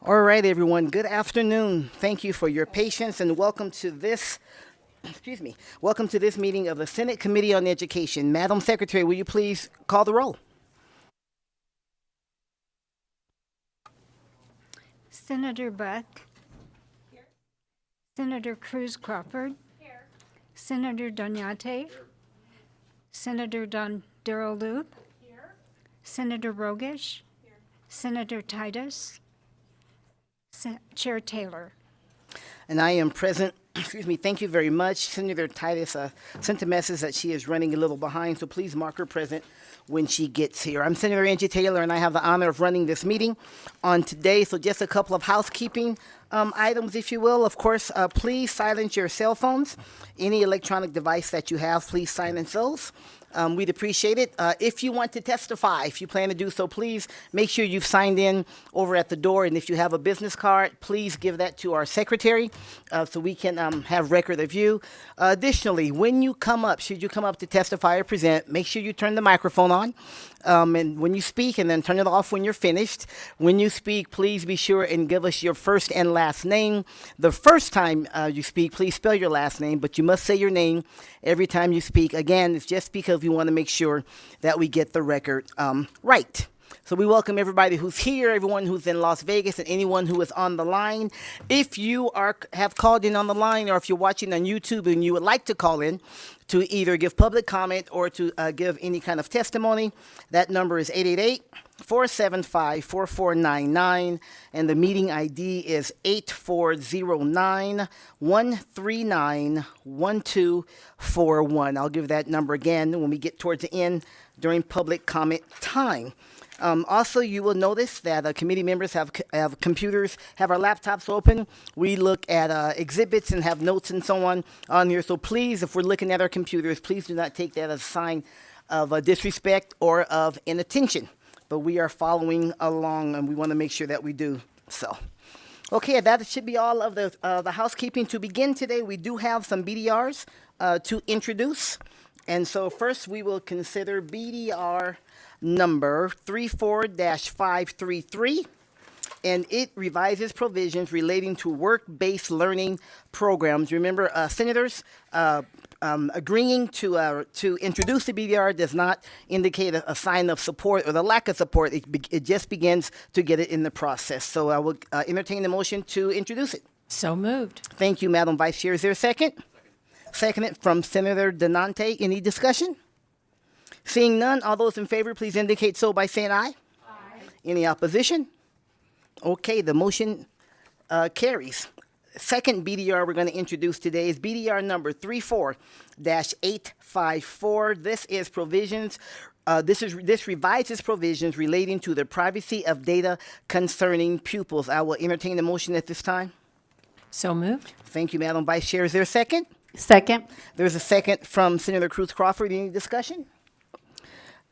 All right, everyone. Good afternoon. Thank you for your patience and welcome to this, excuse me, welcome to this meeting of the Senate Committee on Education. Madam Secretary, will you please call the roll? Senator Buck. Senator Cruz Crawford. Senator Donate. Senator Darrell Loop. Senator Rogish. Senator Titus. Chair Taylor. And I am present. Excuse me. Thank you very much. Senator Titus sent a message that she is running a little behind, so please mark her present when she gets here. I'm Senator Angie Taylor, and I have the honor of running this meeting on today. So just a couple of housekeeping items, if you will. Of course, please silence your cell phones. Any electronic device that you have, please silence those. We'd appreciate it. If you want to testify, if you plan to do so, please make sure you've signed in over at the door. And if you have a business card, please give that to our secretary so we can have record of you. Additionally, when you come up, should you come up to testify or present, make sure you turn the microphone on. And when you speak, and then turn it off when you're finished. When you speak, please be sure and give us your first and last name. The first time you speak, please spell your last name, but you must say your name every time you speak. Again, it's just because we want to make sure that we get the record right. So we welcome everybody who's here, everyone who's in Las Vegas, and anyone who is on the line. If you have called in on the line, or if you're watching on YouTube and you would like to call in to either give public comment or to give any kind of testimony, that number is 888-475-4499, and the meeting ID is 8409-139-1241. I'll give that number again when we get towards the end during public comment time. Also, you will notice that committee members have computers, have our laptops open. We look at exhibits and have notes and so on here. So please, if we're looking at our computers, please do not take that as a sign of disrespect or of inattention. But we are following along, and we want to make sure that we do so. Okay, that should be all of the housekeeping. To begin today, we do have some BDRs to introduce. And so first, we will consider BDR number 34-533, and it revises provisions relating to work-based learning programs. Remember, senators, agreeing to introduce the BDR does not indicate a sign of support or the lack of support. It just begins to get it in the process. So I will entertain the motion to introduce it. So moved. Thank you, Madam Vice Chair. Is there a second? Seconded from Senator Donate. Any discussion? Seeing none, all those in favor, please indicate so by saying aye. Aye. Any opposition? Okay, the motion carries. Second BDR we're going to introduce today is BDR number 34-854. This is provisions. This revises provisions relating to the privacy of data concerning pupils. I will entertain the motion at this time. So moved. Thank you, Madam Vice Chair. Is there a second? Second. There's a second from Senator Cruz Crawford. Any discussion?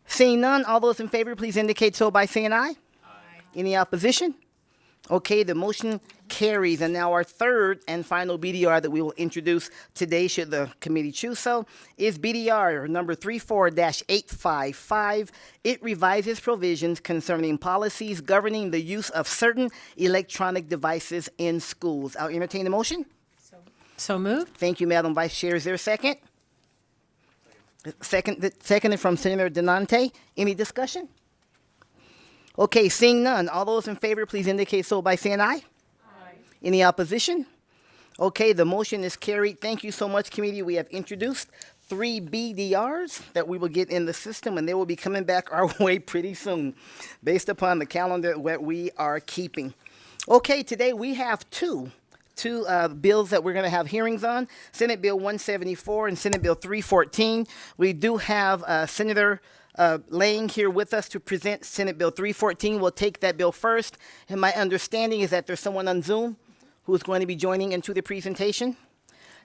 Seeing none, all those in favor, please indicate so by saying aye. Aye. Any opposition? Okay, the motion carries. And now our third and final BDR that we will introduce today, should the committee choose so, is BDR number 34-855. It revises provisions concerning policies governing the use of certain electronic devices in schools. I'll entertain the motion. So moved. Thank you, Madam Vice Chair. Is there a second? Seconded from Senator Donate. Any discussion? Okay, seeing none. All those in favor, please indicate so by saying aye. Aye. Any opposition? Okay, the motion is carried. Thank you so much, committee. We have introduced 3 BDRs that we will get in the system, and they will be coming back our way pretty soon, based upon the calendar that we are keeping. Okay, today we have two bills that we're going to have hearings on, Senate Bill 174 and Senate Bill 314. We do have Senator Lang here with us to present Senate Bill 314. We'll take that bill first. And my understanding is that there's someone on Zoom who is going to be joining into the presentation.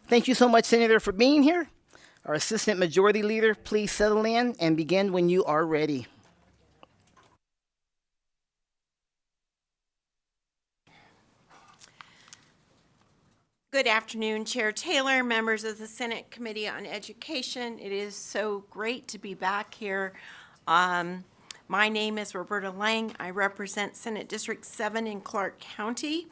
Thank you so much, Senator, for being here. Our Assistant Majority Leader, please settle in and begin when you are ready. Good afternoon, Chair Taylor, members of the Senate Committee on Education. It is so great to be back here My name is Roberta Lang. I represent Senate District 7 in Clark County.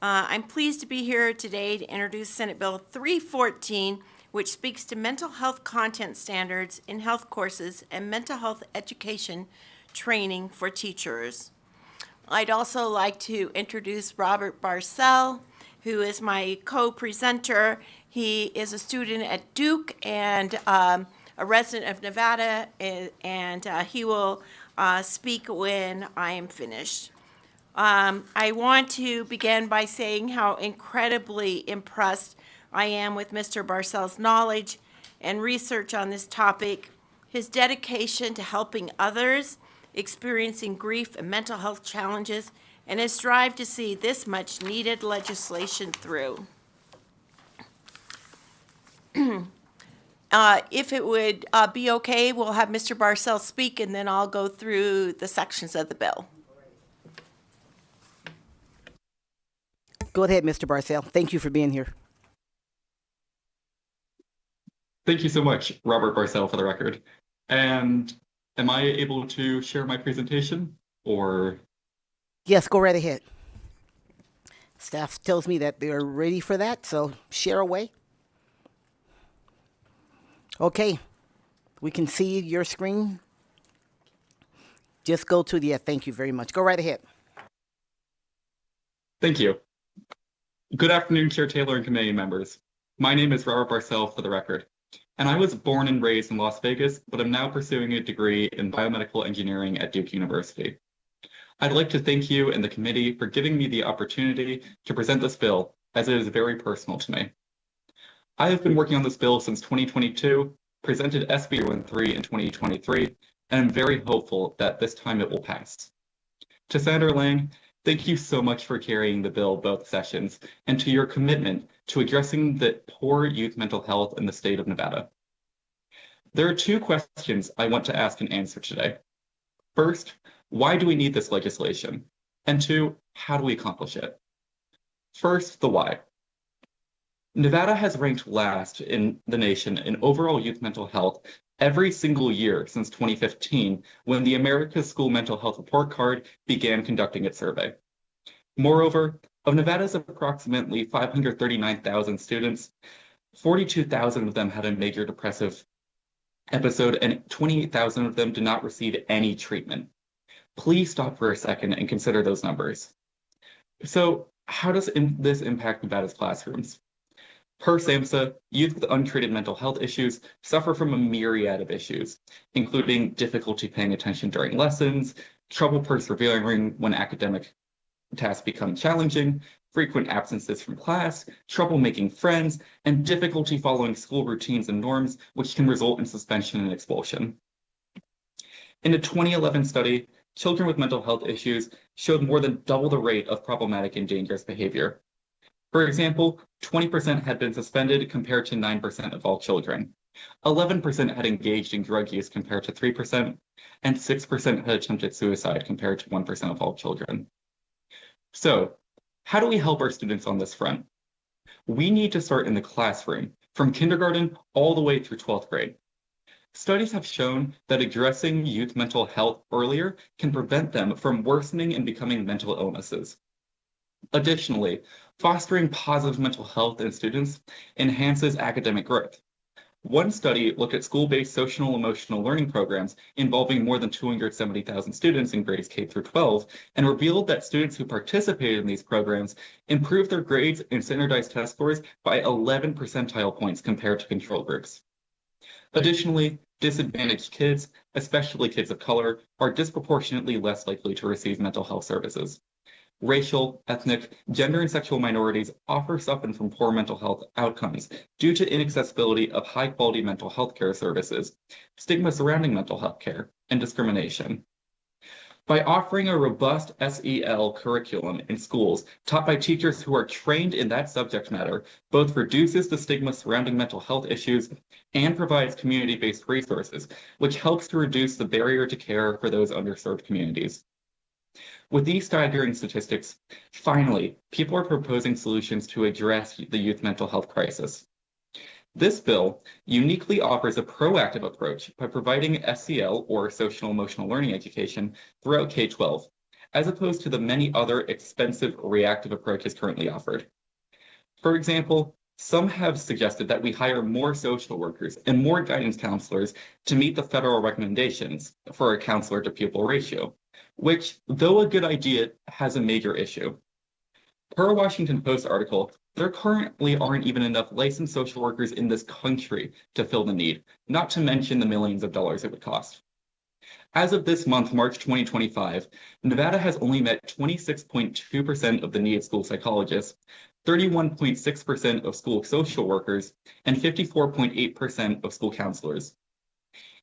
I'm pleased to be here today to introduce Senate Bill 314, which speaks to mental health content standards in health courses and mental health education training for teachers. I'd also like to introduce Robert Barcel, who is my co-presenter. He is a student at Duke and a resident of Nevada, and he will speak when I am finished. I want to begin by saying how incredibly impressed I am with Mr. Barcel's knowledge and research on this topic, his dedication to helping others experiencing grief and mental health challenges, and his drive to see this much needed legislation through. If it would be okay, we'll have Mr. Barcel speak, and then I'll go through the sections of the bill. Go ahead, Mr. Barcel. Thank you for being here. Thank you so much, Robert Barcel, for the record. And am I able to share my presentation, or? Yes, go right ahead. Staff tells me that they're ready for that, so share away. Okay, we can see your screen. Just go to the, thank you very much. Go right ahead. Thank you. Good afternoon, Chair Taylor and committee members. My name is Robert Barcel, for the record, and I was born and raised in Las Vegas, but I'm now pursuing a degree in biomedical engineering at Duke University. I'd like to thank you and the committee for giving me the opportunity to present this bill, as it is very personal to me. I have been working on this bill since 2022, presented SB 13 in 2023, and I'm very hopeful that this time it will pass. To Senator Lang, thank you so much for carrying the bill both sessions, and to your commitment to addressing the poor youth mental health in the state of Nevada. There are two questions I want to ask and answer today. First, why do we need this legislation? And two, how do we accomplish it? First, the why. Nevada has ranked last in the nation in overall youth mental health every single year since 2015, when the America's School Mental Health Report Card began conducting its survey. Moreover, of Nevada's approximately 539,000 students, 42,000 of them had a major depressive episode, and 28,000 of them did not receive any treatment. Please stop for a second and consider those numbers. So, how does this impact Nevada's classrooms? Per SAMHSA, youth with untreated mental health issues suffer from a myriad of issues, including difficulty paying attention during lessons, trouble persevering when academic tasks become challenging, frequent absences from class, trouble making friends, and difficulty following school routines and norms, which can result in suspension and expulsion. In a 2011 study, children with mental health issues showed more than double the rate of problematic and dangerous behavior. For example, 20% had been suspended compared to 9% of all children. 11% had engaged in drug use compared to 3%, and 6% had attempted suicide compared to 1% of all children. So, how do we help our students on this front? We need to start in the classroom, from kindergarten all the way through 12th grade. Studies have shown that addressing youth mental health earlier can prevent them from worsening and becoming mental illnesses. Additionally, fostering positive mental health in students enhances academic growth. One study looked at school-based social and emotional learning programs involving more than 270,000 students in grades K through 12 and revealed that students who participated in these programs improved their grades and standardized test scores by 11 percentile points compared to control groups. Additionally, disadvantaged kids, especially kids of color, are disproportionately less likely to receive mental health services. Racial, ethnic, gender, and sexual minorities often suffer from poor mental health outcomes due to inaccessibility of high-quality mental health care services, stigma surrounding mental health care, and discrimination. By offering a robust SEL curriculum in schools taught by teachers who are trained in that subject matter, both reduces the stigma surrounding mental health issues and provides community-based resources, which helps to reduce the barrier to care for those underserved communities. With these staggering statistics, finally, people are proposing solutions to address the youth mental health crisis. This bill uniquely offers a proactive approach by providing SEL, or social emotional learning education, throughout K-12, as opposed to the many other expensive reactive approaches currently offered. For example, some have suggested that we hire more social workers and more guidance counselors to meet the federal recommendations for a counselor to pupil ratio, which, though a good idea, has a major issue. Per a Washington Post article, there currently aren't even enough licensed social workers in this country to fill the need, not to mention the millions of dollars it would cost. As of this month, March 2025, Nevada has only met 26.2% of the needed school psychologists, 31.6% of school social workers, and 54.8% of school counselors.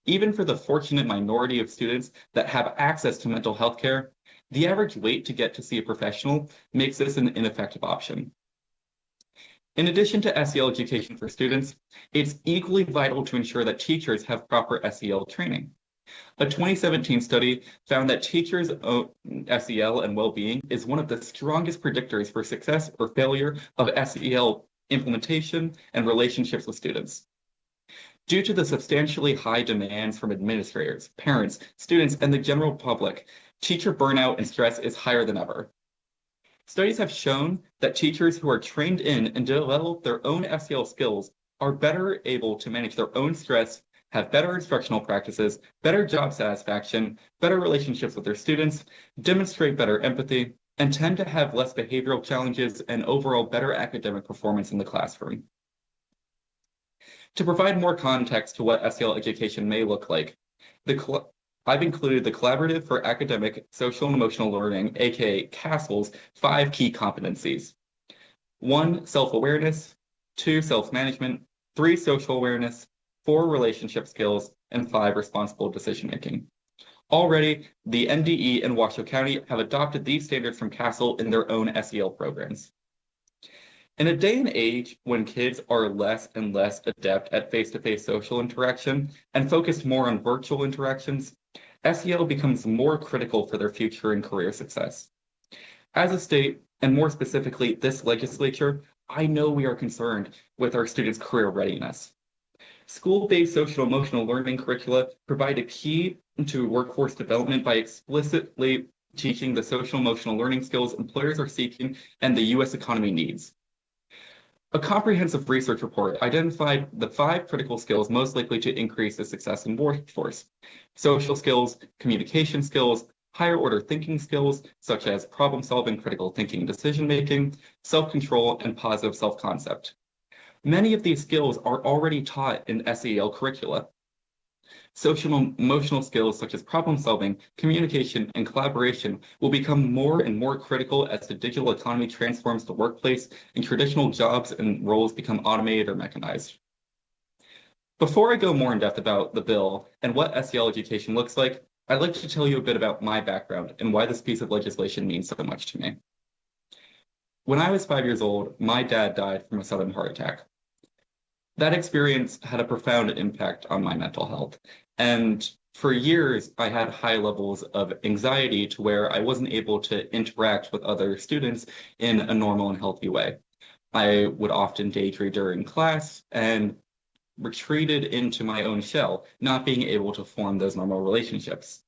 Even for the fortunate minority of students that have access to mental health care, the average wait to get to see a professional makes this an ineffective option. In addition to SEL education for students, it's equally vital to ensure that teachers have proper SEL training. A 2017 study found that teachers' SEL and well-being is one of the strongest predictors for success or failure of SEL implementation and relationships with students. Due to the substantially high demands from administrators, parents, students, and the general public, teacher burnout and stress is higher than ever. Studies have shown that teachers who are trained in and develop their own SEL skills are better able to manage their own stress, have better instructional practices, better job satisfaction, better relationships with their students, demonstrate better empathy, and tend to have less behavioral challenges and overall better academic performance in the classroom. To provide more context to what SEL education may look like, I've included the Collaborative for Academic, Social, and Emotional Learning, aka CASEL's 5 key competencies. 1, self-awareness, 2, self-management, 3, social awareness, 4, relationship skills, and 5, responsible decision-making. Already, the NDE and Washoe County have adopted these standards from CASEL in their own SEL programs. In a day and age when kids are less and less adept at face-to-face social interaction and focused more on virtual interactions, SEL becomes more critical for their future and career success. As a state, and more specifically this legislature, I know we are concerned with our students' career readiness. School-based social emotional learning curricula provide a key to workforce development by explicitly teaching the social emotional learning skills employers are seeking and the U.S. economy needs. A comprehensive research report identified the 5 critical skills most likely to increase the success in workforce: social skills, communication skills, higher order thinking skills, such as problem solving, critical thinking, decision making, self-control, and positive self-concept. Many of these skills are already taught in SEL curricula. Social emotional skills such as problem solving, communication, and collaboration will become more and more critical as the digital economy transforms the workplace and traditional jobs and roles become automated or mechanized. Before I go more in depth about the bill and what SEL education looks like, I'd like to tell you a bit about my background and why this piece of legislation means so much to me. When I was 5 years old, my dad died from a sudden heart attack. That experience had a profound impact on my mental health. And for years, I had high levels of anxiety to where I wasn't able to interact with other students in a normal and healthy way. I would often daydream during class and retreated into my own shell, not being able to form those normal relationships.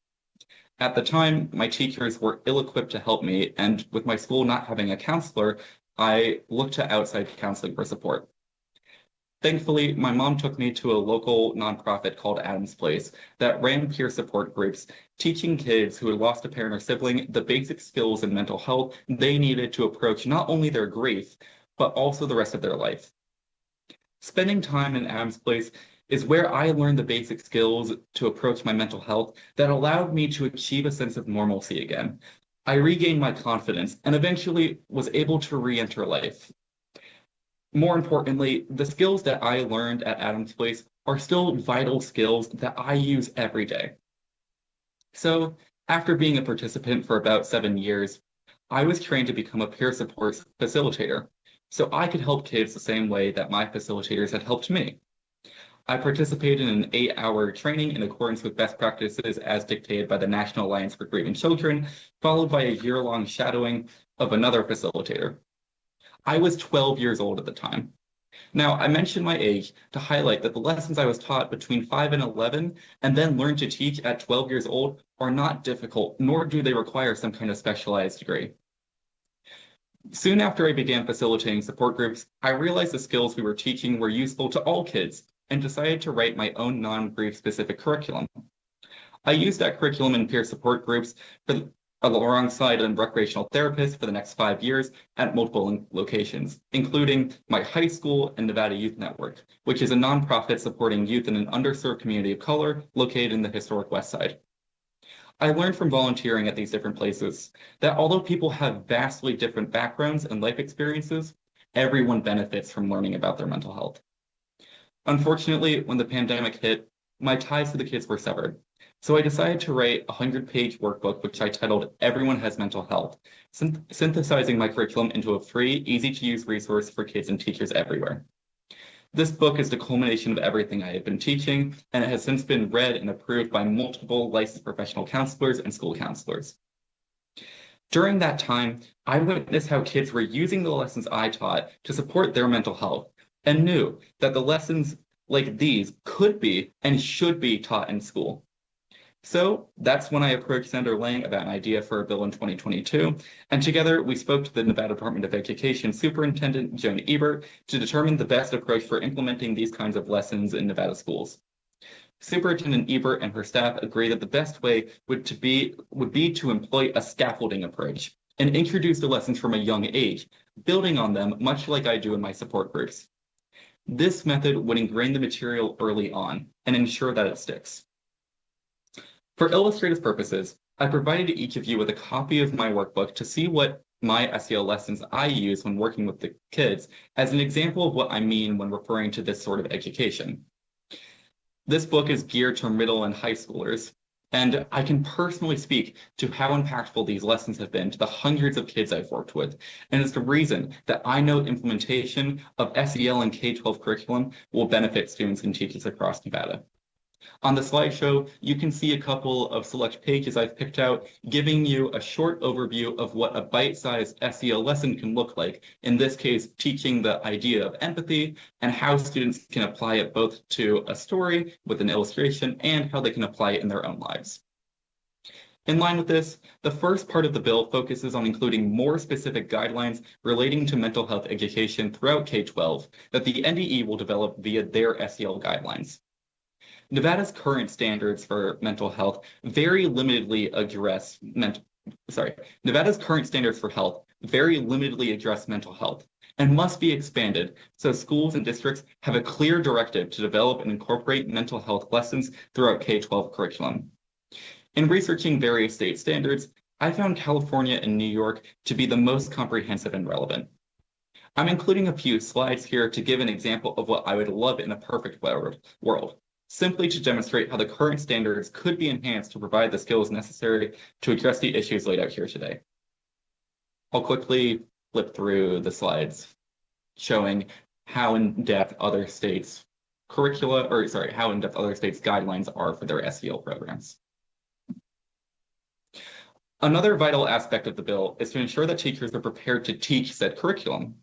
At the time, my teachers were ill-equipped to help me, and with my school not having a counselor, I looked to outside counseling for support. Thankfully, my mom took me to a local nonprofit called Adam's Place that ran peer support groups, teaching kids who had lost a parent or sibling the basic skills in mental health they needed to approach not only their grief, but also the rest of their life. Spending time in Adam's Place is where I learned the basic skills to approach my mental health that allowed me to achieve a sense of normalcy again. I regained my confidence and eventually was able to re-enter life. More importantly, the skills that I learned at Adam's Place are still vital skills that I use every day. So, after being a participant for about 7 years, I was trained to become a peer support facilitator, so I could help kids the same way that my facilitators had helped me. I participated in an 8-hour training in accordance with best practices as dictated by the National Alliance for Grieving Children, followed by a year-long shadowing of another facilitator. I was 12 years old at the time. Now, I mentioned my age to highlight that the lessons I was taught between 5 and 11 and then learned to teach at 12 years old are not difficult, nor do they require some kind of specialized degree. Soon after I began facilitating support groups, I realized the skills we were teaching were useful to all kids and decided to write my own non-grief specific curriculum. I used that curriculum in peer support groups alongside a recreational therapist for the next 5 years at multiple locations, including my high school and Nevada Youth Network, which is a nonprofit supporting youth in an underserved community of color located in the historic West Side. I learned from volunteering at these different places that although people have vastly different backgrounds and life experiences, everyone benefits from learning about their mental health. Unfortunately, when the pandemic hit, my ties to the kids were severed. So I decided to write a 100-page workbook, which I titled Everyone Has Mental Health, synthesizing my curriculum into a free, easy-to-use resource for kids and teachers everywhere. This book is the culmination of everything I have been teaching, and it has since been read and approved by multiple licensed professional counselors and school counselors. During that time, I witnessed how kids were using the lessons I taught to support their mental health, and knew that the lessons like these could be and should be taught in school. So that's when I approached Senator Lang about an idea for a bill in 2022, and together we spoke to the Nevada Department of Education Superintendent Joan Ebert to determine the best approach for implementing these kinds of lessons in Nevada schools. Superintendent Ebert and her staff agreed that the best way would be to employ a scaffolding approach and introduce the lessons from a young age, building on them much like I do in my support groups. This method would ingrain the material early on and ensure that it sticks. For illustrative purposes, I provided each of you with a copy of my workbook to see what my SEL lessons I use when working with the kids as an example of what I mean when referring to this sort of education. This book is geared to middle and high schoolers, and I can personally speak to how impactful these lessons have been to the hundreds of kids I've worked with, and it's the reason that I know implementation of SEL and K-12 curriculum will benefit students and teachers across Nevada. On the slideshow, you can see a couple of select pages I've picked out, giving you a short overview of what a bite-sized SEL lesson can look like, in this case, teaching the idea of empathy and how students can apply it both to a story with an illustration and how they can apply it in their own lives. In line with this, the first part of the bill focuses on including more specific guidelines relating to mental health education throughout K-12 that the NDE will develop via their SEL guidelines. Nevada's current standards for mental health Nevada's current standards for health very limitedly address mental health and must be expanded so schools and districts have a clear directive to develop and incorporate mental health lessons throughout K-12 curriculum. In researching various state standards, I found California and New York to be the most comprehensive and relevant. I'm including a few slides here to give an example of what I would love in a perfect world, simply to demonstrate how the current standards could be enhanced to provide the skills necessary to address the issues laid out here today. I'll quickly flip through the slides showing how in-depth other states' guidelines are for their SEL programs. Another vital aspect of the bill is to ensure that teachers are prepared to teach said curriculum.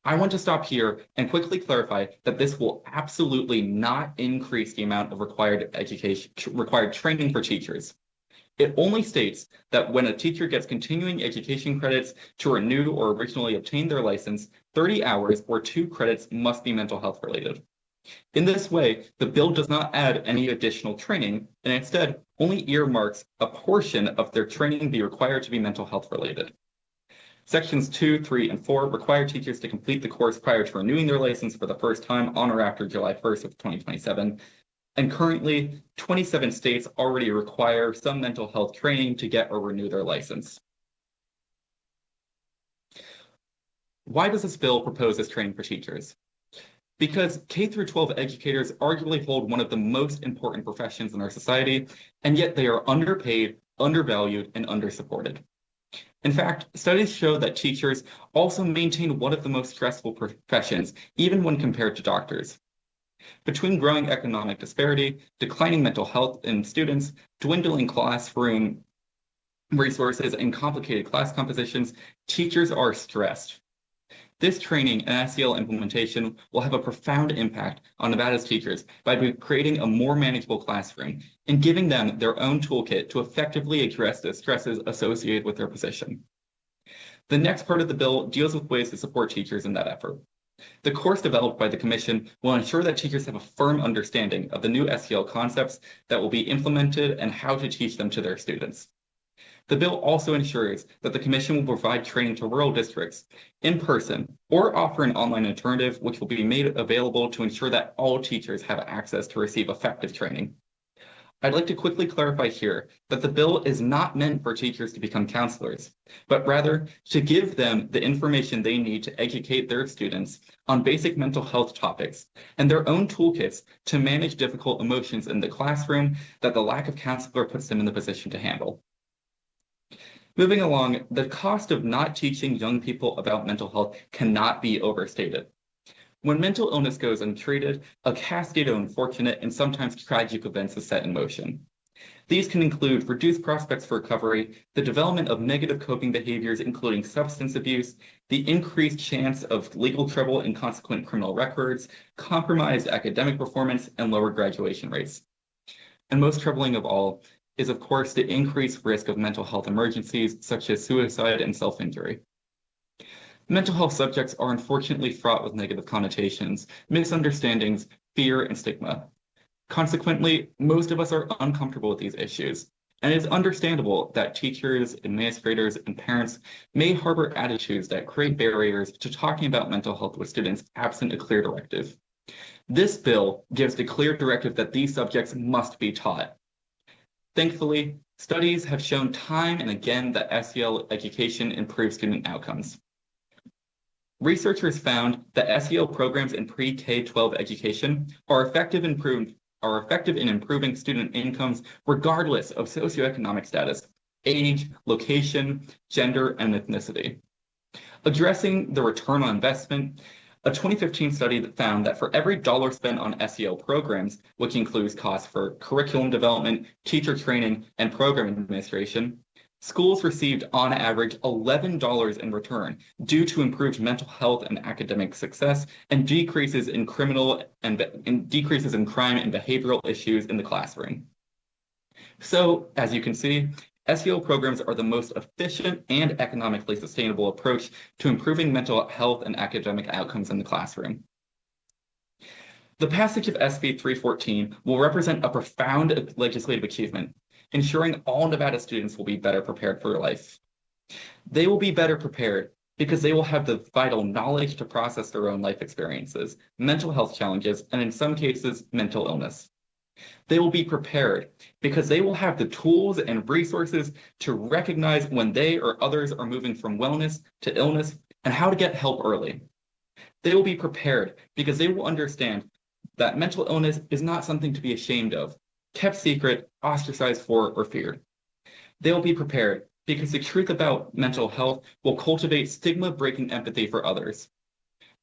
I want to stop here and quickly clarify that this will absolutely not increase the amount of required training for teachers. It only states that when a teacher gets continuing education credits to renew or originally obtain their license, 30 hours or 2 credits must be mental health related. In this way, the bill does not add any additional training and instead only earmarks a portion of their training be required to be mental health related. Sections 2, 3, and 4 require teachers to complete the course prior to renewing their license for the first time on or after July 1st of 2027. And currently, 27 states already require some mental health training to get or renew their license. Why does this bill propose this training for teachers? Because K-12 educators arguably hold one of the most important professions in our society, and yet they are underpaid, undervalued, and undersupported. In fact, studies show that teachers also maintain one of the most stressful professions, even when compared to doctors. Between growing economic disparity, declining mental health in students, dwindling classroom resources, and complicated class compositions, teachers are stressed. This training and SEL implementation will have a profound impact on Nevada's teachers by creating a more manageable classroom and giving them their own toolkit to effectively address the stresses associated with their position. The next part of the bill deals with ways to support teachers in that effort. The course developed by the Commission will ensure that teachers have a firm understanding of the new SEL concepts that will be implemented and how to teach them to their students. The bill also ensures that the Commission will provide training to rural districts in person or offer an online alternative which will be made available to ensure that all teachers have access to receive effective training. I'd like to quickly clarify here that the bill is not meant for teachers to become counselors, but rather to give them the information they need to educate their students on basic mental health topics and their own toolkits to manage difficult emotions in the classroom that the lack of counselor puts them in the position to handle. Moving along, the cost of not teaching young people about mental health cannot be overstated. When mental illness goes untreated, a cascade of unfortunate and sometimes tragic events is set in motion. These can include reduced prospects for recovery, the development of negative coping behaviors, including substance abuse, the increased chance of legal trouble and consequent criminal records, compromised academic performance, and lower graduation rates. And most troubling of all is, of course, the increased risk of mental health emergencies such as suicide and self-injury. Mental health subjects are unfortunately fraught with negative connotations, misunderstandings, fear, and stigma. Consequently, most of us are uncomfortable with these issues, and it is understandable that teachers, administrators, and parents may harbor attitudes that create barriers to talking about mental health with students absent a clear directive. This bill gives the clear directive that these subjects must be taught. Thankfully, studies have shown time and again that SEL education improves student outcomes. Researchers found that SEL programs in pre-K-12 education are effective in improving student incomes regardless of socioeconomic status, age, location, gender, and ethnicity. Addressing the return on investment, a 2015 study that found that for every dollar spent on SEL programs, which includes costs for curriculum development, teacher training, and program administration, schools received on average $11 in return due to improved mental health and academic success and decreases in crime and behavioral issues in the classroom. So, as you can see, SEL programs are the most efficient and economically sustainable approach to improving mental health and academic outcomes in the classroom. The passage of SB 314 will represent a profound legislative achievement, ensuring all Nevada students will be better prepared for life. They will be better prepared because they will have the vital knowledge to process their own life experiences, mental health challenges, and in some cases, mental illness. They will be prepared because they will have the tools and resources to recognize when they or others are moving from wellness to illness and how to get help early. They will be prepared because they will understand that mental illness is not something to be ashamed of, kept secret, ostracized for, or feared. They will be prepared because the truth about mental health will cultivate stigma-breaking empathy for others.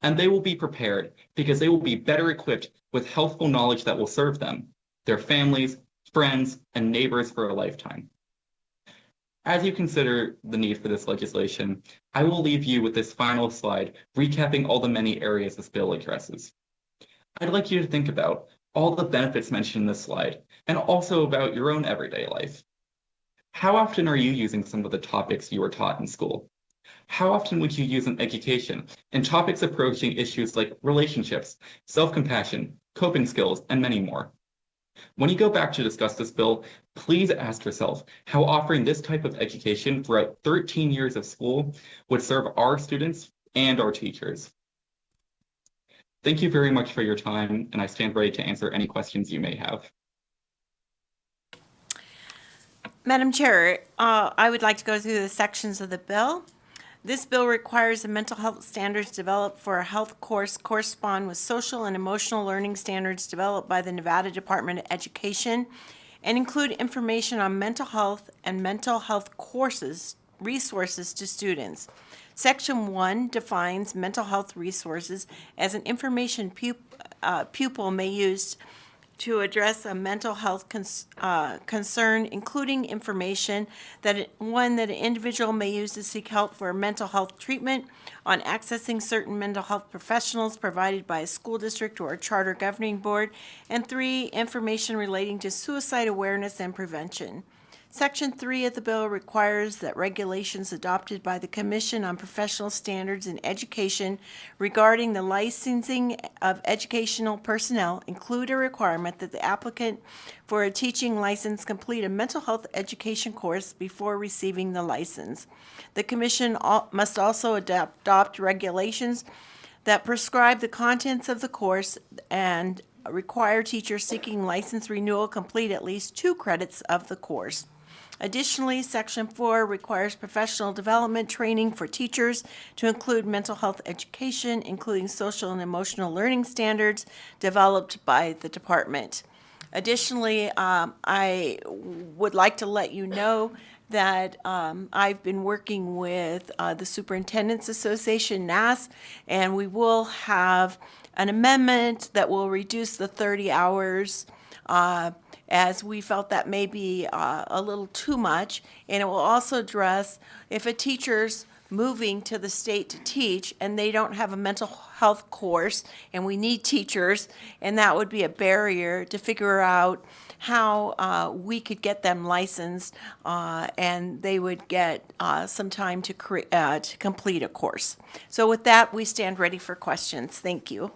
And they will be prepared because they will be better equipped with healthful knowledge that will serve them, their families, friends, and neighbors for a lifetime. As you consider the need for this legislation, I will leave you with this final slide recapping all the many areas this bill addresses. I'd like you to think about all the benefits mentioned in this slide, and also about your own everyday life. How often are you using some of the topics you were taught in school? How often would you use in education in topics approaching issues like relationships, self-compassion, coping skills, and many more? When you go back to discuss this bill, please ask yourself how offering this type of education throughout 13 years of school would serve our students and our teachers. Thank you very much for your time, and I stand ready to answer any questions you may have. Madam Chair, I would like to go through the sections of the bill. This bill requires the mental health standards developed for a health course correspond with social and emotional learning standards developed by the Nevada Department of Education and include information on mental health and mental health courses, resources to students. Section 1 defines mental health resources as an information pupil may use to address a mental health concern, including information that that an individual may use to seek help for mental health treatment, on accessing certain mental health professionals provided by a school district or a charter governing board, and 3, information relating to suicide awareness and prevention. Section 3 of the bill requires that regulations adopted by the Commission on Professional Standards in Education regarding the licensing of educational personnel include a requirement that the applicant for a teaching license complete a mental health education course before receiving the license. The Commission must also adopt regulations that prescribe the contents of the course and require teachers seeking license renewal complete at least 2 credits of the course. Additionally, Section 4 requires professional development training for teachers to include mental health education, including social and emotional learning standards developed by the department. Additionally, I would like to let you know that I've been working with the Superintendent's Association, NAS, and we will have an amendment that will reduce the 30 hours as we felt that may be a little too much. And it will also address if a teacher's moving to the state to teach and they don't have a mental health course, and we need teachers, and that would be a barrier to figure out how we could get them licensed, and they would get some time to complete a course. So with that, we stand ready for questions. Thank you.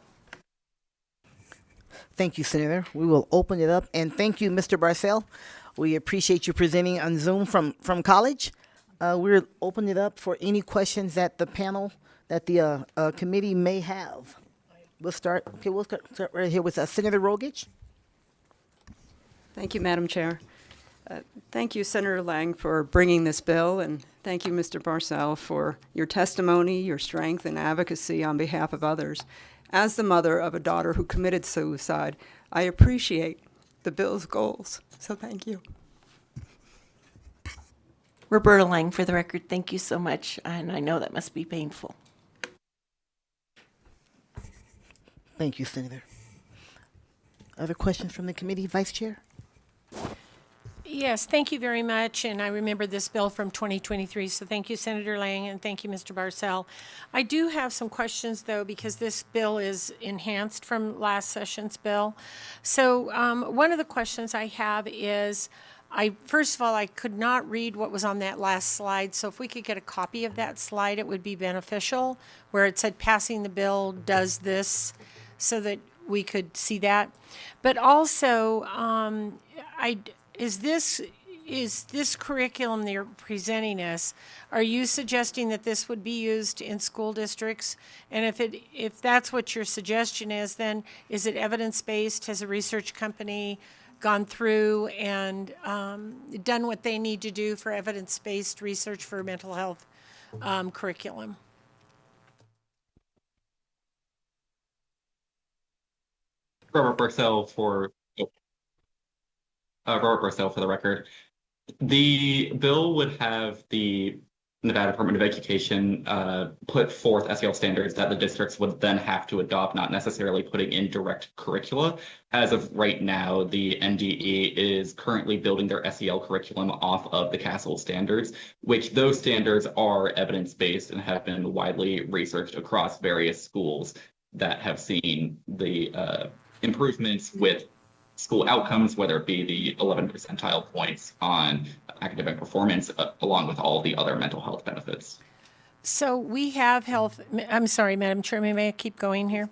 Thank you, Senator. We will open it up, and thank you, Mr. Barcel. We appreciate you presenting on Zoom from college. We'll open it up for any questions that the panel, that the committee may have. We'll start right here with Senator Rogich. Thank you, Madam Chair. Thank you, Senator Lang, for bringing this bill, and thank you, Mr. Barcel, for your testimony, your strength, and advocacy on behalf of others. As the mother of a daughter who committed suicide, I appreciate the bill's goals, so thank you. Roberta Lang, for the record, thank you so much, and I know that must be painful. Thank you, Senator. Other questions from the committee, Vice Chair? Yes, thank you very much, and I remember this bill from 2023, so thank you, Senator Lang, and thank you, Mr. Barcel. I do have some questions, though, because this bill is enhanced from last session's bill. So one of the questions I have is, first of all, I could not read what was on that last slide, so if we could get a copy of that slide, it would be beneficial, where it said passing the bill does this, so that we could see that. But also, is this curriculum that you're presenting us, are you suggesting that this would be used in school districts? And if that's what your suggestion is, then is it evidence-based? Has a research company gone through and done what they need to do for evidence-based research for mental health curriculum? Robert Barcel for the record. The bill would have the Nevada Department of Education put forth SEL standards that the districts would then have to adopt, not necessarily putting in direct curricula. As of right now, the NDE is currently building their SEL curriculum off of the CASEL standards, which those standards are evidence-based and have been widely researched across various schools that have seen the improvements with school outcomes, whether it be the 11 percentile points on academic performance, along with all the other mental health benefits. So we have I'm sorry, Madam Chairman, may I keep going here?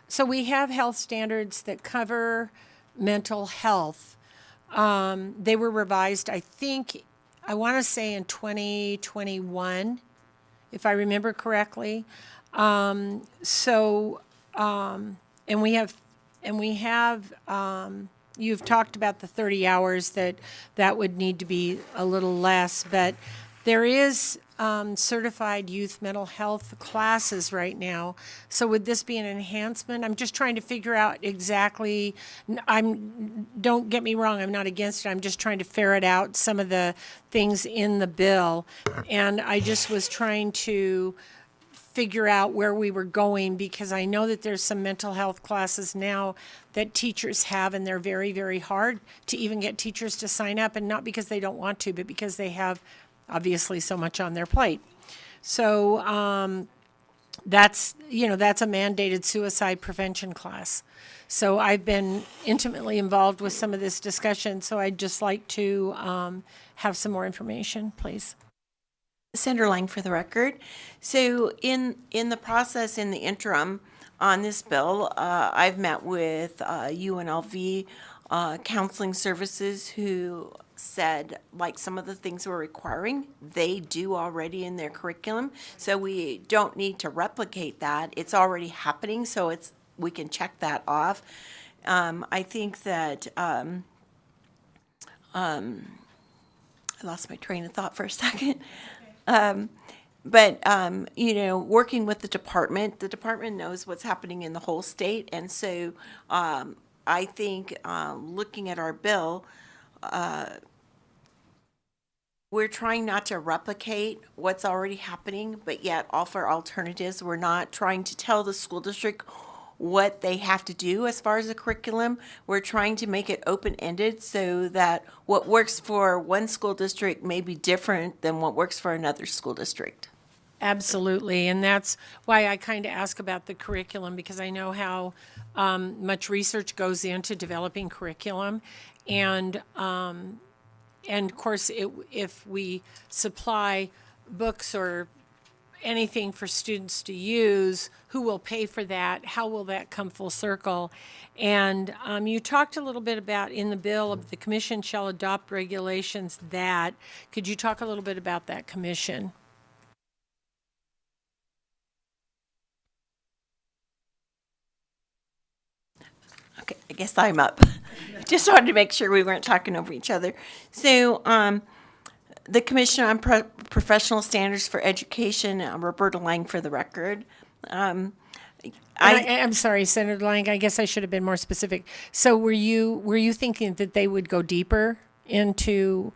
So we have health standards that cover mental health. They were revised, I want to say in 2021, if I remember correctly. And we have you've talked about the 30 hours that would need to be a little less, but there is certified youth mental health classes right now. So would this be an enhancement? I'm just trying to figure out exactly, don't get me wrong, I'm not against it. I'm just trying to ferret out some of the things in the bill. And I just was trying to figure out where we were going, because I know that there's some mental health classes now that teachers have, and they're very, very hard to even get teachers to sign up, and not because they don't want to, but because they have obviously so much on their plate. So that's a mandated suicide prevention class. So I've been intimately involved with some of this discussion, so I'd just like to have some more information, please. Senator Lang for the record. So in the process, in the interim on this bill, I've met with UNLV counseling services who said, like, some of the things we're requiring, they do already in their curriculum. So we don't need to replicate that. It's already happening, so we can check that off. I think that I lost my train of thought for a second. But working with the department knows what's happening in the whole state. And so I think looking at our bill, we're trying not to replicate what's already happening, but yet offer alternatives. We're not trying to tell the school district what they have to do as far as the curriculum. We're trying to make it open-ended so that what works for one school district may be different than what works for another school district. Absolutely, and that's why I kind of ask about the curriculum, because I know how much research goes into developing curriculum, and of course, if we supply books or anything for students to use, who will pay for that? How will that come full circle? And you talked a little bit about in the bill, the commission shall adopt regulations that. Could you talk a little bit about that commission? Okay, I guess I'm up. Just wanted to make sure we weren't talking over each other. So, the Commission on Professional Standards for Education, Roberta Lang for the record. I'm sorry, Senator Lang, I guess I should have been more specific. So were you thinking that they would go deeper into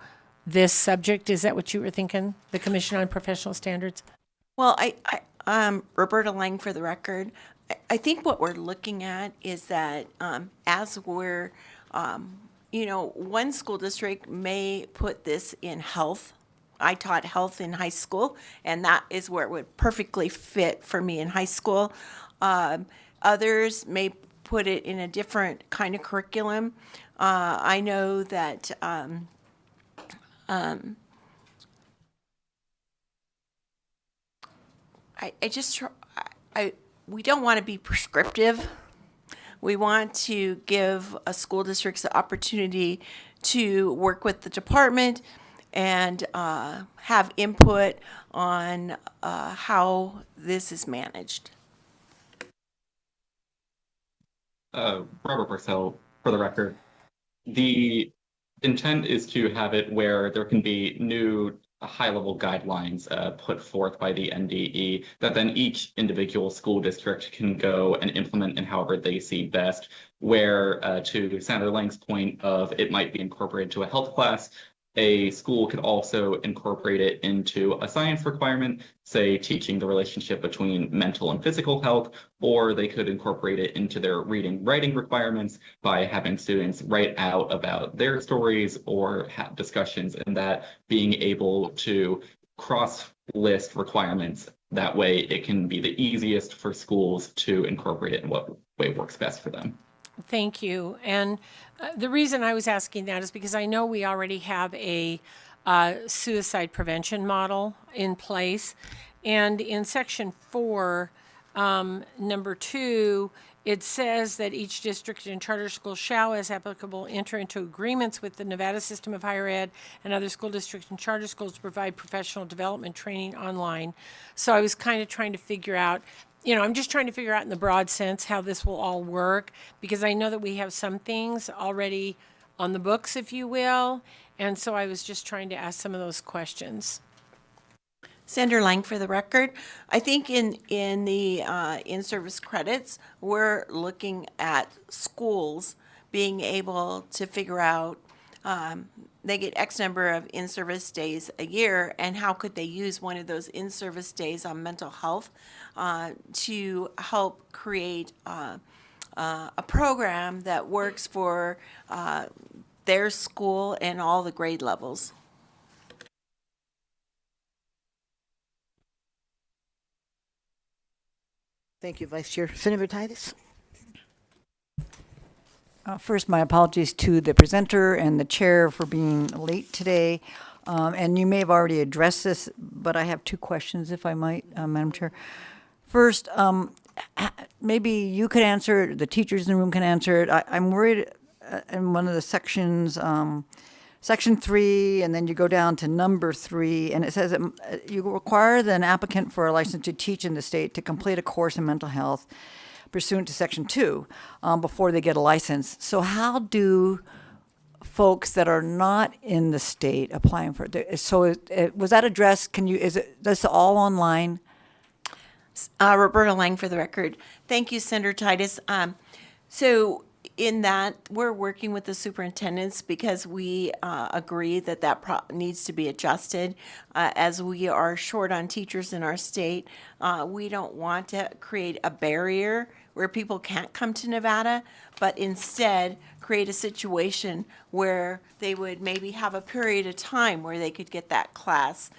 this subject? Is that what you were thinking, the Commission on Professional Standards? Well, Roberta Lang for the record. I think what we're looking at is that as we're, one school district may put this in health. I taught health in high school, and that is where it would perfectly fit for me in high school. Others may put it in a different kind of curriculum. I know that we don't want to be prescriptive. We want to give school districts the opportunity to work with the department and have input on how this is managed. Robert Purcell, for the record. The intent is to have it where there can be new high-level guidelines put forth by the NDE that then each individual school district can go and implement in however they see best, where to Senator Lang's point of it might be incorporated to a health class, a school could also incorporate it into a science requirement, say teaching the relationship between mental and physical health, or they could incorporate it into their reading writing requirements by having students write out about their stories or have discussions, and that being able to cross-list requirements. That way it can be the easiest for schools to incorporate it in what way works best for them. Thank you. And the reason I was asking that is because I know we already have a suicide prevention model in place. And in section 4, number 2, it says that each district and charter school shall, as applicable, enter into agreements with the Nevada System of Higher Ed and other school districts and charter schools to provide professional development training online. So I was kind of trying to figure out, I'm just trying to figure out in the broad sense how this will all work, because I know that we have some things already on the books, if you will. And so I was just trying to ask some of those questions. Senator Lang for the record. I think in the in-service credits, we're looking at schools being able to figure out they get X number of in-service days a year, and how could they use one of those in-service days on mental health to help create a program that works for their school and all the grade levels. Thank you, Vice Chair. Senator Titus? First, my apologies to the presenter and the chair for being late today. And you may have already addressed this, but I have two questions, if I might, Madam Chair. First, maybe you could answer it, the teachers in the room can answer it. I'm worried in one of the sections, Section 3, and then you go down to number 3, and it says that you require an applicant for a license to teach in the state to complete a course in mental health pursuant to Section 2 before they get a license. So how do folks that are not in the state applying for it? So was that addressed? Is this all online? Roberta Lang for the record. Thank you, Senator Titus. So in that, we're working with the superintendents because we agree that needs to be adjusted. As we are short on teachers in our state, we don't want to create a barrier where people can't come to Nevada, but instead create a situation where they would maybe have a period of time where they could get that class.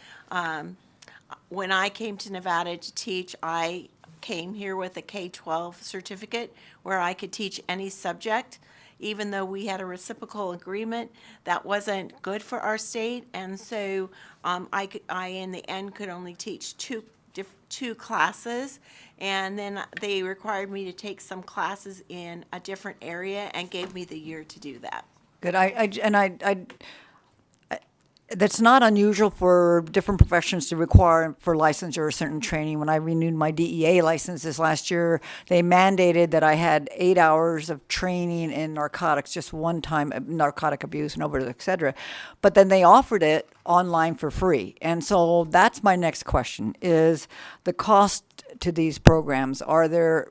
When I came to Nevada to teach, I came here with a K-12 certificate where I could teach any subject. Even though we had a reciprocal agreement, that wasn't good for our state, and so I in the end could only teach two classes, and then they required me to take some classes in a different area and gave me the year to do that. Good. That's not unusual for different professions to require for licensure or certain training. When I renewed my DEA license this last year, they mandated that I had 8 hours of training in narcotics, just one time, narcotic abuse and overdose, et cetera. But then they offered it online for free. And so that's my next question, is the cost to these programs. Are there,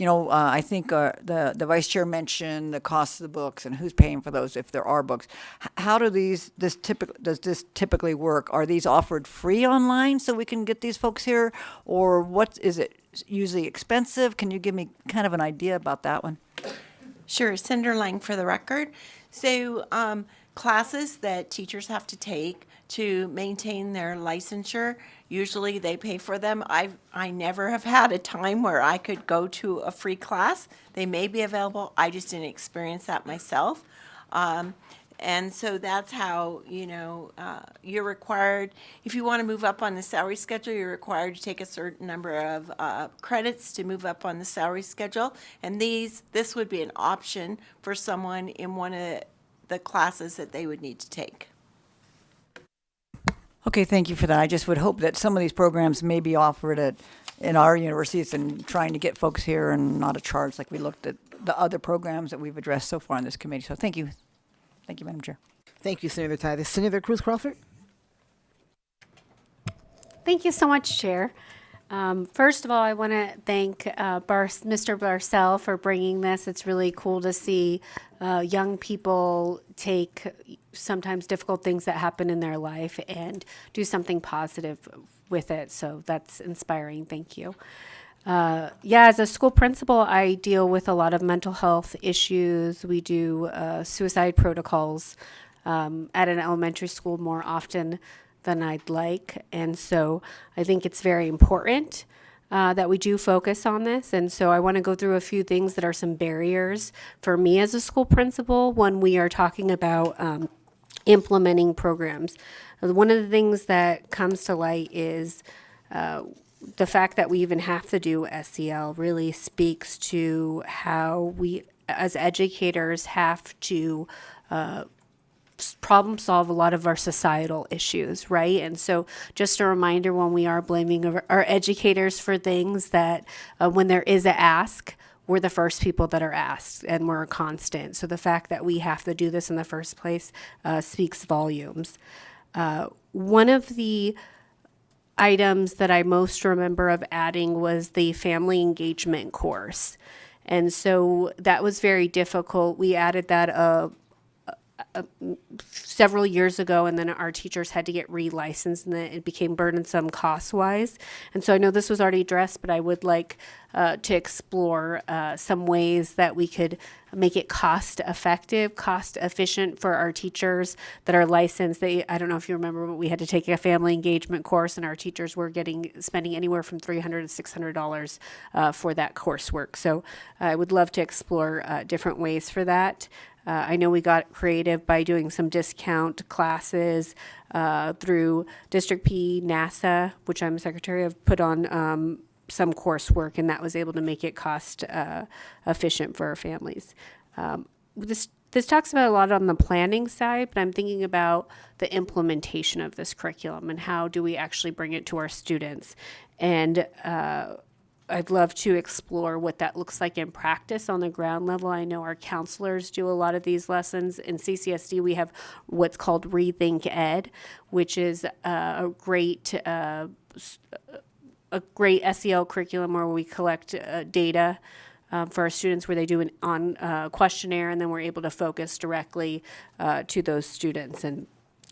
I think the vice chair mentioned the cost of the books and who's paying for those if there are books. How does this typically work? Are these offered free online so we can get these folks here, or what is it usually expensive? Can you give me kind of an idea about that one? Sure, Senator Lang for the record. So classes that teachers have to take to maintain their licensure, usually they pay for them. I never have had a time where I could go to a free class. They may be available. I just didn't experience that myself. And so that's how, you're required, if you want to move up on the salary schedule, you're required to take a certain number of credits to move up on the salary schedule. And this would be an option for someone in one of the classes that they would need to take. Okay, thank you for that. I just would hope that some of these programs may be offered in our universities and trying to get folks here and not a charge like we looked at the other programs that we've addressed so far in this committee. So thank you. Thank you, Madam Chair. Thank you, Senator Titus. Senator Cruz Crawford? Thank you so much, Chair. First of all, I want to thank Mr. Barcel for bringing this. It's really cool to see young people take sometimes difficult things that happen in their life and do something positive with it. So that's inspiring. Thank you. As a school principal, I deal with a lot of mental health issues. We do suicide protocols at an elementary school more often than I'd like. And so I think it's very important that we do focus on this. And so I want to go through a few things that are some barriers for me as a school principal when we are talking about implementing programs. One of the things that comes to light is the fact that we even have to do SEL really speaks to how we as educators have to problem solve a lot of our societal issues, right? And so just a reminder, when we are blaming our educators for things, that when there is a ask, we're the first people that are asked, and we're constant. So the fact that we have to do this in the first place speaks volumes. One of the items that I most remember of adding was the family engagement course. And so that was very difficult. We added that several years ago, and then our teachers had to get relicensed, and then it became burdensome cost-wise. And so I know this was already addressed, but I would like to explore some ways that we could make it cost-effective, cost-efficient for our teachers that are licensed. I don't know if you remember, but we had to take a family engagement course, and our teachers were spending anywhere from $300 to $600 for that coursework. So I would love to explore different ways for that. I know we got creative by doing some discount classes through District P, NASA, which I'm secretary of, put on some coursework, and that was able to make it cost efficient for our families. This talks about a lot on the planning side, but I'm thinking about the implementation of this curriculum and how do we actually bring it to our students. And I'd love to explore what that looks like in practice on the ground level. I know our counselors do a lot of these lessons. In CCSD, we have what's called Rethink Ed, which is a great SEL curriculum where we collect data for our students, where they do an on questionnaire, and then we're able to focus directly to those students, and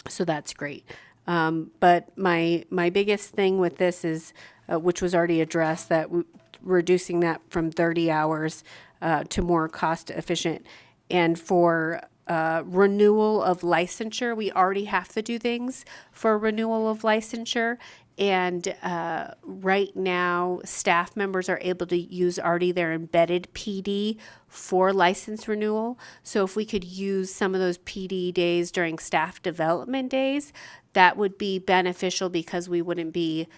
so that's great. But my biggest thing with this is, which was already addressed, that reducing that from 30 hours to more cost efficient. And for renewal of licensure, we already have to do things for renewal of licensure. And right now, staff members are able to use already their embedded PD for license renewal. So if we could use some of those PD days during staff development days, that would be beneficial because we wouldn't be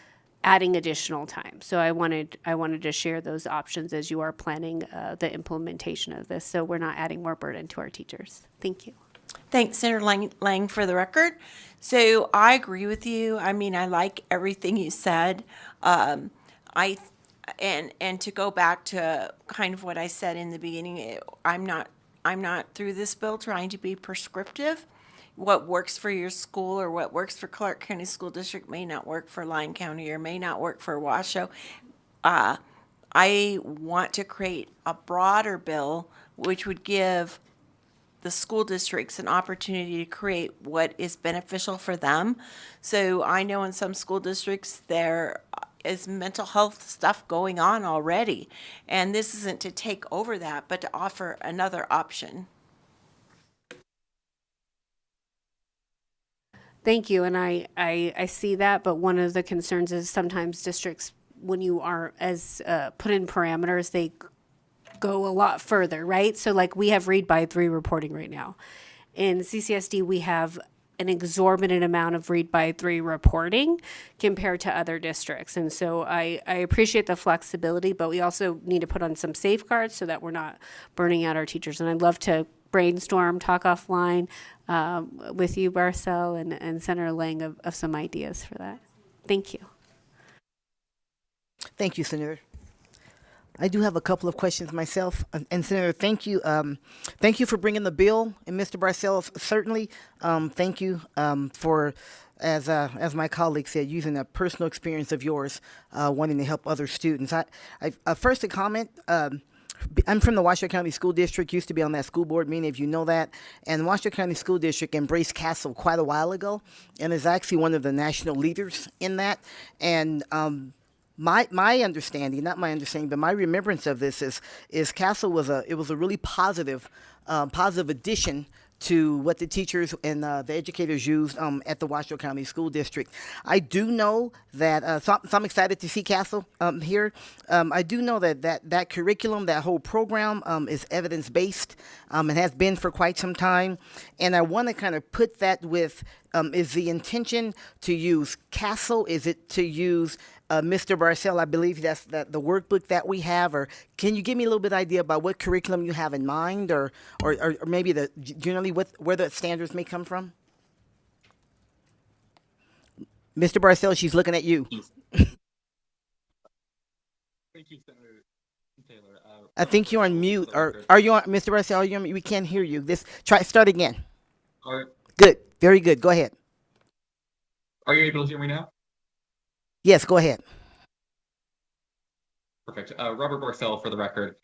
adding additional time. So I wanted to share those options as you are planning the implementation of this, so we're not adding more burden to our teachers. Thank you. Thanks, Senator Lang, for the record. So I agree with you. I mean, I like everything you said. And to go back to kind of what I said in the beginning, I'm not through this bill trying to be prescriptive. What works for your school or what works for Clark County School District may not work for Lyon County or may not work for Washoe. I want to create a broader bill which would give the school districts an opportunity to create what is beneficial for them. So I know in some school districts there is mental health stuff going on already, and this isn't to take over that, but to offer another option. Thank you, and I see that, but one of the concerns is sometimes districts, when you are as put in parameters, they go a lot further, right? So like we have read by 3 reporting right now. In CCSD, we have an exorbitant amount of read by 3 reporting compared to other districts. And so I appreciate the flexibility, but we also need to put on some safeguards so that we're not burning out our teachers. And I'd love to brainstorm, talk offline with you, Barcel, and Senator Lang of some ideas for that. Thank you. Thank you, Senator. I do have a couple of questions myself, and Senator, thank you for bringing the bill, and Mr. Barcel, certainly, thank you for, as my colleague said, using a personal experience of yours, wanting to help other students. First a comment. I'm from the Washoe County School District, used to be on that school board, many of you know that, and Washoe County School District embraced CASEL quite a while ago, and is actually one of the national leaders in that, and my understanding, not my understanding, but my remembrance of this is CASEL was a really positive addition to what the teachers and the educators used at the Washoe County School District. I do know that, so I'm excited to see CASEL here. I do know that curriculum, that whole program is evidence-based and has been for quite some time. And I want to kind of put that with, is the intention to use CASEL? Is it to use Mr. Barcel, I believe that's the workbook that we have, or can you give me a little bit of idea about what curriculum you have in mind, or maybe generally where the standards may come from? Mr. Barcel, she's looking at you. Thank you, Senator Taylor. I think you're on mute, or are you on, Mr. Barcel? Are you on mute? We can't hear you. Start again. Good, very good. Go ahead. Are you able to hear me now? Yes, go ahead. Perfect. Robert Barcel for the record.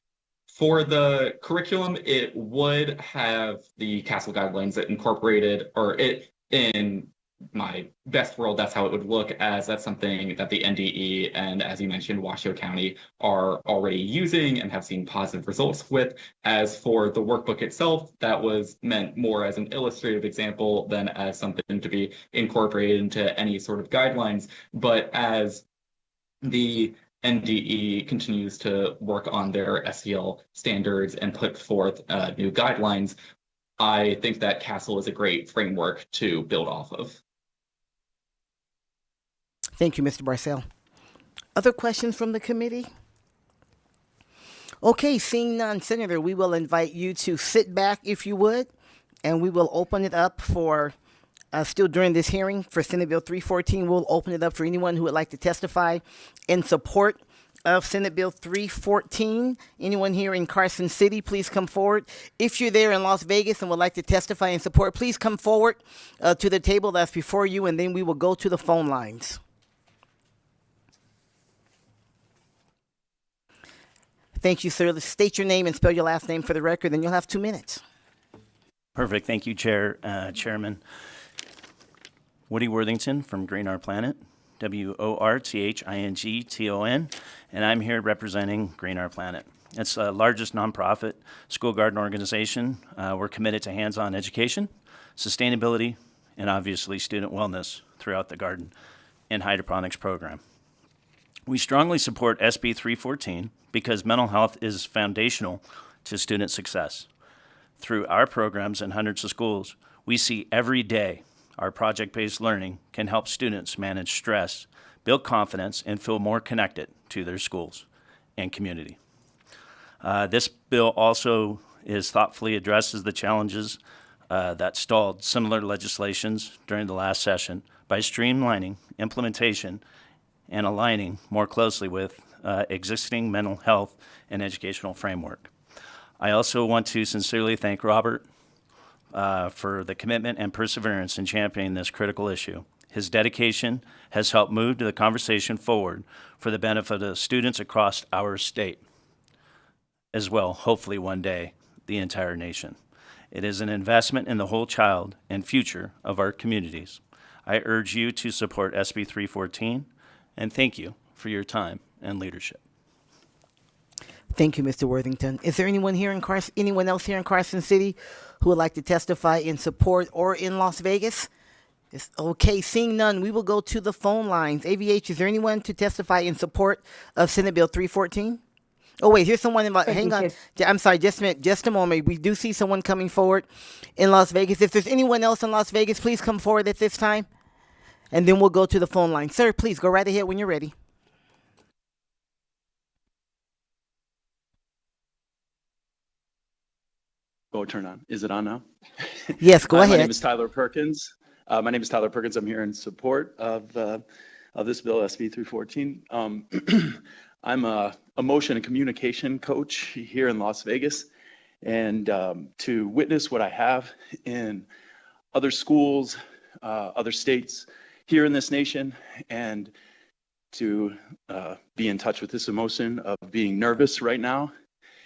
For the curriculum, it would have the CASEL guidelines that incorporated, or it in my best world, that's how it would look, as that's something that the NDE and, as you mentioned, Washoe County are already using and have seen positive results with. As for the workbook itself, that was meant more as an illustrative example than as something to be incorporated into any sort of guidelines. But as the NDE continues to work on their SEL standards and put forth new guidelines, I think that CASEL is a great framework to build off of. Thank you, Mr. Barcel. Other questions from the committee? Okay, seeing none, Senator, we will invite you to sit back if you would, and we will open it up for, still during this hearing for Senate Bill 314, we'll open it up for anyone who would like to testify in support of Senate Bill 314. Anyone here in Carson City, please come forward. If you're there in Las Vegas and would like to testify in support, please come forward to the table that's before you, and then we will go to the phone lines. Thank you, sir. State your name and spell your last name for the record, and you'll have 2 minutes. Perfect. Thank you, Chairman. Woody Worthington from Green Our Planet, WORTHINGTON, and I'm here representing Green Our Planet. It's the largest nonprofit school garden organization. We're committed to hands-on education, sustainability, and obviously student wellness throughout the garden and hydroponics program. We strongly support SB 314 because mental health is foundational to student success. Through our programs in hundreds of schools, we see every day our project-based learning can help students manage stress, build confidence, and feel more connected to their schools and community. This bill also thoughtfully addresses the challenges that stalled similar legislations during the last session by streamlining implementation and aligning more closely with existing mental health and educational framework. I also want to sincerely thank Robert for the commitment and perseverance in championing this critical issue. His dedication has helped move the conversation forward for the benefit of students across our state, as well, hopefully one day, the entire nation. It is an investment in the whole child and future of our communities. I urge you to support SB 314, and thank you for your time and leadership. Thank you, Mr. Worthington. Is there anyone else here in Carson City who would like to testify in support or in Las Vegas? Okay, seeing none, we will go to the phone lines. AVH, is there anyone to testify in support of Senate Bill 314? Oh, wait, here's someone hang on. I'm sorry, just a moment. We do see someone coming forward in Las Vegas. If there's anyone else in Las Vegas, please come forward at this time, and then we'll go to the phone line. Sir, please go right ahead when you're ready. Turn on. Is it on now? Yes, go ahead. My name is Tyler Perkins. I'm here in support of this bill, SB 314. I'm a motion and communication coach here in Las Vegas, and to witness what I have in other schools, other states here in this nation, and to be in touch with this emotion of being nervous right now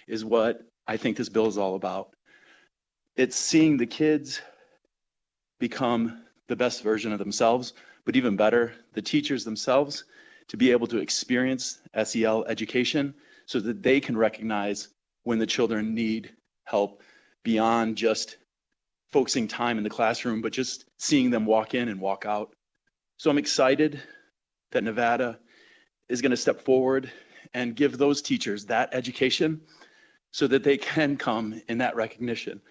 is what I think this bill is all about. It's seeing the kids become the best version of themselves, but even better, the teachers themselves to be able to experience SEL education so that they can recognize when the children need help beyond just focusing time in the classroom, but just seeing them walk in and walk out. So I'm excited that Nevada is going to step forward and give those teachers that education so that they can come in that recognition.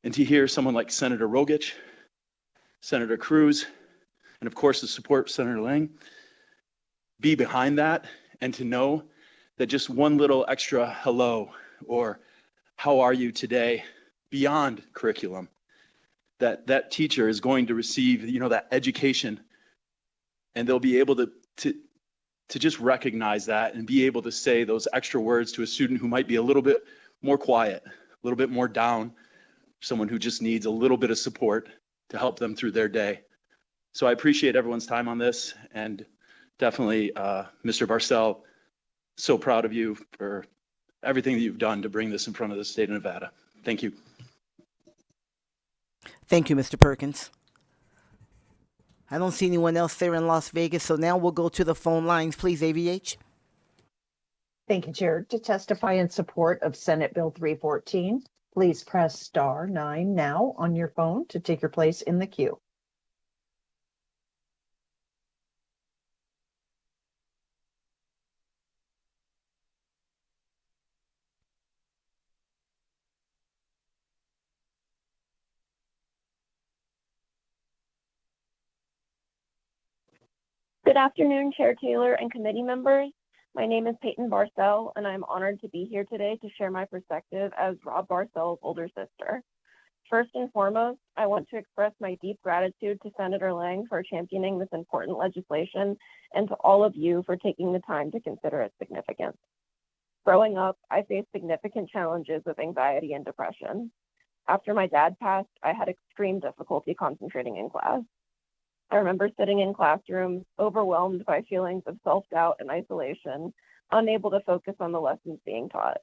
And to hear someone like Senator Rogich, Senator Cruz, and of course the support Senator Lang, be behind that, and to know that just one little extra hello or how are you today beyond curriculum, that teacher is going to receive, that education, and they'll be able to just recognize that and be able to say those extra words to a student who might be a little bit more quiet, a little bit more down, someone who just needs a little bit of support to help them through their day. So I appreciate everyone's time on this, and definitely Mr. Barcel, so proud of you for everything that you've done to bring this in front of the state of Nevada. Thank you. Thank you, Mr. Perkins. I don't see anyone else there in Las Vegas, so now we'll go to the phone lines, please, AVH. Thank you, Chair. To testify in support of Senate Bill 314, please press *9 now on your phone to take your place in the queue. Good afternoon, Chair Taylor and committee members. My name is Peyton Barcel, and I'm honored to be here today to share my perspective as Rob Barcel's older sister. First and foremost, I want to express my deep gratitude to Senator Lang for championing this important legislation and to all of you for taking the time to consider its significance. Growing up, I faced significant challenges with anxiety and depression. After my dad passed, I had extreme difficulty concentrating in class. I remember sitting in classrooms, overwhelmed by feelings of self-doubt and isolation, unable to focus on the lessons being taught.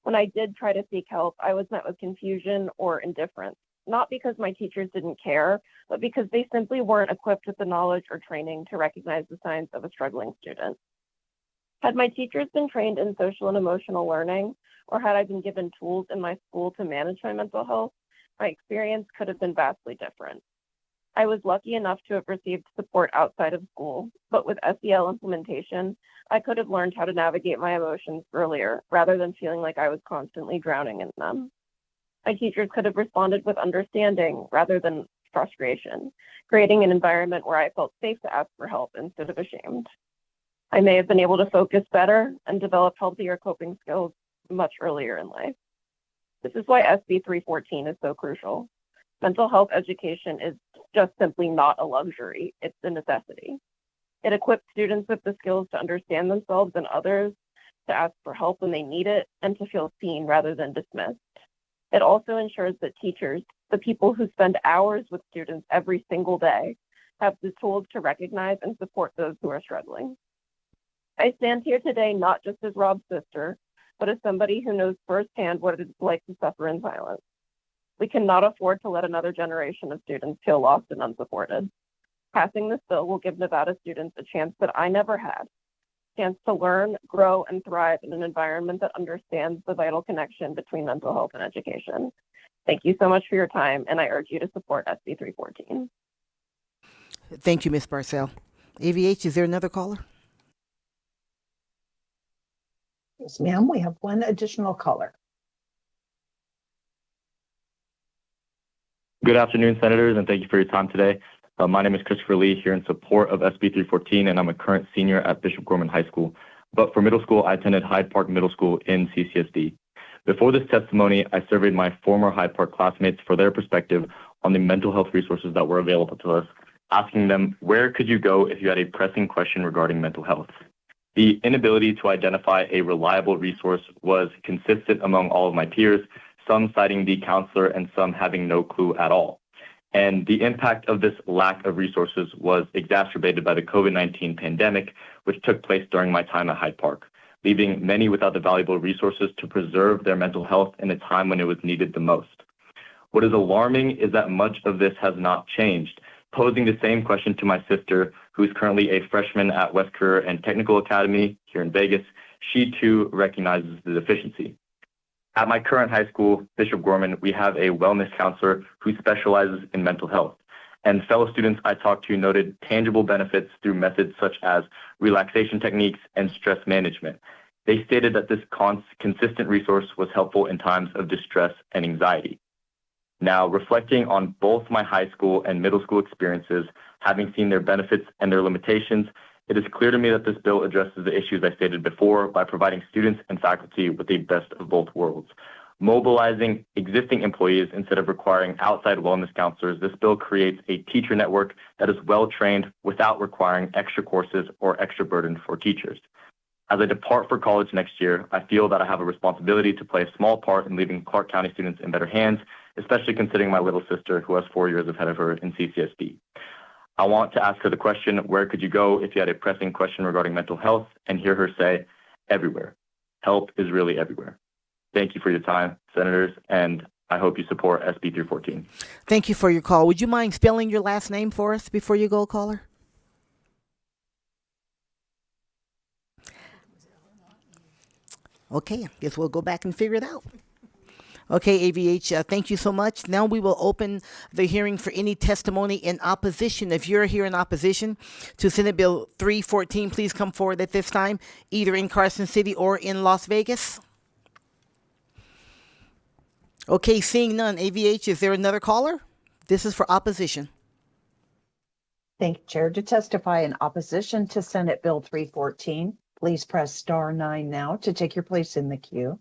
When I did try to seek help, I was met with confusion or indifference, not because my teachers didn't care, but because they simply weren't equipped with the knowledge or training to recognize the signs of a struggling student. Had my teachers been trained in social and emotional learning, or had I been given tools in my school to manage my mental health, my experience could have been vastly different. I was lucky enough to have received support outside of school, but with SEL implementation, I could have learned how to navigate my emotions earlier rather than feeling like I was constantly drowning in them. My teachers could have responded with understanding rather than frustration, creating an environment where I felt safe to ask for help instead of ashamed. I may have been able to focus better and develop healthier coping skills much earlier in life. This is why SB 314 is so crucial. Mental health education is just simply not a luxury, it's a necessity. It equips students with the skills to understand themselves and others, to ask for help when they need it, and to feel seen rather than dismissed. It also ensures that teachers, the people who spend hours with students every single day, have the tools to recognize and support those who are struggling. I stand here today not just as Rob's sister, but as somebody who knows firsthand what it's like to suffer in silence. We cannot afford to let another generation of students feel lost and unsupported. Passing this bill will give Nevada students a chance that I never had, a chance to learn, grow, and thrive in an environment that understands the vital connection between mental health and education. Thank you so much for your time, and I urge you to support SB 314. Thank you, Ms. Barcel. AVH, is there another caller? Yes, ma'am. We have one additional caller. Good afternoon, Senators, and thank you for your time today. My name is Christopher Lee, here in support of SB 314, and I'm a current senior at Bishop Gorman High School. But for middle school, I attended Hyde Park Middle School in CCSD. Before this testimony, I surveyed my former Hyde Park classmates for their perspective on the mental health resources that were available to us, asking them, where could you go if you had a pressing question regarding mental health? The inability to identify a reliable resource was consistent among all of my peers, some citing the counselor and some having no clue at all. And the impact of this lack of resources was exacerbated by the COVID-19 pandemic, which took place during my time at Hyde Park, leaving many without the valuable resources to preserve their mental health in a time when it was needed the most. What is alarming is that much of this has not changed. Posing the same question to my sister, who is currently a freshman at West Career and Technical Academy here in Vegas, she too recognizes the deficiency. At my current high school, Bishop Gorman, we have a wellness counselor who specializes in mental health. And fellow students I talked to noted tangible benefits through methods such as relaxation techniques and stress management. They stated that this consistent resource was helpful in times of distress and anxiety. Now, reflecting on both my high school and middle school experiences, having seen their benefits and their limitations, it is clear to me that this bill addresses the issues I stated before by providing students and faculty with the best of both worlds. Mobilizing existing employees instead of requiring outside wellness counselors, this bill creates a teacher network that is well-trained without requiring extra courses or extra burden for teachers. As I depart for college next year, I feel that I have a responsibility to play a small part in leaving Clark County students in better hands, especially considering my little sister, who has 4 years ahead of her in CCSD. I want to ask her the question, where could you go if you had a pressing question regarding mental health, and hear her say, everywhere. Help is really everywhere. Thank you for your time, senators, and I hope you support SB 314. Thank you for your call. Would you mind spelling your last name for us before you go, caller? Okay, I guess we'll go back and figure it out. Okay, AVH, thank you so much. Now we will open the hearing for any testimony in opposition. If you're here in opposition to Senate Bill 314, please come forward at this time, either in Carson City or in Las Vegas. Okay, seeing none. AVH, is there another caller? This is for opposition. Thank you, Chair. To testify in opposition to Senate Bill 314, please press star 9 now to take your place in the queue.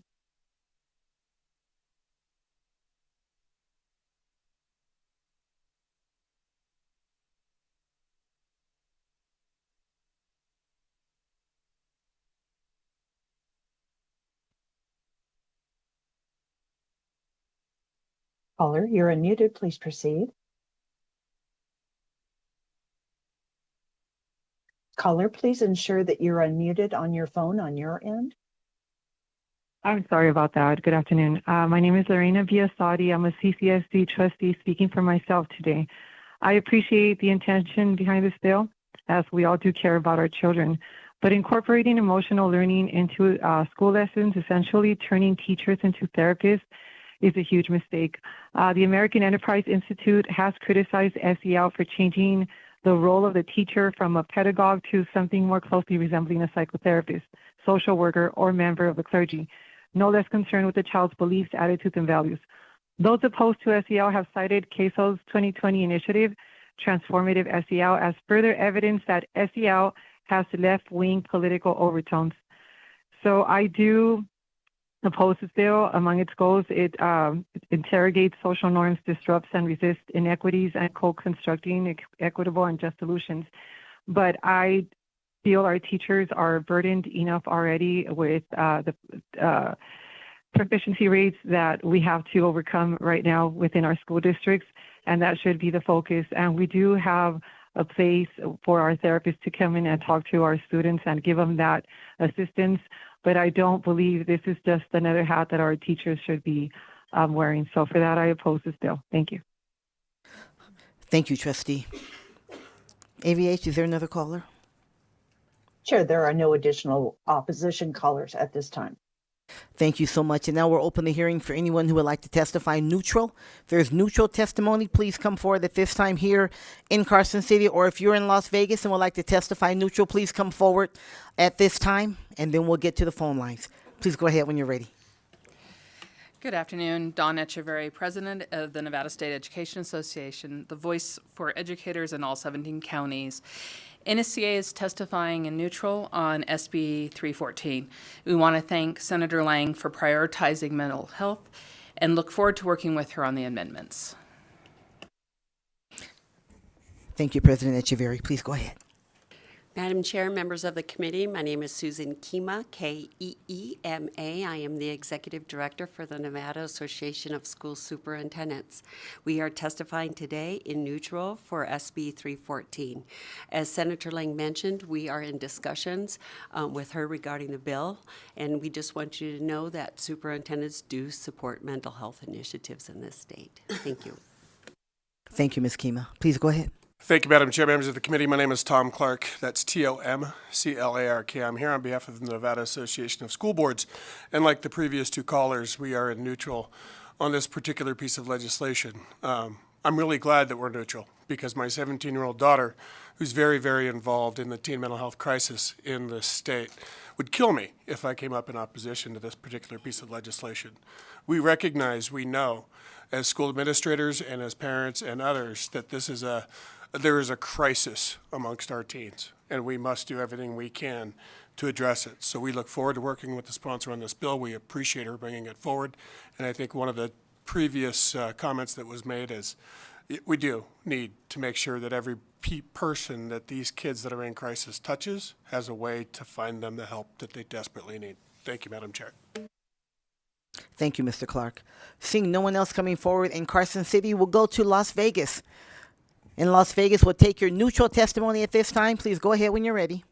Caller, you're unmuted. Please proceed. Caller, please ensure that you're unmuted on your phone on your end. I'm sorry about that. Good afternoon. My name is Lorena Biasotti. I'm a CCSD trustee speaking for myself today. I appreciate the intention behind this bill, as we all do care about our children. But incorporating emotional learning into school lessons, essentially turning teachers into therapists, is a huge mistake. The American Enterprise Institute has criticized SEL for changing the role of the teacher from a pedagogue to something more closely resembling a psychotherapist, social worker, or member of the clergy, no less concerned with the child's beliefs, attitudes, and values. Those opposed to SEL have cited CASO's 2020 initiative, Transformative SEL, as further evidence that SEL has left-wing political overtones. So I do oppose this bill. Among its goals, it interrogates social norms, disrupts and resists inequities, and co-constructing equitable and just solutions. But I feel our teachers are burdened enough already with the proficiency rates that we have to overcome right now within our school districts, and that should be the focus. And we do have a place for our therapists to come in and talk to our students and give them that assistance. But I don't believe this is just another hat that our teachers should be wearing. So for that, I oppose this bill. Thank you. Thank you, Trustee. AVH, is there another caller? Chair, there are no additional opposition callers at this time. Thank you so much. And now we're open the hearing for anyone who would like to testify neutral. If there's neutral testimony, please come forward at this time here in Carson City, or if you're in Las Vegas and would like to testify neutral, please come forward at this time, and then we'll get to the phone lines. Please go ahead when you're ready. Good afternoon. Dawn Echeverry, President of the Nevada State Education Association, the voice for educators in all 17 counties. NSCA is testifying in neutral on SB 314. We want to thank Senator Lang for prioritizing mental health and look forward to working with her on the amendments. Thank you, President Echeverry. Please go ahead. Madam Chair, members of the committee, my name is Susan Keema, K-E-E-M-A. I am the Executive Director for the Nevada Association of School Superintendents. We are testifying today in neutral for SB 314. As Senator Lang mentioned, we are in discussions with her regarding the bill, and we just want you to know that superintendents do support mental health initiatives in this state. Thank you. Thank you, Ms. Keema. Please go ahead. Thank you, Madam Chair, members of the committee. My name is Tom Clark. That's T-O-M-C-L-A-R-K. I'm here on behalf of the Nevada Association of School Boards. And like the previous two callers, we are in neutral on this particular piece of legislation. I'm really glad that we're neutral because my 17-year-old daughter, who's very, very involved in the teen mental health crisis in the state, would kill me if I came up in opposition to this particular piece of legislation. We recognize, we know, as school administrators and as parents and others, that there is a crisis amongst our teens, and we must do everything we can to address it. So we look forward to working with the sponsor on this bill. We appreciate her bringing it forward. And I think one of the previous comments that was made is we do need to make sure that every person that these kids that are in crisis touches has a way to find them the help that they desperately need. Thank you, Madam Chair. Thank you, Mr. Clark. Seeing no one else coming forward in Carson City, we'll go to Las Vegas. In Las Vegas, we'll take your neutral testimony at this time. Please go ahead when you're ready.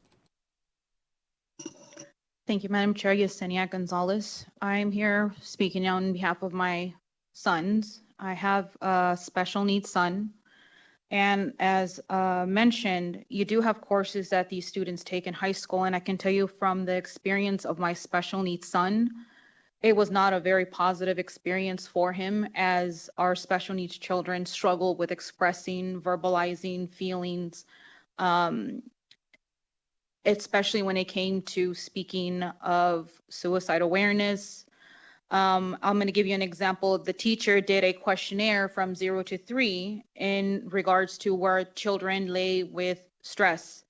Thank you, Madam Chair. Yesenia Gonzalez. I'm here speaking on behalf of my sons. I have a special needs son. And as mentioned, you do have courses that these students take in high school. And I can tell you from the experience of my special needs son, it was not a very positive experience for him, as our special needs children struggle with expressing, verbalizing feelings, especially when it came to speaking of suicide awareness. I'm going to give you an example. The teacher did a questionnaire from 0 to 3 in regards to where children lay with stress.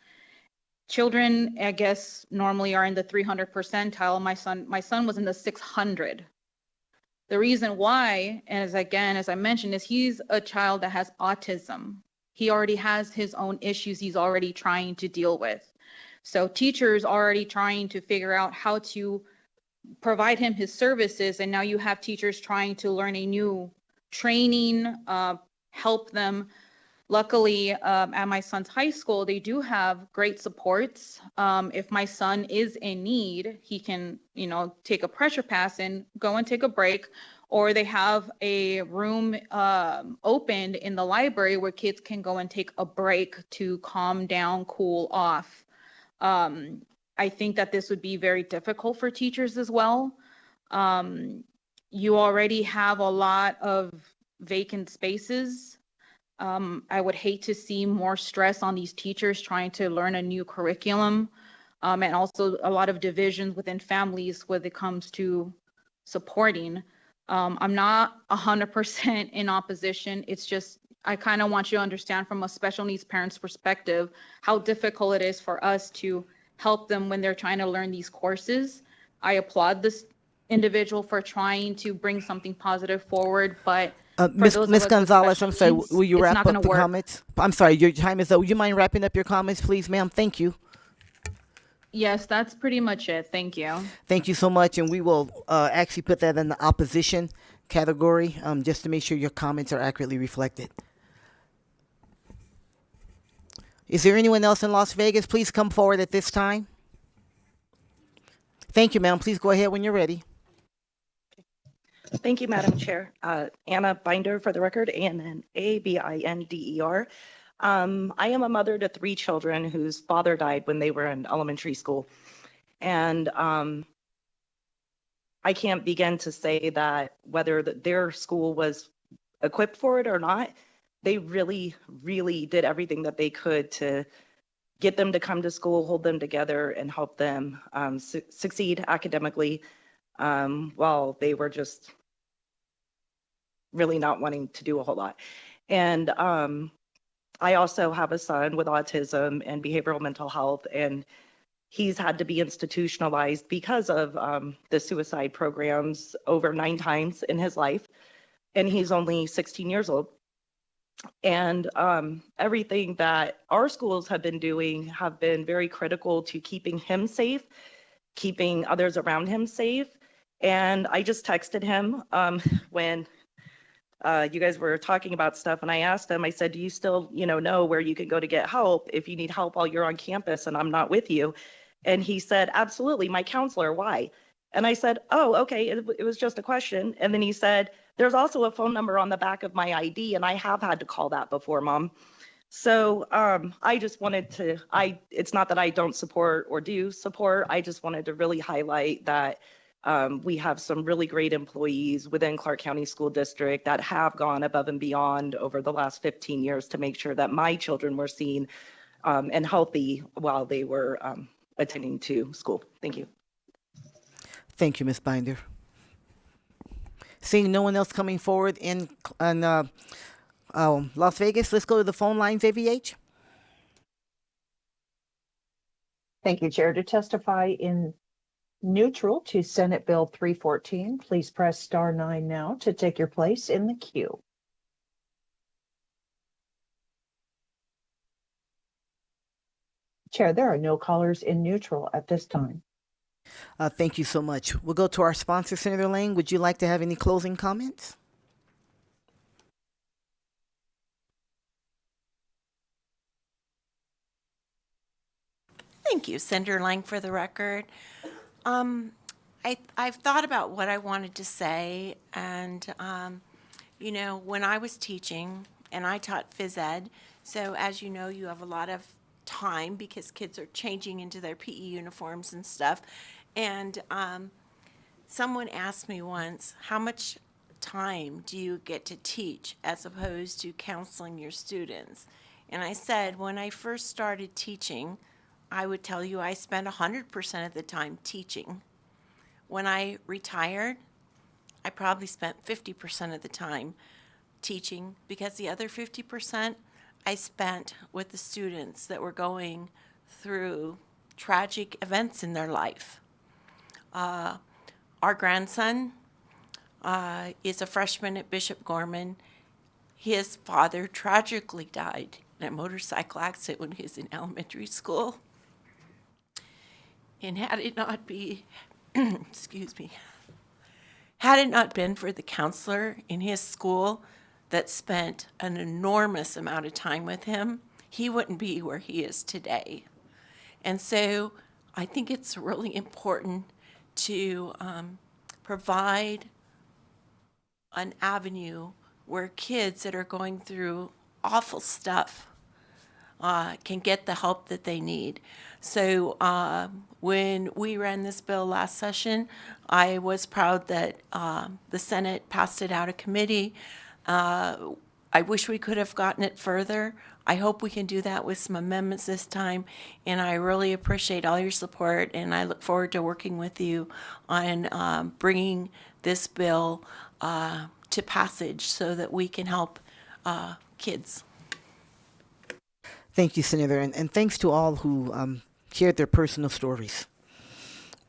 Children, I guess, normally are in the 300 percentile. My son was in the 600. The reason why, as I mentioned, is he's a child that has autism. He already has his own issues he's already trying to deal with. So teachers already trying to figure out how to provide him his services, and now you have teachers trying to learn a new training, help them. Luckily, at my son's high school, they do have great supports. If my son is in need, he can, take a pressure pass and go and take a break, or they have a room opened in the library where kids can go and take a break to calm down, cool off. I think that this would be very difficult for teachers as well. You already have a lot of vacant spaces. I would hate to see more stress on these teachers trying to learn a new curriculum, and also a lot of divisions within families when it comes to supporting. I'm not 100% in opposition. It's just, I kind of want you to understand from a special needs parent's perspective how difficult it is for us to help them when they're trying to learn these courses. I applaud this individual for trying to bring something positive forward, but for those of us Ms. with Gonzalez, special I'm sorry, needs, will you it's wrap not up gonna the work. comments? I'm sorry, your time is up. Would you mind wrapping up your comments, please, ma'am? Thank you. Yes, that's pretty much it. Thank you. Thank you so much, and we will actually put that in the opposition category, just to make sure your comments are accurately reflected. Is there anyone else in Las Vegas? Please come forward at this time. Thank you, ma'am. Please go ahead when you're ready. Thank you, Madam Chair. Anna Binder for the record, Annabinder. I am a mother to 3 children whose father died when they were in elementary school. And I can't begin to say that whether their school was equipped for it or not. They really, really did everything that they could to get them to come to school, hold them together, and help them succeed academically, while they were just really not wanting to do a whole lot. And I also have a son with autism and behavioral mental health, and he's had to be institutionalized because of the suicide programs over 9 times in his life, and he's only 16 years old. And everything that our schools have been doing have been very critical to keeping him safe, keeping others around him safe. And I just texted him when you guys were talking about stuff, and I asked him, I said, do you still, know where you can go to get help if you need help while you're on campus and I'm not with you? And he said, absolutely, my counselor, why? And I said, oh, okay, it was just a question. And then he said, there's also a phone number on the back of my ID, and I have had to call that before, Mom. So I just wanted to, it's not that I don't support or do support, I just wanted to really highlight that we have some really great employees within Clark County School District that have gone above and beyond over the last 15 years to make sure that my children were seen and healthy while they were attending to school. Thank you. Thank you, Ms. Binder. Seeing no one else coming forward in Las Vegas, let's go to the phone lines, AVH. Thank you, Chair. To testify in neutral to Senate Bill 314, please press *9 now to take your place in the queue. Chair, there are no callers in neutral at this time. Thank you so much. We'll go to our sponsor, Senator Lang. Would you like to have any closing comments? Thank you, Senator Lang, for the record. I've thought about what I wanted to say, and when I was teaching, and I taught phys ed, so as you know, you have a lot of time because kids are changing into their PE uniforms and stuff. And someone asked me once, how much time do you get to teach as opposed to counseling your students? And I said, when I first started teaching, I would tell you I spent 100% of the time teaching. When I retired, I probably spent 50% of the time teaching, because the other 50% I spent with the students that were going through tragic events in their life. Our grandson is a freshman at Bishop Gorman. His father tragically died in a motorcycle accident when he was in elementary school. And had it not be, excuse me, had it not been for the counselor in his school that spent an enormous amount of time with him, he wouldn't be where he is today. And so I think it's really important to provide an avenue where kids that are going through awful stuff can get the help that they need. So when we ran this bill last session, I was proud that the Senate passed it out of committee. I wish we could have gotten it further. I hope we can do that with some amendments this time, and I really appreciate all your support, and I look forward to working with you on bringing this bill to passage so that we can help kids. Thank you, Senator, and thanks to all who shared their personal stories.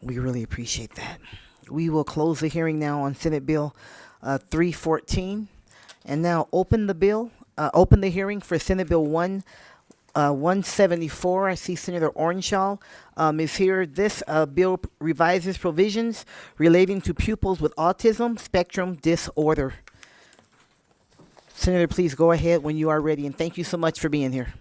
We really appreciate that. We will close the hearing now on Senate Bill 314, and now open the hearing for Senate Bill 174. I see Senator Orenshaw is here. This bill revises provisions relating to pupils with autism spectrum disorder. Senator, please go ahead when you are ready, and thank you so much for being here.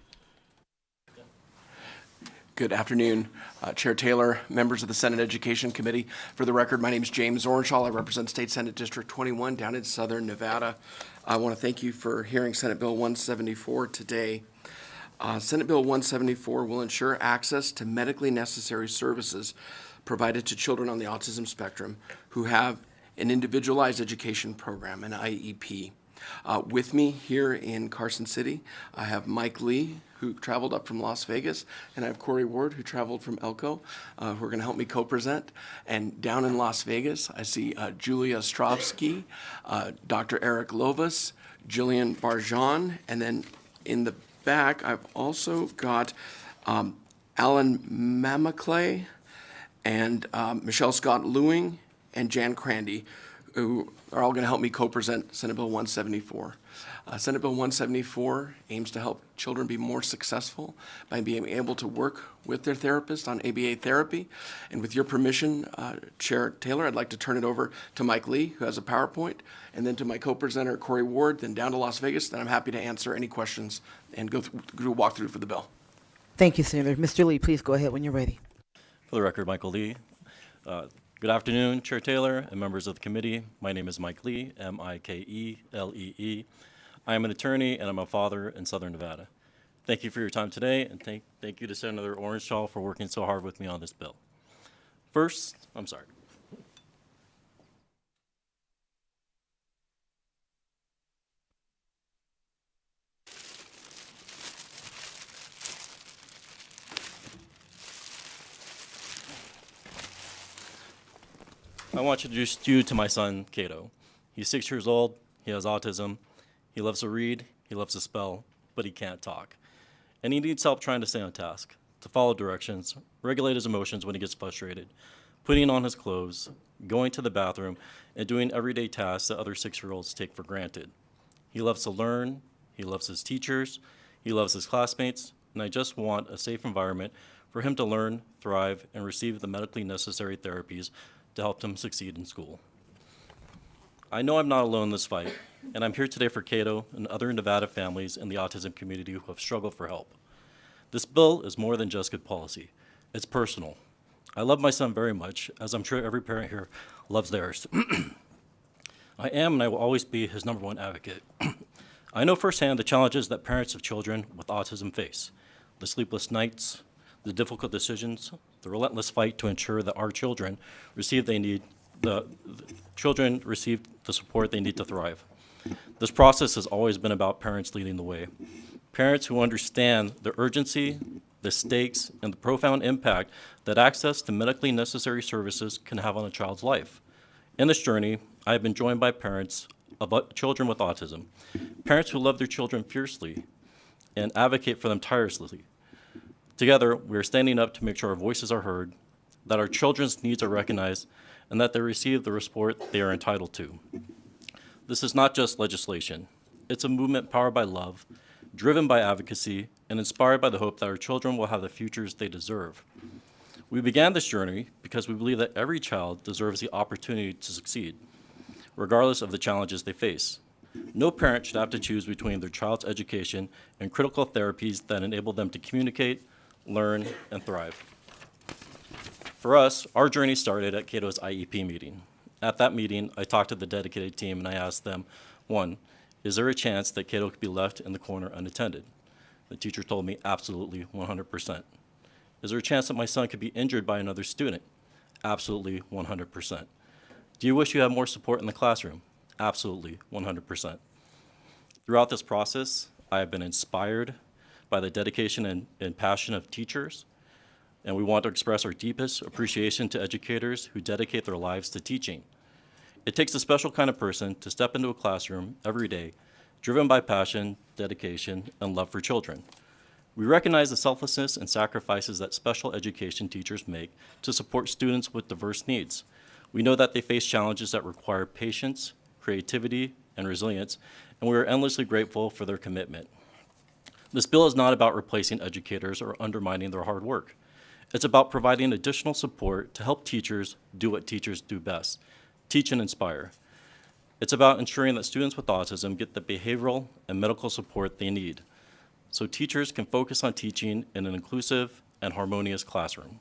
Good afternoon, Chair Taylor, members of the Senate Education Committee. For the record, my name is James Orenshaw. I represent State Senate District 21 down in Southern Nevada. I want to thank you for hearing Senate Bill 174 today. Senate Bill 174 will ensure access to medically necessary services provided to children on the autism spectrum who have an individualized education program, an IEP. With me here in Carson City, I have Mike Lee, who traveled up from Las Vegas, and I have Corey Ward, who traveled from Elko, who are going to help me co-present. And down in Las Vegas, I see Julia Ostrovsky, Dr. Eric Lovas, Jillian Barjan, and then in the back, I've also got Alan Mamaclay and Michelle Scott Lewing and Jan Crandy, who are all going to help me co-present Senate Bill 174. Senate Bill 174 aims to help children be more successful by being able to work with their therapist on ABA therapy. And with your permission, Chair Taylor, I'd like to turn it over to Mike Lee, who has a PowerPoint, and then to my co-presenter, Corey Ward, then down to Las Vegas. Then I'm happy to answer any questions and do a walkthrough for the bill. Thank you, Senator. Mr. Lee, please go ahead when you're ready. For the record, Michael Lee. Good afternoon, Chair Taylor and members of the committee. My name is Mike Lee, M-I-K-E-L-E-E. I am an attorney and I'm a father in Southern Nevada. Thank you for your time today, and thank you to Senator Orenshaw for working so hard with me on this bill. First, I'm sorry. I want to introduce you to my son, Cato. He's 6 years old, he has autism, he loves to read, he loves to spell, but he can't talk. And he needs help trying to stay on task, to follow directions, regulate his emotions when he gets frustrated, putting on his clothes, going to the bathroom, and doing everyday tasks that other 6-year-olds take for granted. He loves to learn, he loves his teachers, he loves his classmates, and I just want a safe environment for him to learn, thrive, and receive the medically necessary therapies to help him succeed in school. I know I'm not alone in this fight, and I'm here today for Cato and other Nevada families in the autism community who have struggled for help. This bill is more than just good policy. It's personal. I love my son very much, as I'm sure every parent here loves theirs. I am and I will always be his #1 advocate. I know firsthand the challenges that parents of children with autism face, the sleepless nights, the difficult decisions, the relentless fight to ensure that our children receive the children receive the support they need to thrive. This process has always been about parents leading the way. Parents who understand the urgency, the stakes, and the profound impact that access to medically necessary services can have on a child's life. In this journey, I have been joined by parents of children with autism, parents who love their children fiercely and advocate for them tirelessly. Together, we are standing up to make sure our voices are heard, that our children's needs are recognized, and that they receive the support they are entitled to. This is not just legislation. It's a movement powered by love, driven by advocacy, and inspired by the hope that our children will have the futures they deserve. We began this journey because we believe that every child deserves the opportunity to succeed, regardless of the challenges they face. No parent should have to choose between their child's education and critical therapies that enable them to communicate, learn, and thrive. For us, our journey started at Cato's IEP meeting. At that meeting, I talked to the dedicated team and I asked them, 1, is there a chance that Cato could be left in the corner unattended? The teacher told me absolutely 100%. Is there a chance that my son could be injured by another student? Absolutely 100%. Do you wish you had more support in the classroom? Absolutely 100%. Throughout this process, I have been inspired by the dedication and passion of teachers, and we want to express our deepest appreciation to educators who dedicate their lives to teaching. It takes a special kind of person to step into a classroom every day, driven by passion, dedication, and love for children. We recognize the selflessness and sacrifices that special education teachers make to support students with diverse needs. We know that they face challenges that require patience, creativity, and resilience, and we are endlessly grateful for their commitment. This bill is not about replacing educators or undermining their hard work. It's about providing additional support to help teachers do what teachers do best, teach and inspire. It's about ensuring that students with autism get the behavioral and medical support they need, so teachers can focus on teaching in an inclusive and harmonious classroom.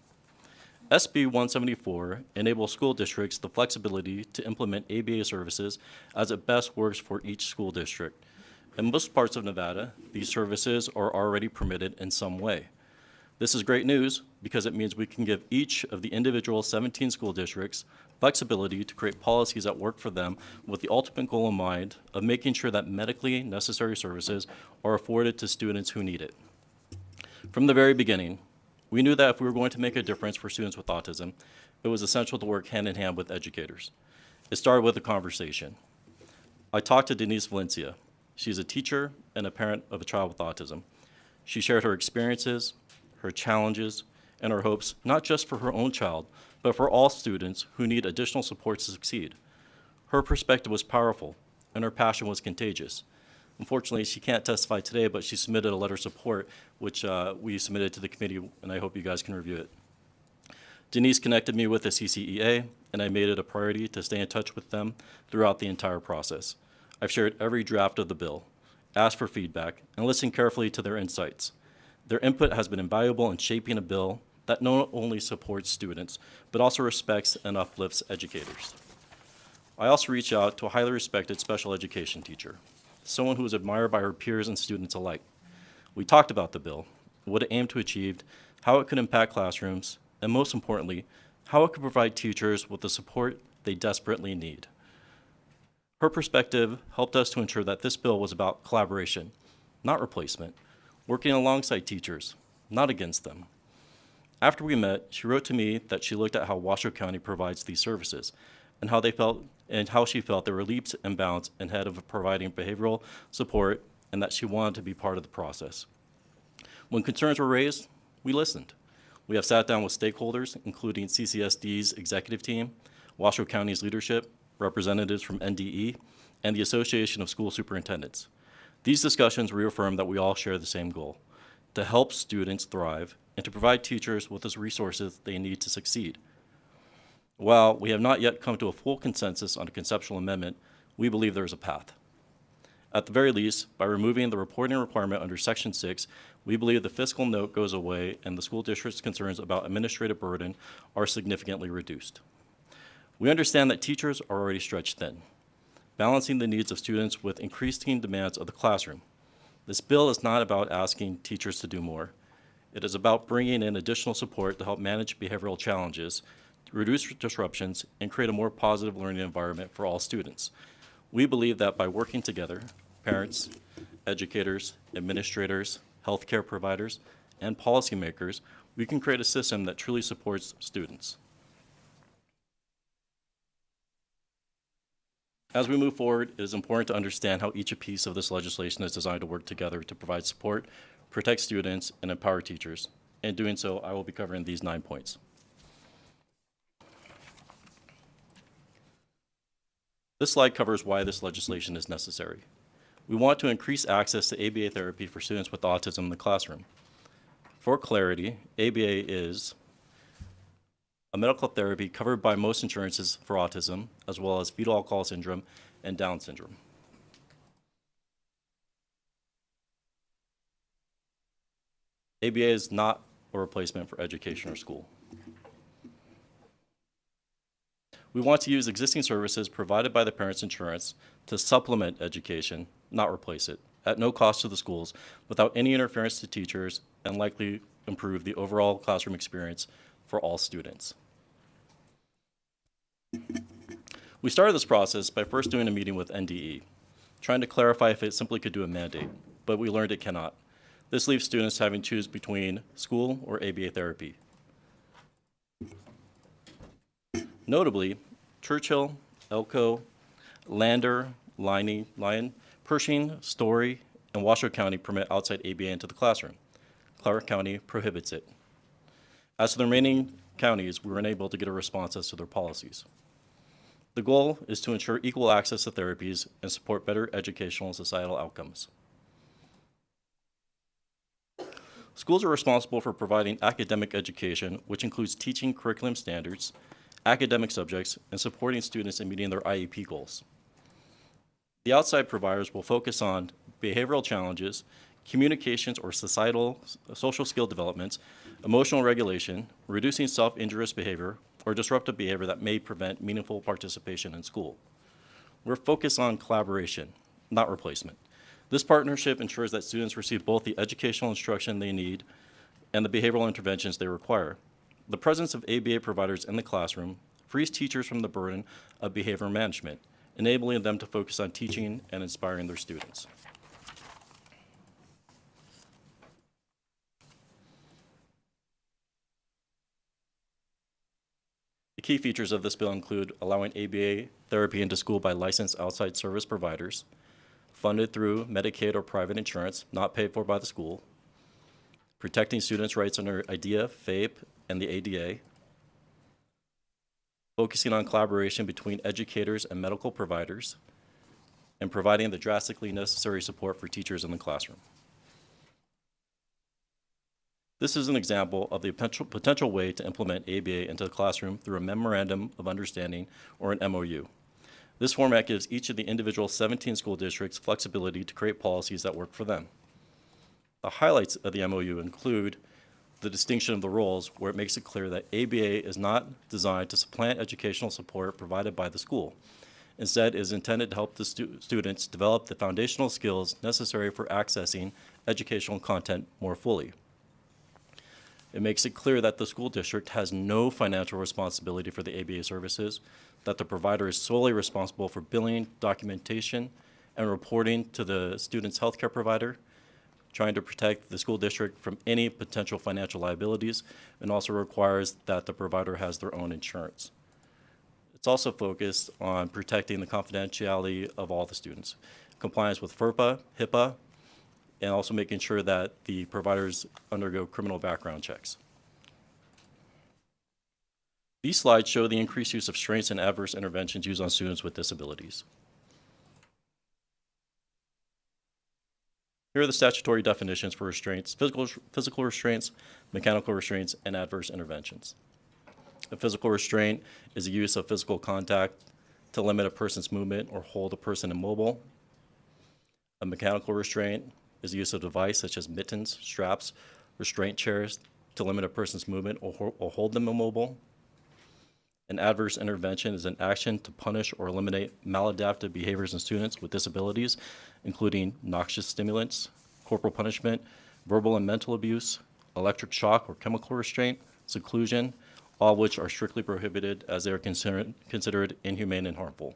SB 174 enables school districts the flexibility to implement ABA services as it best works for each school district. In most parts of Nevada, these services are already permitted in some way. This is great news because it means we can give each of the individual 17 school districts flexibility to create policies that work for them with the ultimate goal in mind of making sure that medically necessary services are afforded to students who need it. From the very beginning, we knew that if we were going to make a difference for students with autism, it was essential to work hand in hand with educators. It started with a conversation. I talked to Denise Valencia. She's a teacher and a parent of a child with autism. She shared her experiences, her challenges, and her hopes, not just for her own child, but for all students who need additional support to succeed. Her perspective was powerful, and her passion was contagious. Unfortunately, she can't testify today, but she submitted a letter of support, which we submitted to the committee, and I hope you guys can review it. Denise connected me with the CCEA, and I made it a priority to stay in touch with them throughout the entire process. I've shared every draft of the bill, asked for feedback, and listened carefully to their insights. Their input has been invaluable in shaping a bill that not only supports students, but also respects and uplifts educators. I also reached out to a highly respected special education teacher, someone who was admired by her peers and students alike. We talked about the bill, what it aimed to achieve, how it could impact classrooms, and most importantly, how it could provide teachers with the support they desperately need. Her perspective helped us to ensure that this bill was about collaboration, not replacement, working alongside teachers, not against them. After we met, she wrote to me that she looked at how Washoe County provides these services and how she felt there were leaps and bounds ahead of providing behavioral support, and that she wanted to be part of the process. When concerns were raised, we listened. We have sat down with stakeholders, including CCSD's executive team, Washoe County's leadership, representatives from NDE, and the Association of School Superintendents. These discussions reaffirm that we all share the same goal, to help students thrive and to provide teachers with the resources they need to succeed. While we have not yet come to a full consensus on a conceptual amendment, we believe there is a path. At the very least, by removing the reporting requirement under Section 6, we believe the fiscal note goes away and the school district's concerns about administrative burden are significantly reduced. We understand that teachers are already stretched thin, balancing the needs of students with increasing demands of the classroom. This bill is not about asking teachers to do more. It is about bringing in additional support to help manage behavioral challenges, reduce disruptions, and create a more positive learning environment for all students. We believe that by working together, parents, educators, administrators, healthcare providers, and policymakers, we can create a system that truly supports students. As we move forward, it is important to understand how each piece of this legislation is designed to work together to provide support, protect students, and empower teachers. In doing so, I will be covering these 9 points. This slide covers why this legislation is necessary. We want to increase access to ABA therapy for students with autism in the classroom. For clarity, ABA is a medical therapy covered by most insurances for autism, as well as fetal alcohol syndrome and Down syndrome. ABA is not a replacement for education or school. We want to use existing services provided by the parents' insurance to supplement education, not replace it, at no cost to the schools, without any interference to teachers, and likely improve the overall classroom experience for all students. We started this process by first doing a meeting with NDE, trying to clarify if it simply could do a mandate, but we learned it cannot. This leaves students having to choose between school or ABA therapy. Notably, Churchill, Elko, Lander, Lyon, Pershing, Story, and Washoe County permit outside ABA into the classroom. Clark County prohibits it. As to the remaining counties, we were unable to get a response as to their policies. The goal is to ensure equal access to therapies and support better educational and societal outcomes. Schools are responsible for providing academic education, which includes teaching curriculum standards, academic subjects, and supporting students in meeting their IEP goals. The outside providers will focus on behavioral challenges, communications or social skill developments, emotional regulation, reducing self-injurious behavior, or disruptive behavior that may prevent meaningful participation in school. We're focused on collaboration, not replacement. This partnership ensures that students receive both the educational instruction they need and the behavioral interventions they require. The presence of ABA providers in the classroom frees teachers from the burden of behavior management, enabling them to focus on teaching and inspiring their students. The key features of this bill include allowing ABA therapy into school by licensed outside service providers, funded through Medicaid or private insurance, not paid for by the school, protecting students' rights under IDEA, FAPE, and the ADA, focusing on collaboration between educators and medical providers, and providing the drastically necessary support for teachers in the classroom. This is an example of the potential way to implement ABA into the classroom through a Memorandum of Understanding, or an MOU. This format gives each of the individual 17 school districts flexibility to create policies that work for them. The highlights of the MOU include the distinction of the roles, where it makes it clear that ABA is not designed to supplant educational support provided by the school. Instead, it is intended to help the students develop the foundational skills necessary for accessing educational content more fully. It makes it clear that the school district has no financial responsibility for the ABA services, that the provider is solely responsible for billing, documentation, and reporting to the student's healthcare provider, trying to protect the school district from any potential financial liabilities, and also requires that the provider has their own insurance. It's also focused on protecting the confidentiality of all the students, compliance with FERPA, HIPAA, and also making sure that the providers undergo criminal background checks. These slides show the increased use of restraints and adverse interventions used on students with disabilities. Here are the statutory definitions for restraints: physical restraints, mechanical restraints, and adverse interventions. A physical restraint is the use of physical contact to limit a person's movement or hold a person immobile. A mechanical restraint is the use of a device such as mittens, straps, restraint chairs to limit a person's movement or hold them immobile. An adverse intervention is an action to punish or eliminate maladaptive behaviors in students with disabilities, including noxious stimulants, corporal punishment, verbal and mental abuse, electric shock or chemical restraint, seclusion, all of which are strictly prohibited as they are considered inhumane and harmful.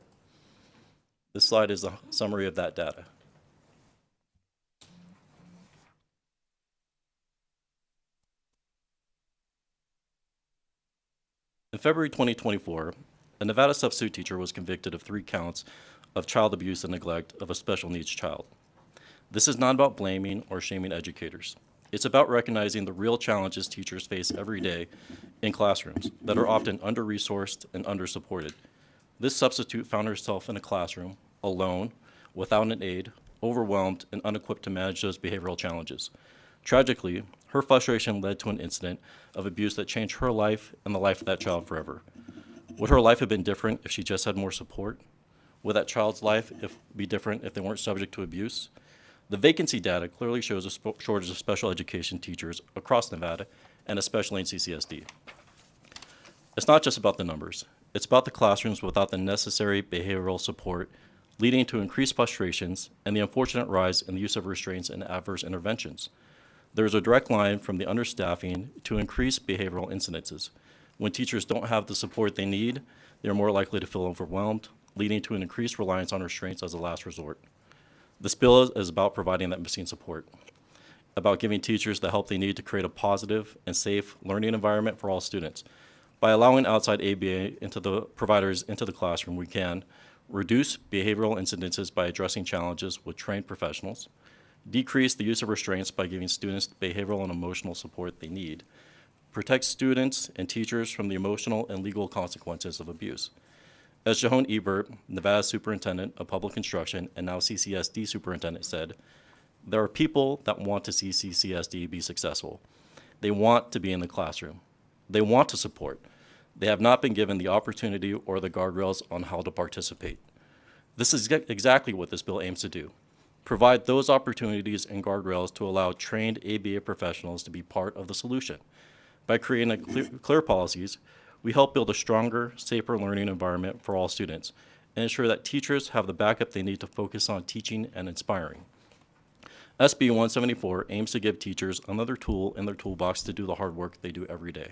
This slide is a summary of that data. In February 2024, a Nevada substitute teacher was convicted of 3 counts of child abuse and neglect of a special needs child. This is not about blaming or shaming educators. It's about recognizing the real challenges teachers face every day in classrooms that are often under-resourced and under-supported. This substitute found herself in a classroom, alone, without an aide, overwhelmed, and unequipped to manage those behavioral challenges. Tragically, her frustration led to an incident of abuse that changed her life and the life of that child forever. Would her life have been different if she just had more support? Would that child's life be different if they weren't subject to abuse? The vacancy data clearly shows a shortage of special education teachers across Nevada, and especially in CCSD. It's not just about the numbers. It's about the classrooms without the necessary behavioral support, leading to increased frustrations and the unfortunate rise in the use of restraints and adverse interventions. There is a direct line from the understaffing to increased behavioral incidences. When teachers don't have the support they need, they are more likely to feel overwhelmed, leading to an increased reliance on restraints as a last resort. This bill is about providing that missing support, about giving teachers the help they need to create a positive and safe learning environment for all students. By allowing outside ABA providers into the classroom, we can reduce behavioral incidences by addressing challenges with trained professionals, decrease the use of restraints by giving students the behavioral and emotional support they need, protect students and teachers from the emotional and legal consequences of abuse. As Jahon Ebert, Nevada Superintendent of Public Instruction and now CCSD Superintendent, said, there are people that want to see CCSD be successful. They want to be in the classroom. They want to support. They have not been given the opportunity or the guardrails on how to participate. This is exactly what this bill aims to do. Provide those opportunities and guardrails to allow trained ABA professionals to be part of the solution. By creating clear policies, we help build a stronger, safer learning environment for all students and ensure that teachers have the backup they need to focus on teaching and inspiring. SB 174 aims to give teachers another tool in their toolbox to do the hard work they do every day.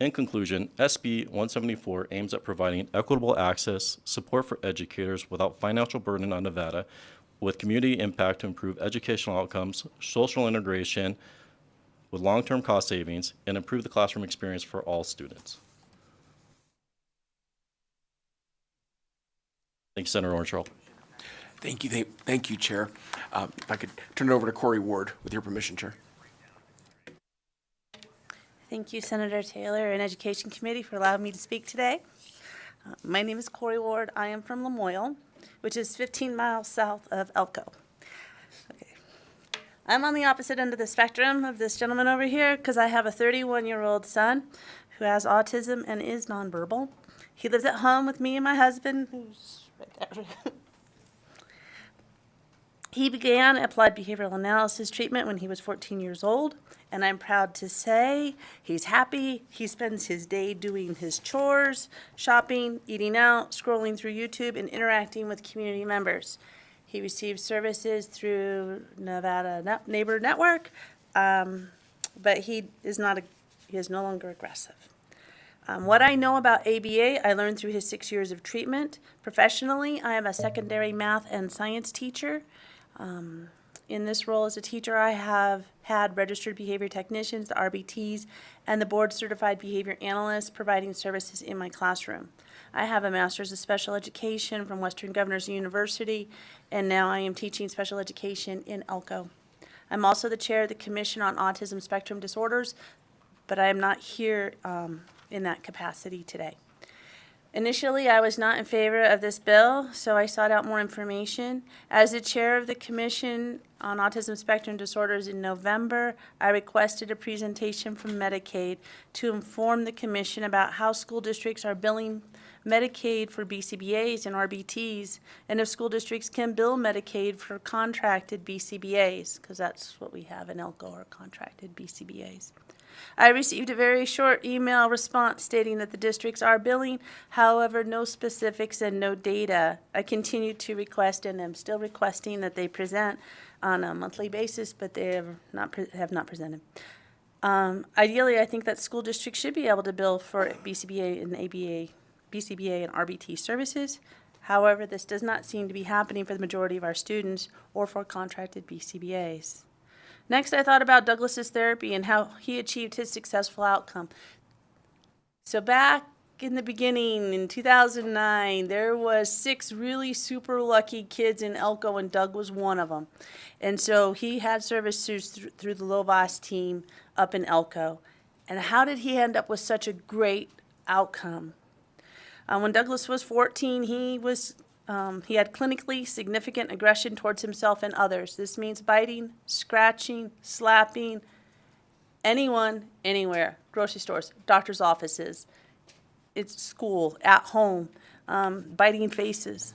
In conclusion, SB 174 aims at providing equitable access, support for educators without financial burden on Nevada, with community impact to improve educational outcomes, social integration, with long-term cost savings, and improve the classroom experience for all students. Thank you, Senator Ornschall. Thank you, Chair. If I could turn it over to Corey Ward, with your permission, Chair. Thank you, Senator Taylor and Education Committee, for allowing me to speak today. My name is Corey Ward. I am from Lamoille, which is 15 miles south of Elko. Okay. I'm on the opposite end of the spectrum of this gentleman over here because I have a 31-year-old son who has autism and is nonverbal. He lives at home with me and my husband, who's right there. He began applied behavioral analysis treatment when he was 14 years old, and I'm proud to say he's happy. He spends his day doing his chores, shopping, eating out, scrolling through YouTube, and interacting with community members. He receives services through Nevada Neighbor Network, but he is no longer aggressive. What I know about ABA, I learned through his 6 years of treatment. Professionally, I am a secondary math and science teacher. In this role as a teacher, I have had registered behavior technicians, the RBTs, and the board certified behavior analysts providing services in my classroom. I have a master's of special education from Western Governors University, and now I am teaching special education in Elko. I'm also the chair of the Commission on Autism Spectrum Disorders, but I am not here in that capacity today. Initially, I was not in favor of this bill, so I sought out more information. As the chair of the Commission on Autism Spectrum Disorders in November, I requested a presentation from Medicaid to inform the Commission about how school districts are billing Medicaid for BCBAs and RBTs, and if school districts can bill Medicaid for contracted BCBAs, because that's what we have in Elko, or contracted BCBAs. I received a very short email response stating that the districts are billing, however, no specifics and no data. I continue to request and am still requesting that they present on a monthly basis, but they have not presented. Ideally, I think that school districts should be able to bill for BCBA and BCBA and RBT services. However, this does not seem to be happening for the majority of our students or for contracted BCBAs. Next, I thought about Douglas's therapy and how he achieved his successful outcome. So back in the beginning, in 2009, there was 6 really super lucky kids in Elko, and Doug was one of them. And so he had services through the Lovas team up in Elko. And how did he end up with such a great outcome? When Douglas was 14, he had clinically significant aggression towards himself and others. This means biting, scratching, slapping, anyone, anywhere, grocery stores, doctor's offices, it's school, at home, biting faces.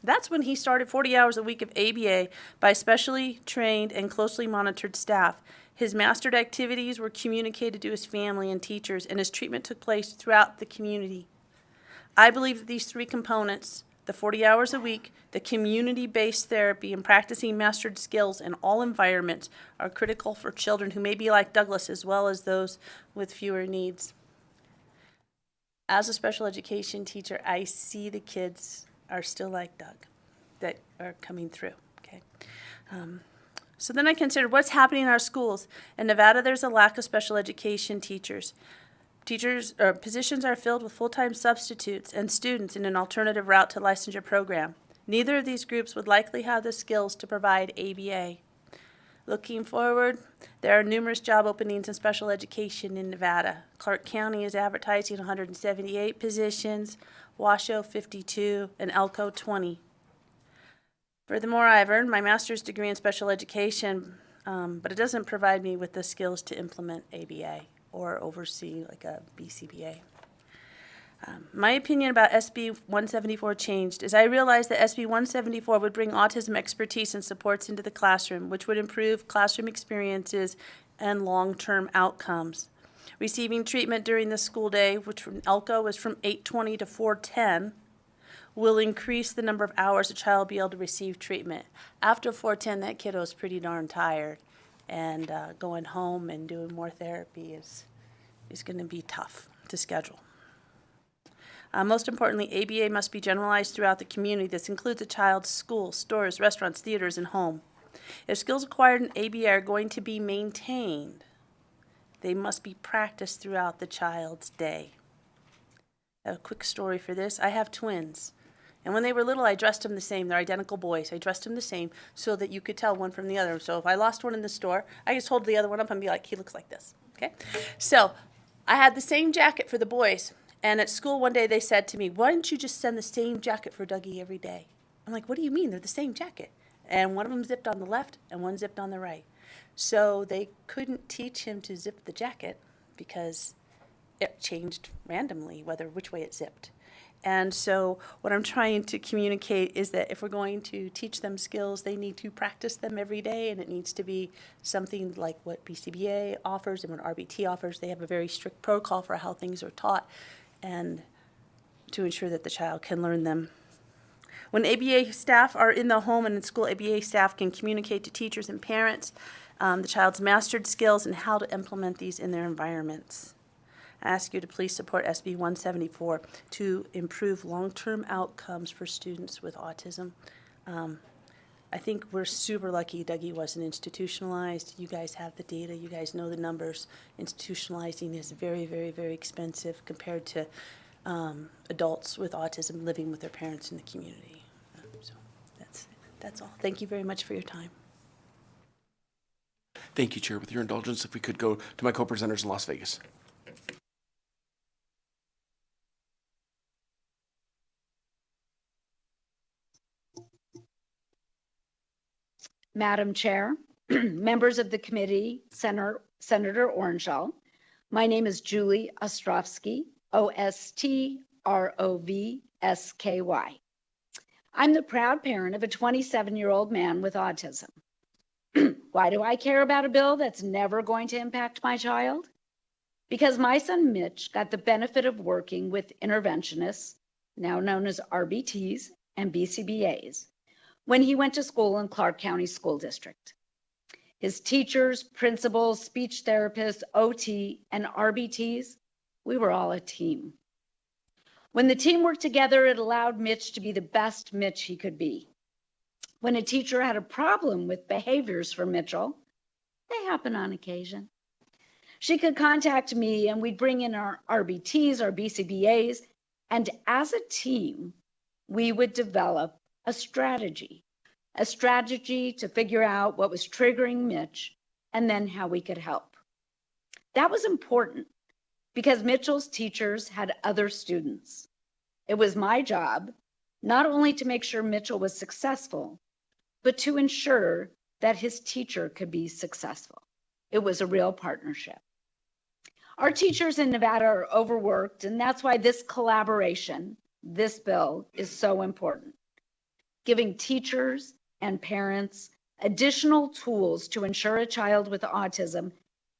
That's when he started 40 hours a week of ABA by specially trained and closely monitored staff. His mastered activities were communicated to his family and teachers, and his treatment took place throughout the community. I believe that these 3 components, the 40 hours a week, the community-based therapy, and practicing mastered skills in all environments are critical for children who may be like Douglas, as well as those with fewer needs. As a special education teacher, I see the kids are still like Doug that are coming through, okay? So then I considered what's happening in our schools. In Nevada, there's a lack of special education teachers. Positions are filled with full-time substitutes and students in an alternative route to licensure program. Neither of these groups would likely have the skills to provide ABA. Looking forward, there are numerous job openings in special education in Nevada. Clark County is advertising 178 positions, Washoe 52, and Elko 20. Furthermore, I've earned my master's degree in special education, but it doesn't provide me with the skills to implement ABA or oversee like a BCBA. My opinion about SB 174 changed as I realized that SB 174 would bring autism expertise and supports into the classroom, which would improve classroom experiences and long-term outcomes. Receiving treatment during the school day, which from Elko is from 8:20 to 4:10, will increase the number of hours a child will be able to receive treatment. After 4:10, that kiddo is pretty darn tired, and going home and doing more therapy is going to be tough to schedule. Most importantly, ABA must be generalized throughout the community. This includes a child's school, stores, restaurants, theaters, and home. If skills acquired in ABA are going to be maintained, they must be practiced throughout the child's day. A quick story for this. I have twins. And when they were little, I dressed them the same. They're identical boys. I dressed them the same so that you could tell one from the other. So if I lost one in the store, I just hold the other one up and be like, he looks like this. Okay? So I had the same jacket for the boys. And at school one day they said to me, why don't you just send the same jacket for Dougie every day? I'm like, what do you mean? They're the same jacket. And one of them zipped on the left and one zipped on the right. So they couldn't teach him to zip the jacket because it changed randomly which way it zipped. And so what I'm trying to communicate is that if we're going to teach them skills, they need to practice them every day, and it needs to be something like what BCBA offers and what RBT offers. They have a very strict protocol for how things are taught and to ensure that the child can learn them. When ABA staff are in the home and in school, ABA staff can communicate to teachers and parents the child's mastered skills and how to implement these in their environments. I ask you to please support SB 174 to improve long-term outcomes for students with autism. I think we're super lucky Dougie wasn't institutionalized. You guys have the data. You guys know the numbers. Institutionalizing is very, very, very expensive compared to adults with autism living with their parents in the community. So that's all. Thank you very much for your time. Thank you, Chair. With your indulgence, if we could go to my co-presenters in Las Vegas. Madam Chair, members of the committee, Senator Orangel, my name is Julie Ostrovsky, O-S-T-R-O-V-S-K-Y. ROVSKY. I'm the proud parent of a 27-year-old man with autism. Why do I care about a bill that's never going to impact my child? Because my son Mitch got the benefit of working with interventionists, now known as RBTs and BCBAs, when he went to school in Clark County School District. His teachers, principals, speech therapists, OT, and RBTs, we were all a team. When the team worked together, it allowed Mitch to be the best Mitch he could be. When a teacher had a problem with behaviors for Mitchell, they happen on occasion, she could contact me and we'd bring in our RBTs, our BCBAs, and as a team, we would develop a strategy to figure out what was triggering Mitch and then how we could help. That was important because Mitchell's teachers had other students. It was my job not only to make sure Mitchell was successful, but to ensure that his teacher could be successful. It was a real partnership. Our teachers in Nevada are overworked, and that's why this collaboration, this bill, is so important. Giving teachers and parents additional tools to ensure a child with autism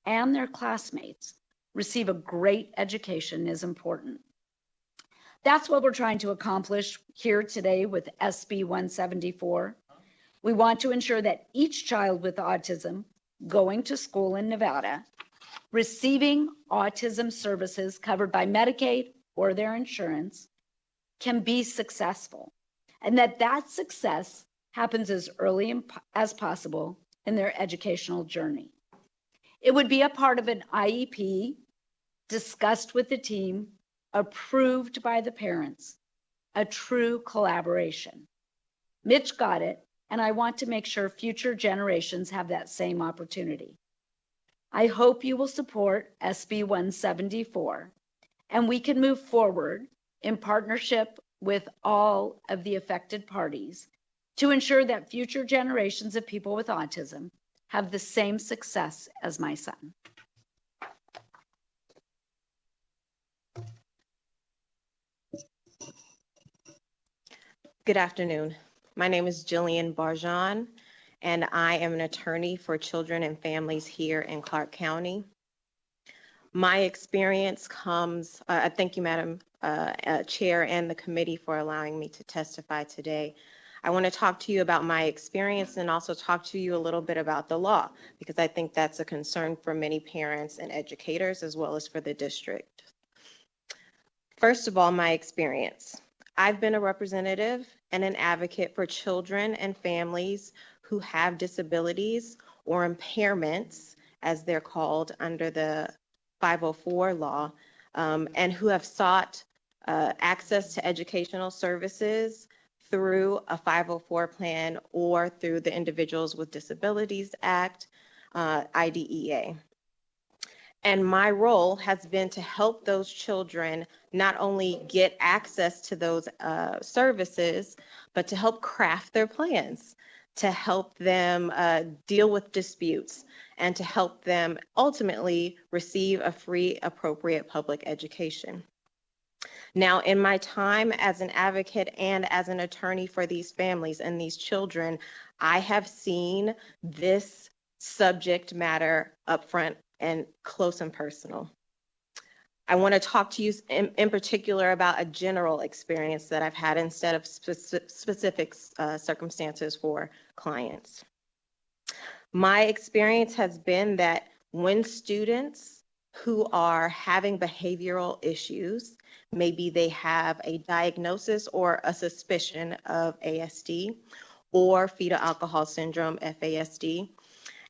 and their classmates receive a great education is important. That's what we're trying to accomplish here today with SB 174. We want to ensure that each child with autism going to school in Nevada, receiving autism services covered by Medicaid or their insurance, can be successful, and that success happens as early as possible in their educational journey. It would be a part of an IEP discussed with the team, approved by the parents, a true collaboration. Mitch got it, and I want to make sure future generations have that same opportunity. I hope you will support SB 174, and we can move forward in partnership with all of the affected parties to ensure that future generations of people with autism have the same success as my son. Good afternoon. My name is Jillian Barjan, and I am an attorney for children and families here in Clark County. My experience comes, thank you, Madam Chair and the committee for allowing me to testify today. I want to talk to you about my experience and also talk to you a little bit about the law, because I think that's a concern for many parents and educators as well as for the district. First of all, my experience. I've been a representative and an advocate for children and families who have disabilities or impairments, as they're called under the 504 law, and who have sought access to educational services through a 504 plan or through the Individuals with Disabilities Act, IDEA. And my role has been to help those children not only get access to those services, but to help craft their plans, to help them deal with disputes, and to help them ultimately receive a free, appropriate public education. Now, in my time as an advocate and as an attorney for these families and these children, I have seen this subject matter upfront and close and personal. I want to talk to you in particular about a general experience that I've had instead of specific circumstances for clients. My experience has been that when students who are having behavioral issues, maybe they have a diagnosis or a suspicion of ASD or fetal alcohol syndrome, FASD,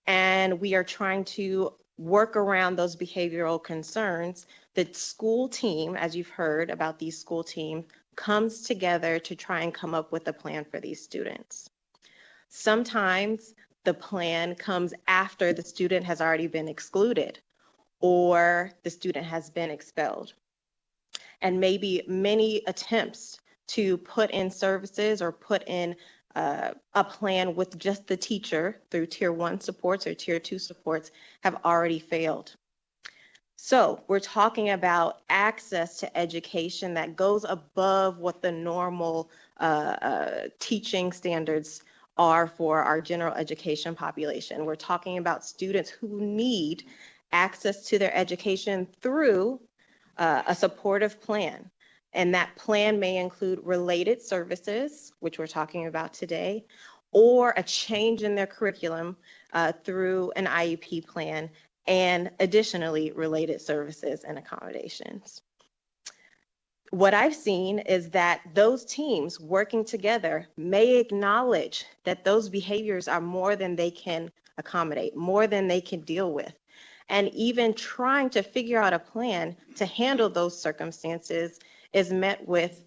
and we are trying to work around those behavioral concerns, the school team, as you've heard about these school teams, comes together to try and come up with a plan for these students. Sometimes the plan comes after the student has already been excluded or the student has been expelled. And maybe many attempts to put in services or put in a plan with just the teacher through Tier 1 supports or Tier 2 supports have already failed. So we're talking about access to education that goes above what the normal teaching standards are for our general education population. We're talking about students who need access to their education through a supportive plan. And that plan may include related services, which we're talking about today, or a change in their curriculum through an IEP plan, and additionally related services and accommodations. What I've seen is that those teams working together may acknowledge that those behaviors are more than they can accommodate, more than they can deal with. And even trying to figure out a plan to handle those circumstances is met with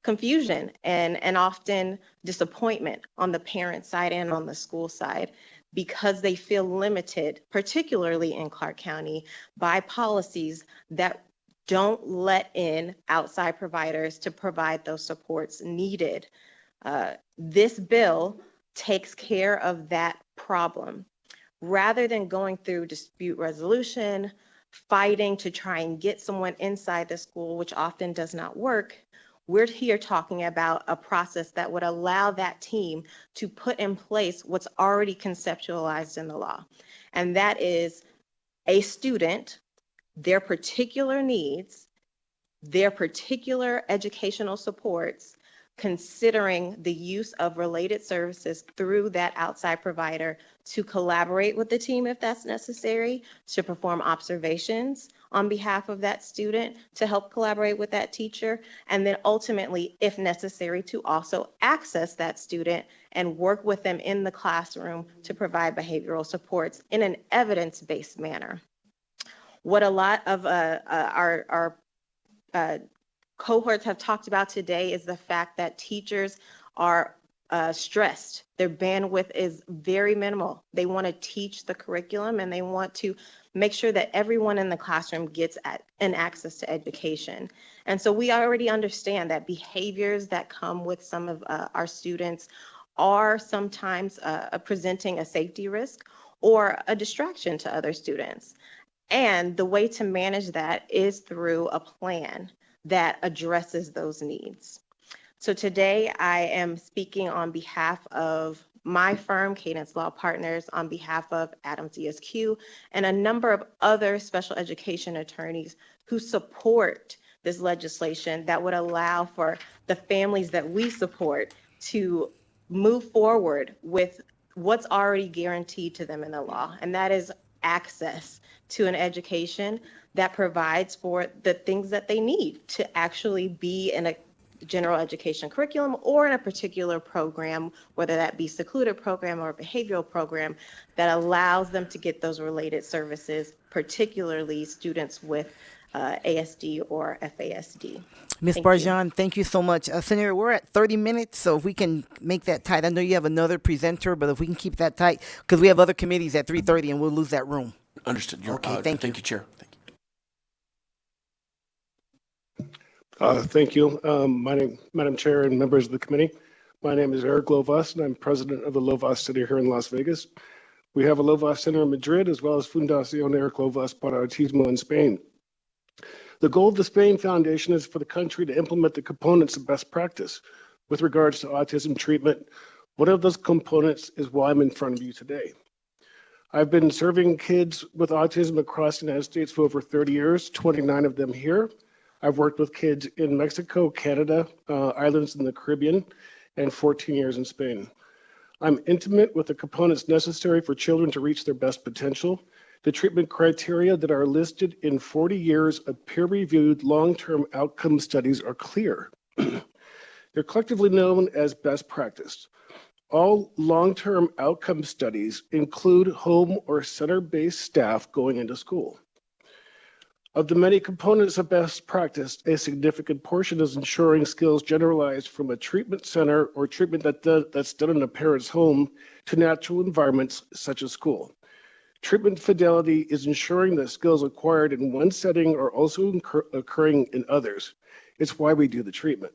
confusion and often disappointment on the parent side and on the school side, because they feel limited, particularly in Clark County, by policies that don't let in outside providers to provide those supports needed. This bill takes care of that problem. Rather than going through dispute resolution, fighting to try and get someone inside the school, which often does not work, we're here talking about a process that would allow that team to put in place what's already conceptualized in the law. And that is a student, their particular needs, their particular educational supports, considering the use of related services through that outside provider to collaborate with the team if that's necessary, to perform observations on behalf of that student, to help collaborate with that teacher, and then ultimately, if necessary, to also access that student and work with them in the classroom to provide behavioral supports in an evidence-based manner. What a lot of our cohorts have talked about today is the fact that teachers are stressed. Their bandwidth is very minimal. They want to teach the curriculum and they want to make sure that everyone in the classroom gets an access to education. And so we already understand that behaviors that come with some of our students are sometimes presenting a safety risk or a distraction to other students. And the way to manage that is through a plan that addresses those needs. So today I am speaking on behalf of my firm, Cadence Law Partners, on behalf of Adams ESQ and a number of other special education attorneys who support this legislation that would allow for the families that we support to move forward with what's already guaranteed to them in the law, and that is access to an education that provides for the things that they need to actually be in a general education curriculum or in a particular program, whether that be secluded program or a behavioral program, that allows them to get those related services, particularly students with ASD or FASD. Ms. Barjan, thank you so much. Senator, we're at 30 minutes, so if we can make that tight. I know you have another presenter, but if we can keep that tight, because we have other committees at 3:30 and we'll lose that room. Understood. Okay, thank you. Thank you, Chair. Thank you, Madam Chair and members of the committee. My name is Eric Lovas, and I'm president of the Lovas Center here in Las Vegas. We have a Lovas Center in Madrid, as well as Fundación Eric Lovas para Autismo in Spain. The goal of the Spain Foundation is for the country to implement the components of best practice with regards to autism treatment. One of those components is why I'm in front of you today. I've been serving kids with autism across the United States for over 30 years, 29 of them here. I've worked with kids in Mexico, Canada, islands in the Caribbean, and 14 years in Spain. I'm intimate with the components necessary for children to reach their best potential. The treatment criteria that are listed in 40 years of peer-reviewed long-term outcome studies are clear. They're collectively known as best practice. All long-term outcome studies include home or center-based staff going into school. Of the many components of best practice, a significant portion is ensuring skills generalized from a treatment center or treatment that's done in a parent's home to natural environments such as school. Treatment fidelity is ensuring that skills acquired in one setting are also occurring in others. It's why we do the treatment.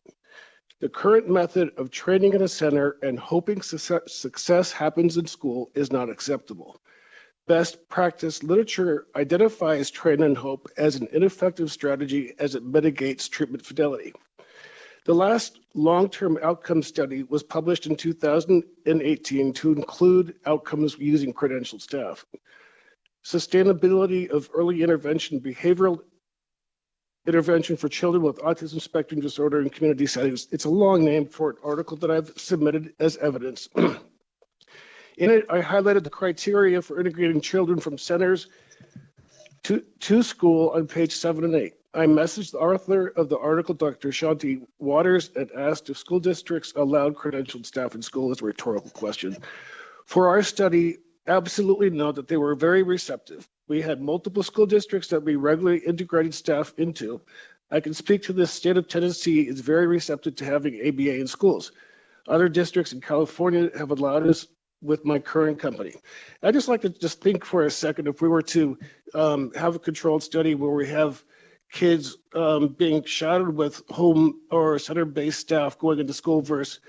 The current method of training in a center and hoping success happens in school is not acceptable. best practice literature identifies train and hope as an ineffective strategy as it mitigates treatment fidelity. The last long-term outcome study was published in 2018 to include outcomes using credentialed staff. Sustainability of early intervention, behavioral intervention for children with autism spectrum disorder in community settings. It's a long name for an article that I've submitted as evidence. In it, I highlighted the criteria for integrating children from centers to school on page 7 and 8. I messaged the author of the article, Dr. Shanti Waters, and asked if school districts allowed credentialed staff in school as a rhetorical question. For our study, absolutely no, that they were very receptive. We had multiple school districts that we regularly integrated staff into. I can speak to this. State of Tennessee is very receptive to having ABA in schools. Other districts in California have allowed us with my current company. I'd just like to just think for a second, if we were to have a controlled study where we have kids being shadowed with home or center-based staff going into school versus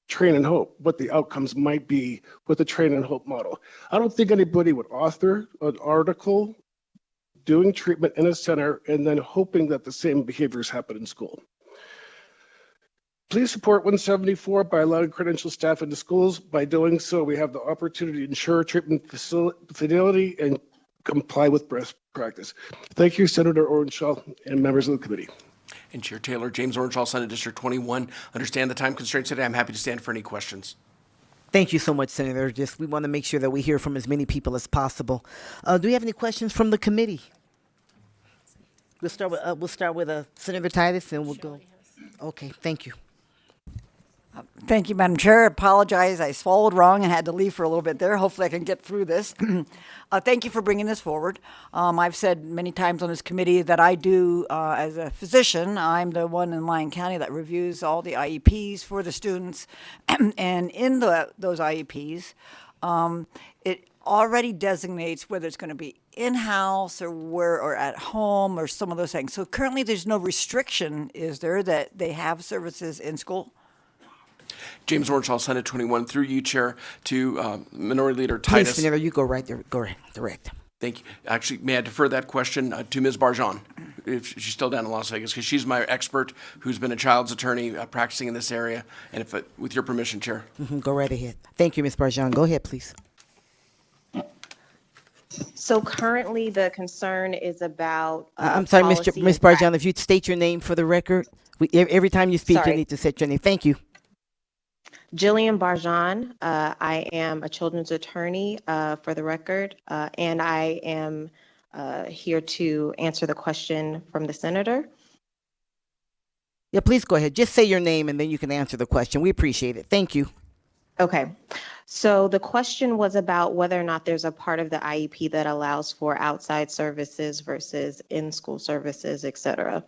Train and Hope, what the outcomes might be with the Train and Hope model. I don't think anybody would author an article doing treatment in a center and then hoping that the same behaviors happen in school. Please support 174 by allowing credentialed staff into schools. By doing so, we have the opportunity to ensure treatment fidelity and comply with best practice. Thank you, Senator Orenshaw and members of the committee. And Chair Taylor, James Orenshaw, Senate District 21. Understand the time constraints today. I'm happy to stand for any questions. Thank you so much, Senator. We want to make sure that we hear from as many people as possible. Do we have any questions from the committee? We'll start with Senator Titus, and we'll go. Okay, thank you. Thank you, Madam Chair. I apologize. I swallowed wrong and had to leave for a little bit there. Hopefully I can get through this. Thank you for bringing this forward. I've said many times on this committee that I do, as a physician, I'm the one in Lyon County that reviews all the IEPs for the students. And in those IEPs, it already designates whether it's going to be in-house or at home or some of those things. So currently there's no restriction, is there, that they have services in school? James Orenshaw, Senate 21, through you, Chair, to Minority Leader Titus. Please, Senator, you go right there. Go right, direct. Thank you. Actually, may I defer that question to Ms. Barjan, if she's still down in Las Vegas, because she's my expert who's been a child's attorney practicing in this area. And if, with your permission, Chair. Go right ahead. Thank you, Ms. Barjan. Go ahead, please. So currently, the concern is about. I'm sorry, policy Ms. Barjan, if you'd state your name for the record. Every time you speak, Sorry. you need to state your name. Thank you. Jillian Barjan. I am a children's attorney for the record, and I am here to answer the question from the senator. Yeah, please go ahead. Just say your name and then you can answer the question. We appreciate it. Thank you. Okay. So the question was about whether or not there's a part of the IEP that allows for outside services versus in-school services, et cetera.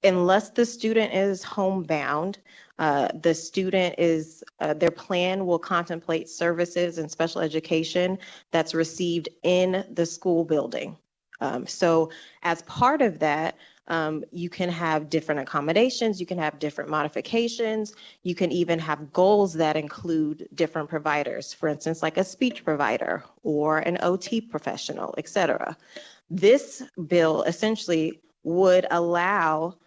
Unless the student is homebound, the student is, their plan will contemplate services and special education that's received in the school building. So as part of that, you can have different accommodations, you can have different modifications, you can even have goals that include different providers, for instance, like a speech provider or an OT professional, et cetera. This bill essentially would allow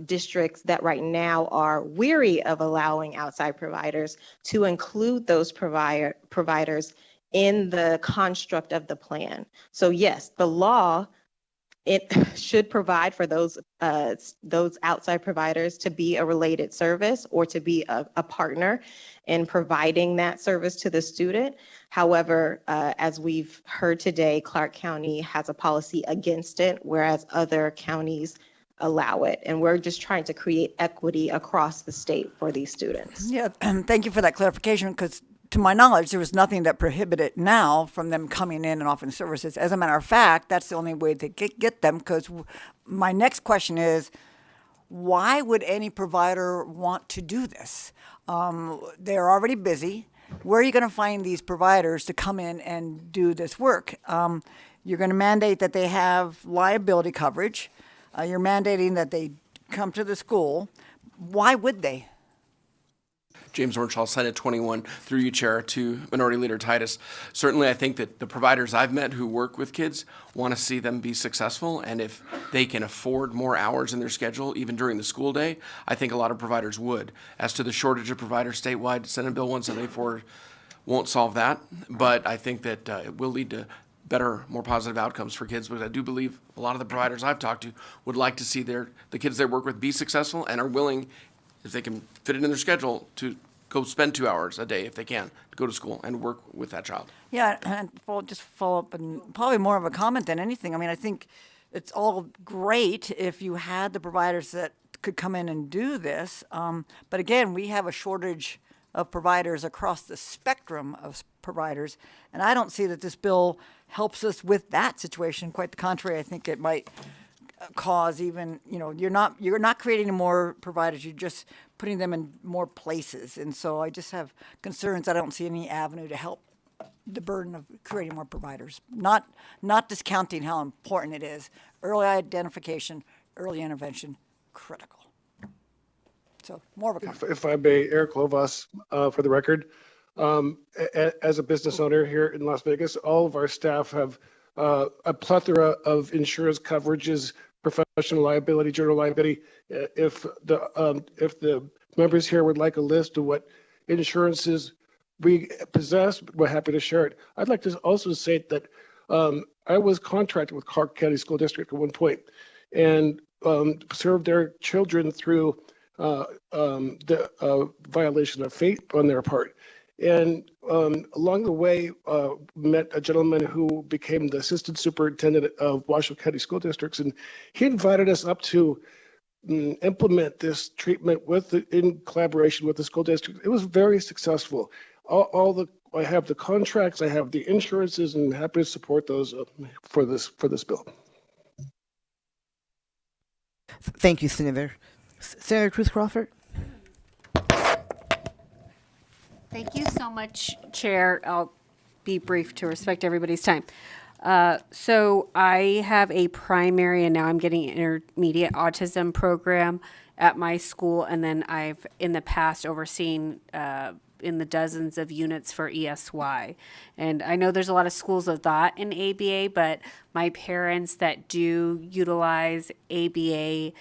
districts that right now are weary of allowing outside providers to include those providers in the construct of the plan. So yes, the law, it should provide for those outside providers to be a related service or to be a partner in providing that service to the student. However, as we've heard today, Clark County has a policy against it, whereas other counties allow it. And we're just trying to create equity across the state for these students. Yeah, thank you for that clarification, because to my knowledge, there was nothing that prohibited now from them coming in and offering services. As a matter of fact, that's the only way to get them, because my next question is, why would any provider want to do this? They're already busy. Where are you going to find these providers to come in and do this work? You're going to mandate that they have liability coverage. You're mandating that they come to the school. Why would they? James Ornshaw, Senate 21, through you, Chair, to Minority Leader Titus. Certainly, I think that the providers I've met who work with kids want to see them be successful, and if they can afford more hours in their schedule, even during the school day, I think a lot of providers would. As to the shortage of providers statewide, Senate Bill 174 won't solve that, but I think that it will lead to better, more positive outcomes for kids, because I do believe a lot of the providers I've talked to would like to see the kids they work with be successful and are willing, if they can fit it in their schedule, to go spend 2 hours a day if they can to go to school and work with that child. Yeah, and just follow up, and probably more of a comment than anything. I mean, I think it's all great if you had the providers that could come in and do this. But again, we have a shortage of providers across the spectrum of providers, and I don't see that this bill helps us with that situation. Quite the contrary, I think it might cause even, you're not creating more providers, you're just putting them in more places. And so I just have concerns. I don't see any avenue to help the burden of creating more providers. Not discounting how important it is. Early identification, early intervention, critical. So more of a comment. If I may, Eric Lovas, for the record. As a business owner here in Las Vegas, all of our staff have a plethora of insurance coverages, professional liability, general liability. If the members here would like a list of what insurances we possess, we're happy to share it. I'd like to also say that I was contracted with Clark County School District at one point and served their children through the violation of fate on their part. And along the way, met a gentleman who became the assistant superintendent of Washoe County School Districts, and he invited us up to implement this treatment in collaboration with the school district. It was very successful. I have the contracts, I have the insurances, and happy to support those for this bill. Thank you, Senator. Senator Cruz Crawford. Thank you so much, Chair. I'll be brief to respect everybody's time. So I have a primary and now I'm getting an intermediate autism program at my school. And then I've in the past overseen in the dozens of units for ESY. And I know there's a lot of schools of thought in ABA, but my parents that do utilize ABA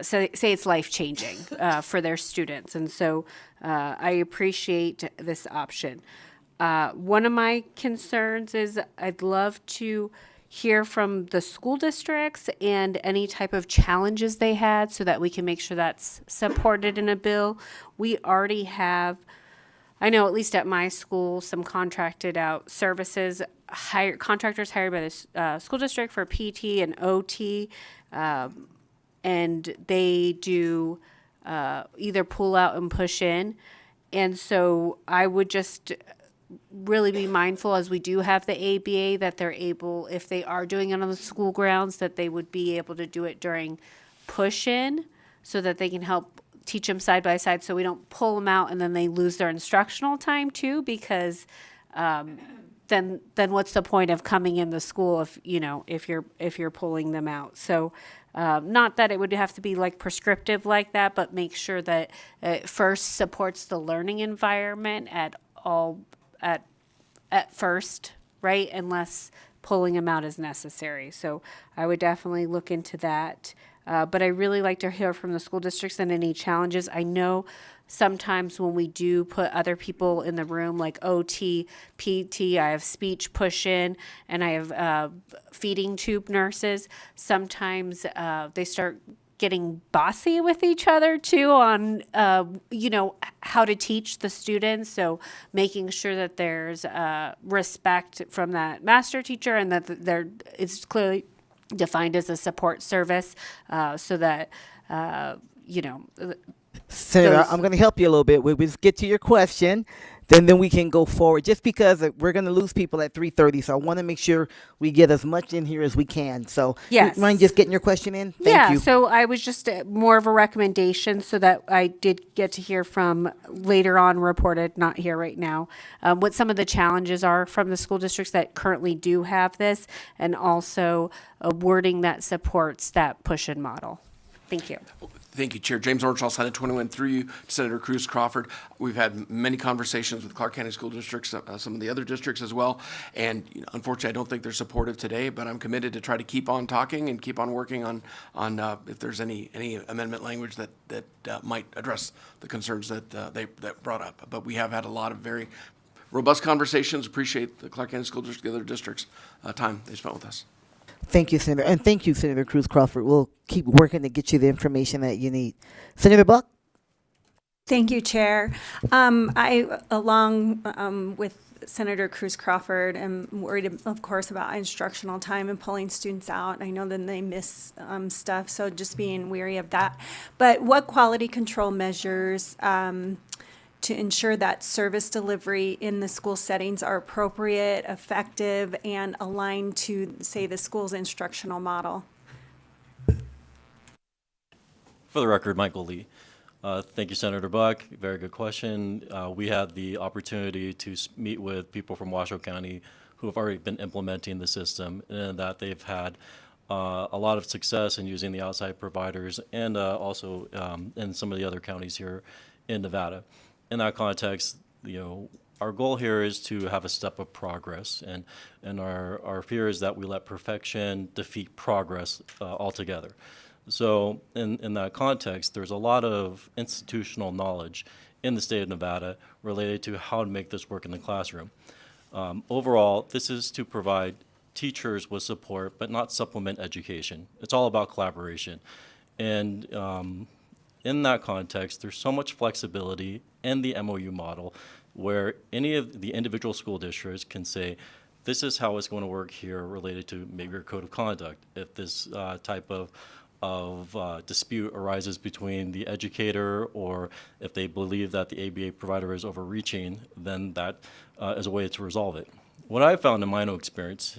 say it's life-changing for their students. And so I appreciate this option. One of my concerns is I'd love to hear from the school districts and any type of challenges they had so that we can make sure that's supported in a bill. We already have, I know at least at my school, some contracted out services, contractors hired by the school district for PT and OT, and they do either pull out and push in. And so I would just really be mindful, as we do have the ABA, that they're able, if they are doing it on the school grounds, that they would be able to do it during push-in so that they can help teach them side by side so we don't pull them out and then they lose their instructional time too, because then what's the point of coming in the school if you're pulling them out. So not that it would have to be like prescriptive like that, but make sure that it first supports the learning environment at first, right? Unless pulling them out is necessary. So I would definitely look into that. But I really like to hear from the school districts and any challenges. I know sometimes when we do put other people in the room, like OT, PT, I have speech push-in, and I have feeding tube nurses. Sometimes they start getting bossy with each other too on, how to teach the students. So making sure that there's respect from that master teacher and that it's clearly defined as a support service so that, Senator, I'm going to help you a little bit. We'll get to your question, then we can go forward. Just because we're going to lose people at 3:30, so I want to make sure we get as much in here as we can. So, yes. You mind just getting your question in? Thank you. So I was just more of a recommendation so that I did get to hear from later on reported, not here right now, what some of the challenges are from the school districts that currently do have this, and also a wording that supports that push-in model. Thank you. Thank you, Chair. James Orchall, Senate 21, through you to Senator Cruz Crawford. We've had many conversations with Clark County School Districts, some of the other districts as well. And unfortunately, I don't think they're supportive today, but I'm committed to try to keep on talking and keep on working on if there's any amendment language that might address the concerns that that brought up. But we have had a lot of very robust conversations. Appreciate the Clark County School District, the other districts' time they spent with us. Thank you, Senator. And thank you, Senator Cruz Crawford. We'll keep working to get you the information that you need. Senator Buck? Thank you, Chair. I, along with Senator Cruz Crawford, am worried, of course, about instructional time and pulling students out. I know that they miss stuff, so just being wary of that. But what quality control measures to ensure that service delivery in the school settings are appropriate, effective, and aligned to, say, the school's instructional model? For the record, Michael Lee. Thank you, Senator Buck. Very good question. We had the opportunity to meet with people from Washoe County who have already been implementing the system, and that they've had a lot of success in using the outside providers and also in some of the other counties here in Nevada. In that context, our goal here is to have a step of progress, and our fear is that we let perfection defeat progress altogether. So in that context, there's a lot of institutional knowledge in the state of Nevada related to how to make this work in the classroom. Overall, this is to provide teachers with support, but not supplement education. It's all about collaboration. And in that context, there's so much flexibility in the MOU model where any of the individual school districts can say, this is how it's going to work here related to maybe your code of conduct. If this type of dispute arises between the educator, or if they believe that the ABA provider is overreaching, then that is a way to resolve it. What I found in my own experience,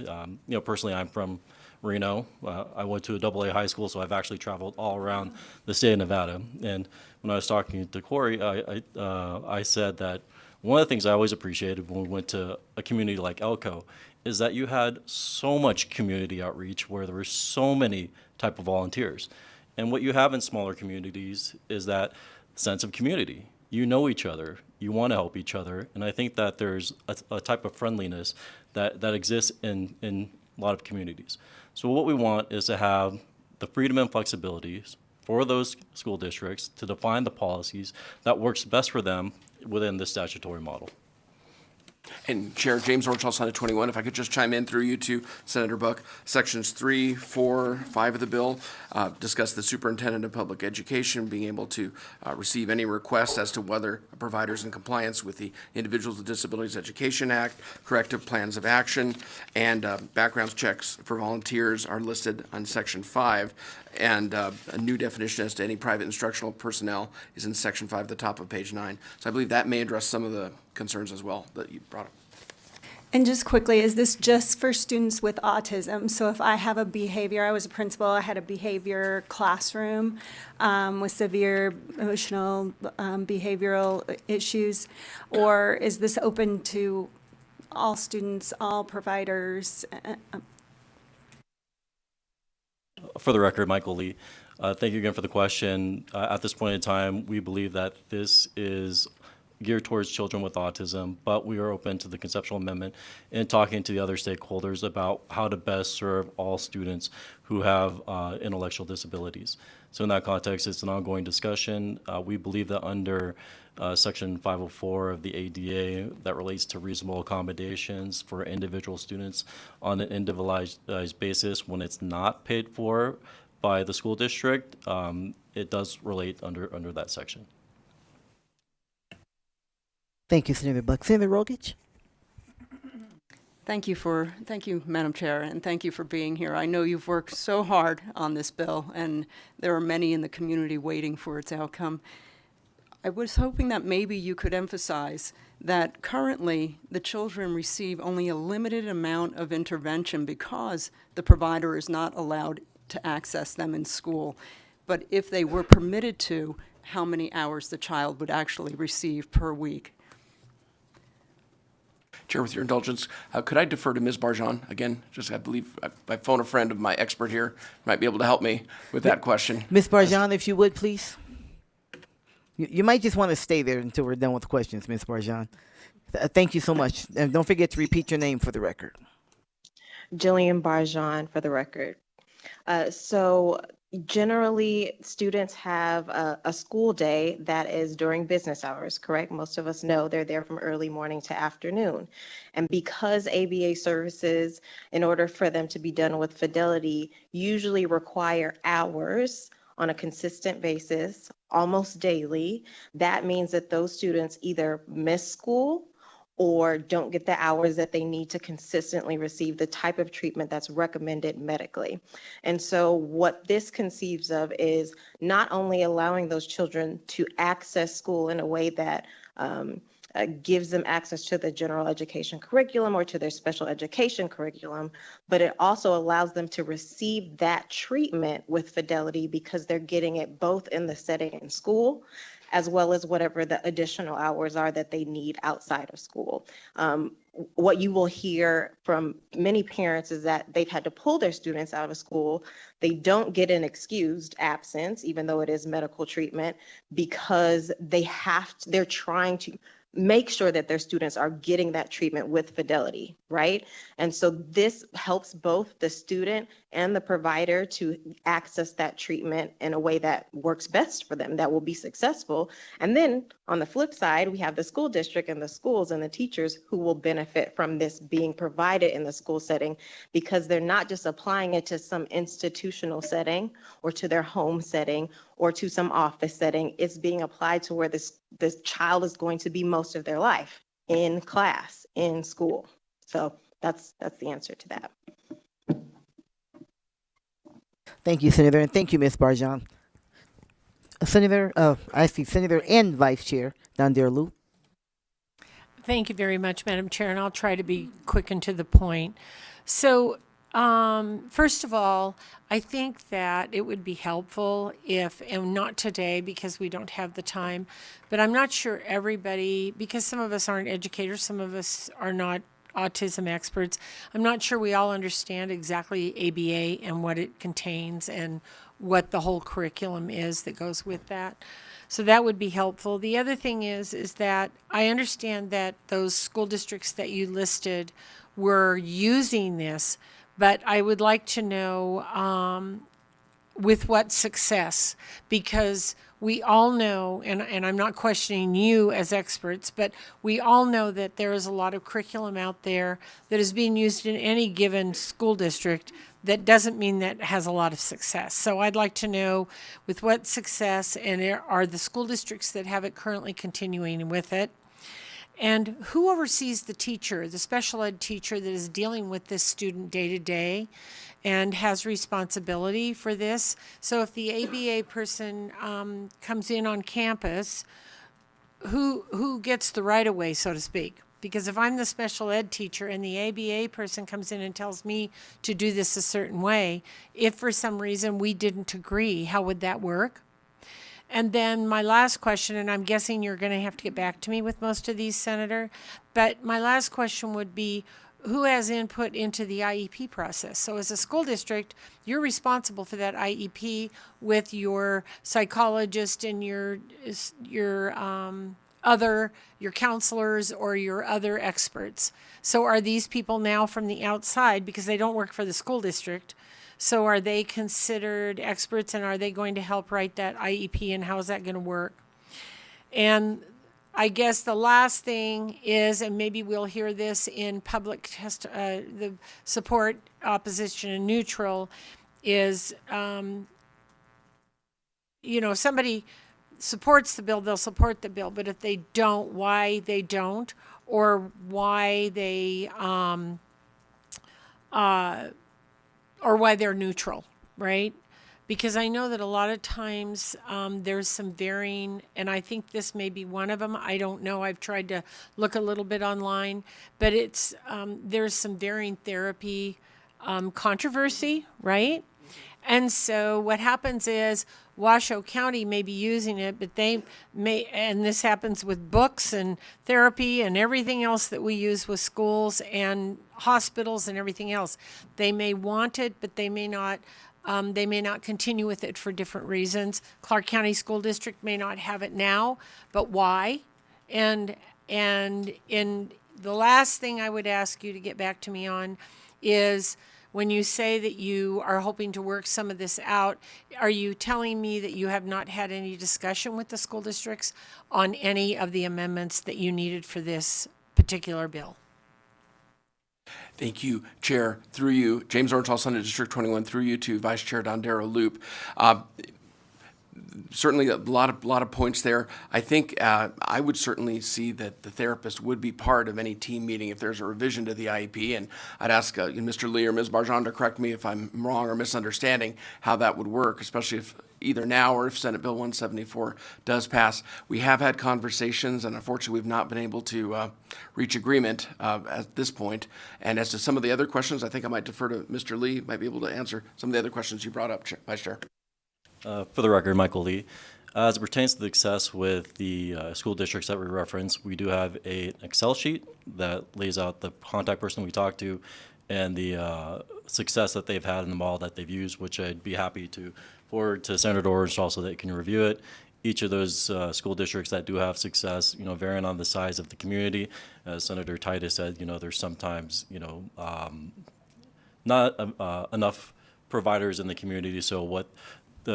personally, I'm from Reno. I went to a AA high school, so I've actually traveled all around the state of Nevada. And when I was talking to Corey, I said that one of the things I always appreciated when we went to a community like Elko is that you had so much community outreach where there were so many type of volunteers. And what you have in smaller communities is that sense of community. You know each other, you want to help each other, and I think that there's a type of friendliness that exists in a lot of communities. So what we want is to have the freedom and flexibilities for those school districts to define the policies that works best for them within the statutory model. And Chair James Orchall, Senate 21, if I could just chime in through you to Senator Buck. Sections 3, 4, 5 of the bill discuss the superintendent of public education being able to receive any request as to whether a provider is in compliance with the Individuals with Disabilities Education Act, corrective plans of action, and background checks for volunteers are listed on Section 5. And a new definition as to any private instructional personnel is in Section 5 at the top of page 9. So I believe that may address some of the concerns as well that you brought up. And just quickly, is this just for students with autism? So if I have a behavior, I was a principal, I had a behavior classroom with severe emotional, behavioral issues, or is this open to all students, all providers? For the record, Michael Lee, thank you again for the question. At this point in time, we believe that this is geared towards children with autism, but we are open to the conceptual amendment and talking to the other stakeholders about how to best serve all students who have intellectual disabilities. So in that context, it's an ongoing discussion. We believe that under Section 504 of the ADA that relates to reasonable accommodations for individual students on an individualized basis when it's not paid for by the school district, it does relate under that section. Thank you, Senator Buck. Senator Rogich? Thank you, Madam Chair, and thank you for being here. I know you've worked so hard on this bill, and there are many in the community waiting for its outcome. I was hoping that maybe you could emphasize that currently the children receive only a limited amount of intervention because the provider is not allowed to access them in school. But if they were permitted to, how many hours the child would actually receive per week? Chair, with your indulgence, could I defer to Ms. Barjan again? Just, I believe, I phone a friend of my expert here, might be able to help me with that question. Ms. Barjan, if you would, please. You might just want to stay there until we're done with questions, Ms. Barjan. Thank you so much. And don't forget to repeat your name for the record. Jillian Barjan for the record. So generally, students have a school day that is during business hours, correct? Most of us know they're there from early morning to afternoon. And because ABA services, in order for them to be done with fidelity, usually require hours on a consistent basis, almost daily, that means that those students either miss school or don't get the hours that they need to consistently receive the type of treatment that's recommended medically. And so what this conceives of is not only allowing those children to access school in a way that gives them access to the general education curriculum or to their special education curriculum, but it also allows them to receive that treatment with fidelity because they're getting it both in the setting in school as well as whatever the additional hours are that they need outside of school. What you will hear from many parents is that they've had to pull their students out of school. They don't get an excused absence, even though it is medical treatment, because they're trying to make sure that their students are getting that treatment with fidelity, right? And so this helps both the student and the provider to access that treatment in a way that works best for them, that will be successful. And then on the flip side, we have the school district and the schools and the teachers who will benefit from this being provided in the school setting because they're not just applying it to some institutional setting or to their home setting or to some office setting. It's being applied to where this child is going to be most of their life, in class, in school. So that's the answer to that. Thank you, Senator, and thank you, Ms. Barjan. Senator and Vice Chair Donderlou. Thank you very much, Madam Chair, and I'll try to be quick and to the point. So, first of all, I think that it would be helpful if, and not today because we don't have the time, but I'm not sure everybody, because some of us aren't educators, some of us are not autism experts. I'm not sure we all understand exactly ABA and what it contains and what the whole curriculum is that goes with that. So that would be helpful. The other thing is that I understand that those school districts that you listed were using this, but I would like to know with what success, because we all know, and I'm not questioning you as experts, but we all know that there is a lot of curriculum out there that is being used in any given school district that doesn't mean that it has a lot of success. So I'd like to know with what success, and are the school districts that have it currently continuing with it? And who oversees the teacher, the special ed teacher that is dealing with this student day to day and has responsibility for this? So if the ABA person comes in on campus, who gets the right of way, so to speak? Because if I'm the special ed teacher and the ABA person comes in and tells me to do this a certain way, if for some reason we didn't agree, how would that work? And then my last question, and I'm guessing you're going to have to get back to me with most of these, Senator, but my last question would be, who has input into the IEP process? So as a school district, you're responsible for that IEP with your psychologist and your counselors or your other experts. So are these people now from the outside, because they don't work for the school district, so are they considered experts, and are they going to help write that IEP, and how is that going to work? And I guess the last thing is, and maybe we'll hear this in public the support, opposition, and neutral, is, if somebody supports the bill, they'll support the bill, but if they don't, why they don't, or why they, or why they're neutral, right? Because I know that a lot of times there's some varying, and I think this may be one of them. I don't know. I've tried to look a little bit online, but there's some varying therapy controversy, right? And so what happens is Washoe County may be using it, but they may, and this happens with books and therapy and everything else that we use with schools and hospitals and everything else. They may want it, but they may not continue with it for different reasons. Clark County School District may not have it now, but why? And in the last thing I would ask you to get back to me on is when you say that you are hoping to work some of this out, are you telling me that you have not had any discussion with the school districts on any of the amendments that you needed for this particular bill? Thank you, Chair. Through you, James Ornshall, Senate District 21, through you to Vice Chair Dondero Loop. Certainly a lot of points there. I think I would certainly see that the therapist would be part of any team meeting if there's a revision to the IEP, and I'd ask Mr. Lee or Ms. Barjan to correct me if I'm wrong or misunderstanding how that would work, especially if either now or if Senate Bill 174 does pass. We have had conversations, and unfortunately we've not been able to reach agreement at this point. And as to some of the other questions, I think I might defer to Mr. Lee, might be able to answer some of the other questions you brought up, Vice Chair. For the record, Michael Lee. As it pertains to the success with the school districts that we reference, we do have an Excel sheet that lays out the contact person we talked to and the success that they've had in the model that they've used, which I'd be happy to forward to Senator Ornshall so that they can review it. Each of those school districts that do have success, varying on the size of the community, as Senator Titus said, there's sometimes, not enough providers in the community. So what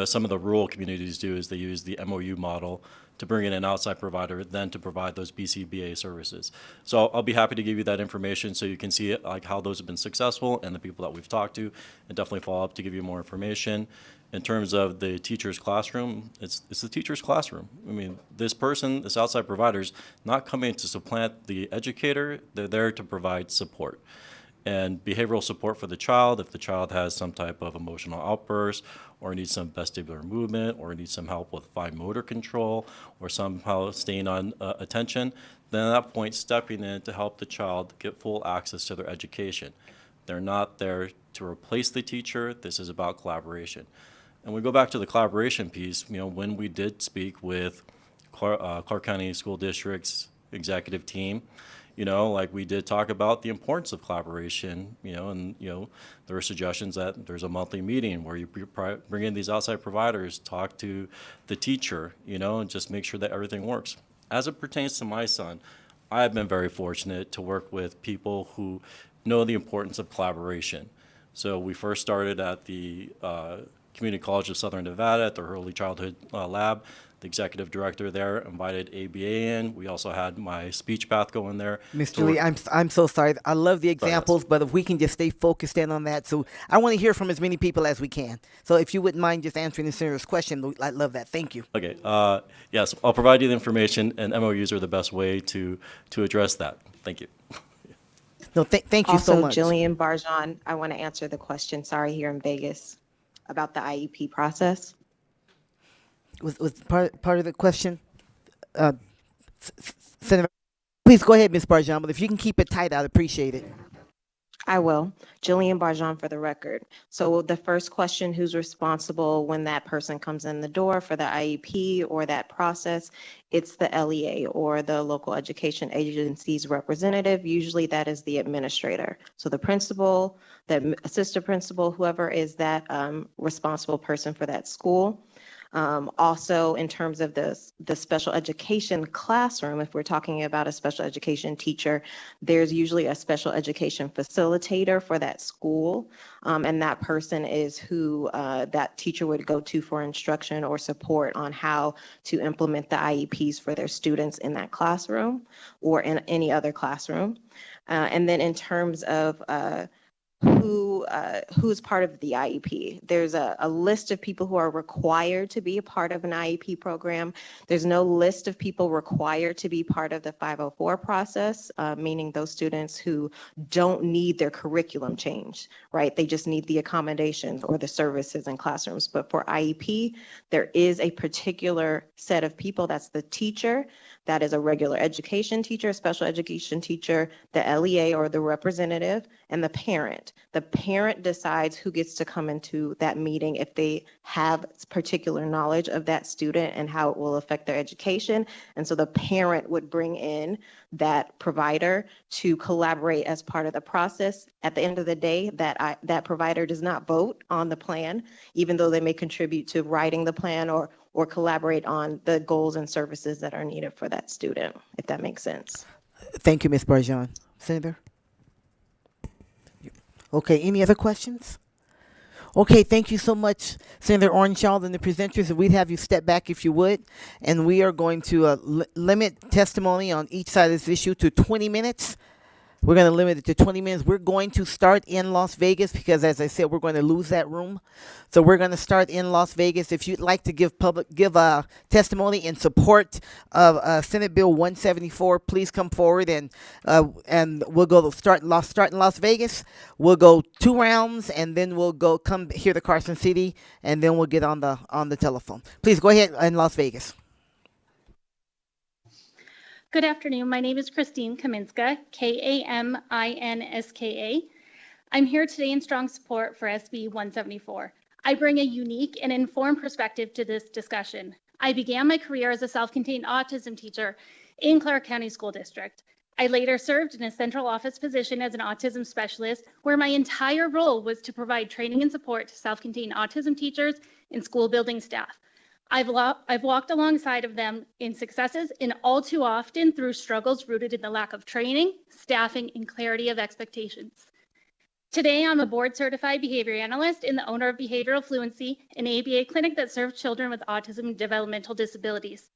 some of the rural communities do is they use the MOU model to bring in an outside provider, then to provide those BCBA services. So I'll be happy to give you that information so you can see like how those have been successful and the people that we've talked to, and definitely follow up to give you more information. In terms of the teacher's classroom, it's the teacher's classroom. I mean, this outside provider's not coming to supplant the educator. They're there to provide support. And behavioral support for the child, if the child has some type of emotional outburst or needs some vestibular movement or needs some help with fine motor control or somehow staying on attention, then at that point stepping in to help the child get full access to their education. They're not there to replace the teacher. This is about collaboration. And we go back to the collaboration piece, when we did speak with Clark County School District's executive team, we did talk about the importance of collaboration, and, there were suggestions that there's a monthly meeting where you bring in these outside providers, talk to the teacher, and just make sure that everything works. As it pertains to my son, I have been very fortunate to work with people who know the importance of collaboration. So we first started at the Community College of Southern Nevada at the Early Childhood Lab. The executive director there invited ABA in. We also had my speech path go in there. Mr. Lee, I'm so sorry. I love the examples, but if we can just stay focused in on that. So I want to hear from as many people as we can. So if you wouldn't mind just answering the senator's question, I'd love that. Thank you. Okay. Yes, I'll provide you the information, and MOUs are the best way to address that. Thank you. No, thank you so much. Also, Jillian Barjan, I want to answer the question, here in Vegas, about the IEP process. Was part of the question, Senator? Please go ahead, Ms. Barjan, but if you can keep it tight, I'd appreciate it. I will. Jillian Barjan for the record. So the first question, who's responsible when that person comes in the door for the IEP or that process? It's the LEA or the local education agency's representative. Usually that is the administrator. So the principal, the assistant principal, whoever is that responsible person for that school. Also, in terms of the special education classroom, if we're talking about a special education teacher, there's usually a special education facilitator for that school, and that person is who that teacher would go to for instruction or support on how to implement the IEPs for their students in that classroom or in any other classroom. And then in terms of who's part of the IEP. There's a list of people who are required to be a part of an IEP program. There's no list of people required to be part of the 504 process, meaning those students who don't need their curriculum changed, right? They just need the accommodations or the services in classrooms. But for IEP, there is a particular set of people. That's the teacher, that is a regular education teacher, a special education teacher, the LEA or the representative, and the parent. The parent decides who gets to come into that meeting if they have particular knowledge of that student and how it will affect their education. And so the parent would bring in that provider to collaborate as part of the process. At the end of the day, that provider does not vote on the plan, even though they may contribute to writing the plan or collaborate on the goals and services that are needed for that student, if that makes sense. Thank you, Ms. Barjon. Senator? Okay, any other questions? Okay, thank you so much, Senator Orenshaw and the presenters. We'd have you step back if you would. And we are going to limit testimony on each side of this issue to 20 minutes. We're going to limit it to 20 minutes. We're going to start in Las Vegas because, as I said, we're going to lose that room. So we're going to start in Las Vegas. If you'd like to give testimony in support of Senate Bill 174, please come forward and we'll start in Las Vegas. We'll go 2 rounds and then we'll come here to Carson City and then we'll get on the telephone. Please go ahead in Las Vegas. Good afternoon. My name is Christine Kaminska, Kaminska. I'm here today in strong support for SB 174. I bring a unique and informed perspective to this discussion. I began my career as a self-contained autism teacher in Clark County School District. I later served in a central office position as an autism specialist, where my entire role was to provide training and support to self-contained autism teachers and school building staff. I've walked alongside of them in successes and all too often through struggles rooted in the lack of training, staffing, and clarity of expectations. Today, I'm a board-certified behavior analyst and the owner of Behavioral Fluency, an ABA clinic that serves children with autism and developmental disabilities.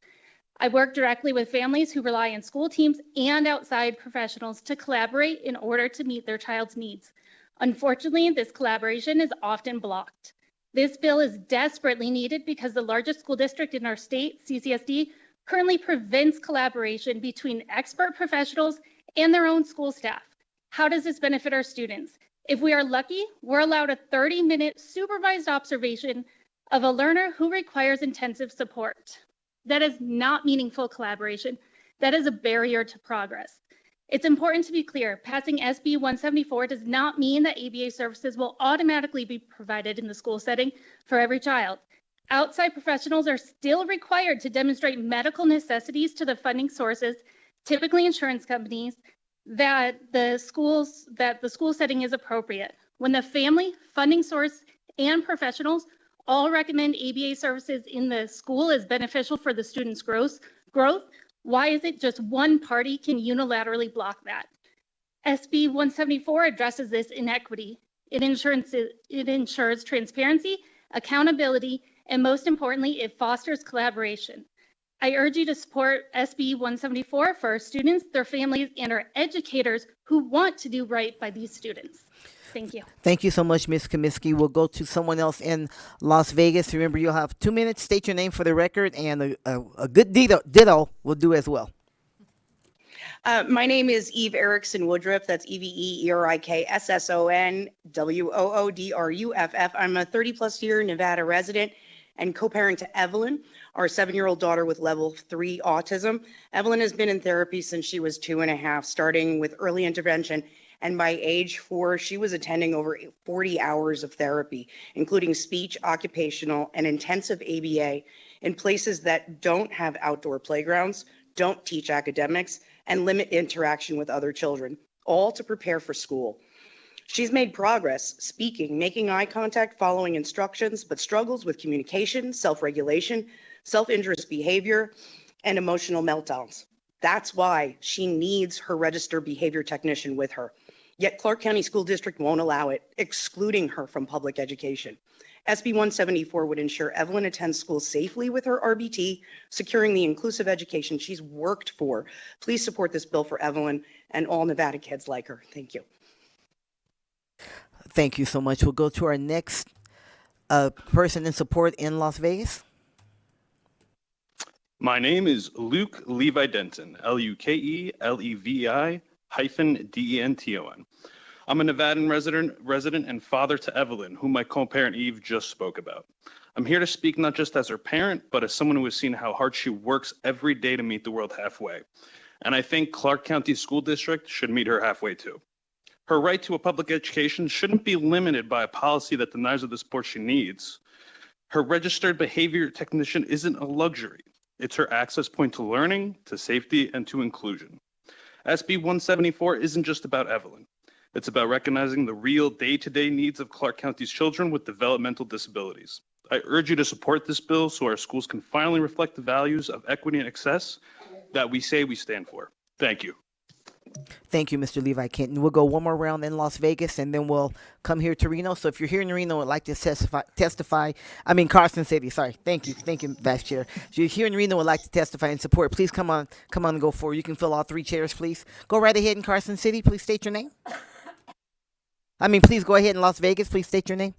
I work directly with families who rely on school teams and outside professionals to collaborate in order to meet their child's needs. Unfortunately, this collaboration is often blocked. This bill is desperately needed because the largest school district in our state, CCSD, currently prevents collaboration between expert professionals and their own school staff. How does this benefit our students? If we are lucky, we're allowed a 30-minute supervised observation of a learner who requires intensive support. That is not meaningful collaboration. That is a barrier to progress. It's important to be clear, passing SB 174 does not mean that ABA services will automatically be provided in the school setting for every child. Outside professionals are still required to demonstrate medical necessities to the funding sources, typically insurance companies, that the school setting is appropriate. When the family, funding source, and professionals all recommend ABA services in the school is beneficial for the student's growth, why is it just one party can unilaterally block that? SB 174 addresses this inequity. It ensures transparency, accountability, and most importantly, it fosters collaboration. I urge you to support SB 174 for our students, their families, and our educators who want to do right by these students. Thank you. Thank you so much, Ms. Kaminsky. We'll go to someone else in Las Vegas. Remember, you'll have 2 minutes. State your name for the record, and a good ditto will do as well. My name is Eve Erickson Woodruff. That's EveEricksonWoodruff. I'm a 30-plus year Nevada resident and co-parent to Evelyn, our 7-year-old daughter with level 3 autism. Evelyn has been in therapy since she was 2.5, starting with early intervention. And by age 4, she was attending over 40 hours of therapy, including speech, occupational, and intensive ABA in places that don't have outdoor playgrounds, don't teach academics, and limit interaction with other children, all to prepare for school. She's made progress speaking, making eye contact, following instructions, but struggles with communication, self-regulation, self-injurious behavior, and emotional meltdowns. That's why she needs her registered behavior technician with her. Yet Clark County School District won't allow it, excluding her from public education. SB 174 would ensure Evelyn attends school safely with her RBT, securing the inclusive education she's worked for. Please support this bill for Evelyn and all Nevada kids like her. Thank you. Thank you so much. We'll go to our next person in support in Las Vegas. My name is Luke Levi Denton, LUKELEVI-DENTON. I'm a Nevadan resident and father to Evelyn, whom my co-parent Eve just spoke about. I'm here to speak not just as her parent, but as someone who has seen how hard she works every day to meet the world halfway. And I think Clark County School District should meet her halfway too. Her right to a public education shouldn't be limited by a policy that denies her the support she needs. Her registered behavior technician isn't a luxury. It's her access point to learning, to safety, and to inclusion. SB 174 isn't just about Evelyn. It's about recognizing the real day-to-day needs of Clark County's children with developmental disabilities. I urge you to support this bill so our schools can finally reflect the values of equity and access that we say we stand for. Thank you. Thank you, Mr. Levi Kenton. We'll go one more round in Las Vegas, and then we'll come here to Reno. So if you're here in Reno and would like to Carson City, sorry. Thank you, Vice Chair. If you're here in Reno and would like to testify in support, please come on and go forward. You can fill all 3 chairs, please. Go right ahead in Carson City. Please state your name. Please go ahead in Las Vegas. Please state your name.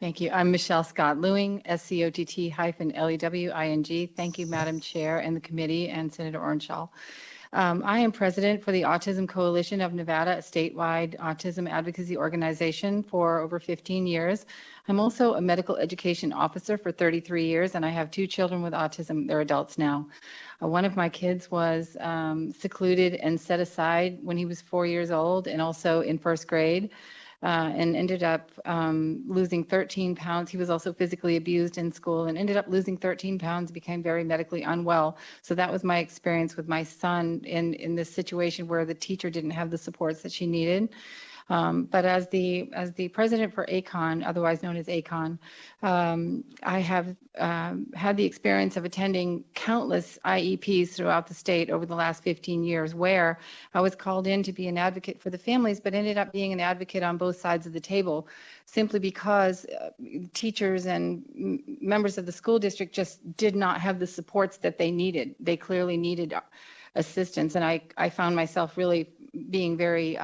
Thank you. I'm Michelle Scott Lewing, SCOTT-LEWING. Thank you, Madam Chair and the committee and Senator Orenshaw. I am president for the Autism Coalition of Nevada, a statewide autism advocacy organization for over 15 years. I'm also a medical education officer for 33 years, and I have 2 children with autism. They're adults now. One of my kids was secluded and set aside when he was 4 years old and also in 1st grade. And ended up losing 13 pounds. He was also physically abused in school and ended up losing 13 pounds, became very medically unwell. So that was my experience with my son in this situation where the teacher didn't have the supports that she needed. But as the president for ACON, otherwise known as ACON, I have had the experience of attending countless IEPs throughout the state over the last 15 years, where I was called in to be an advocate for the families, but ended up being an advocate on both sides of the table, simply because teachers and members of the school district just did not have the supports that they needed. They clearly needed assistance, and I found myself really being very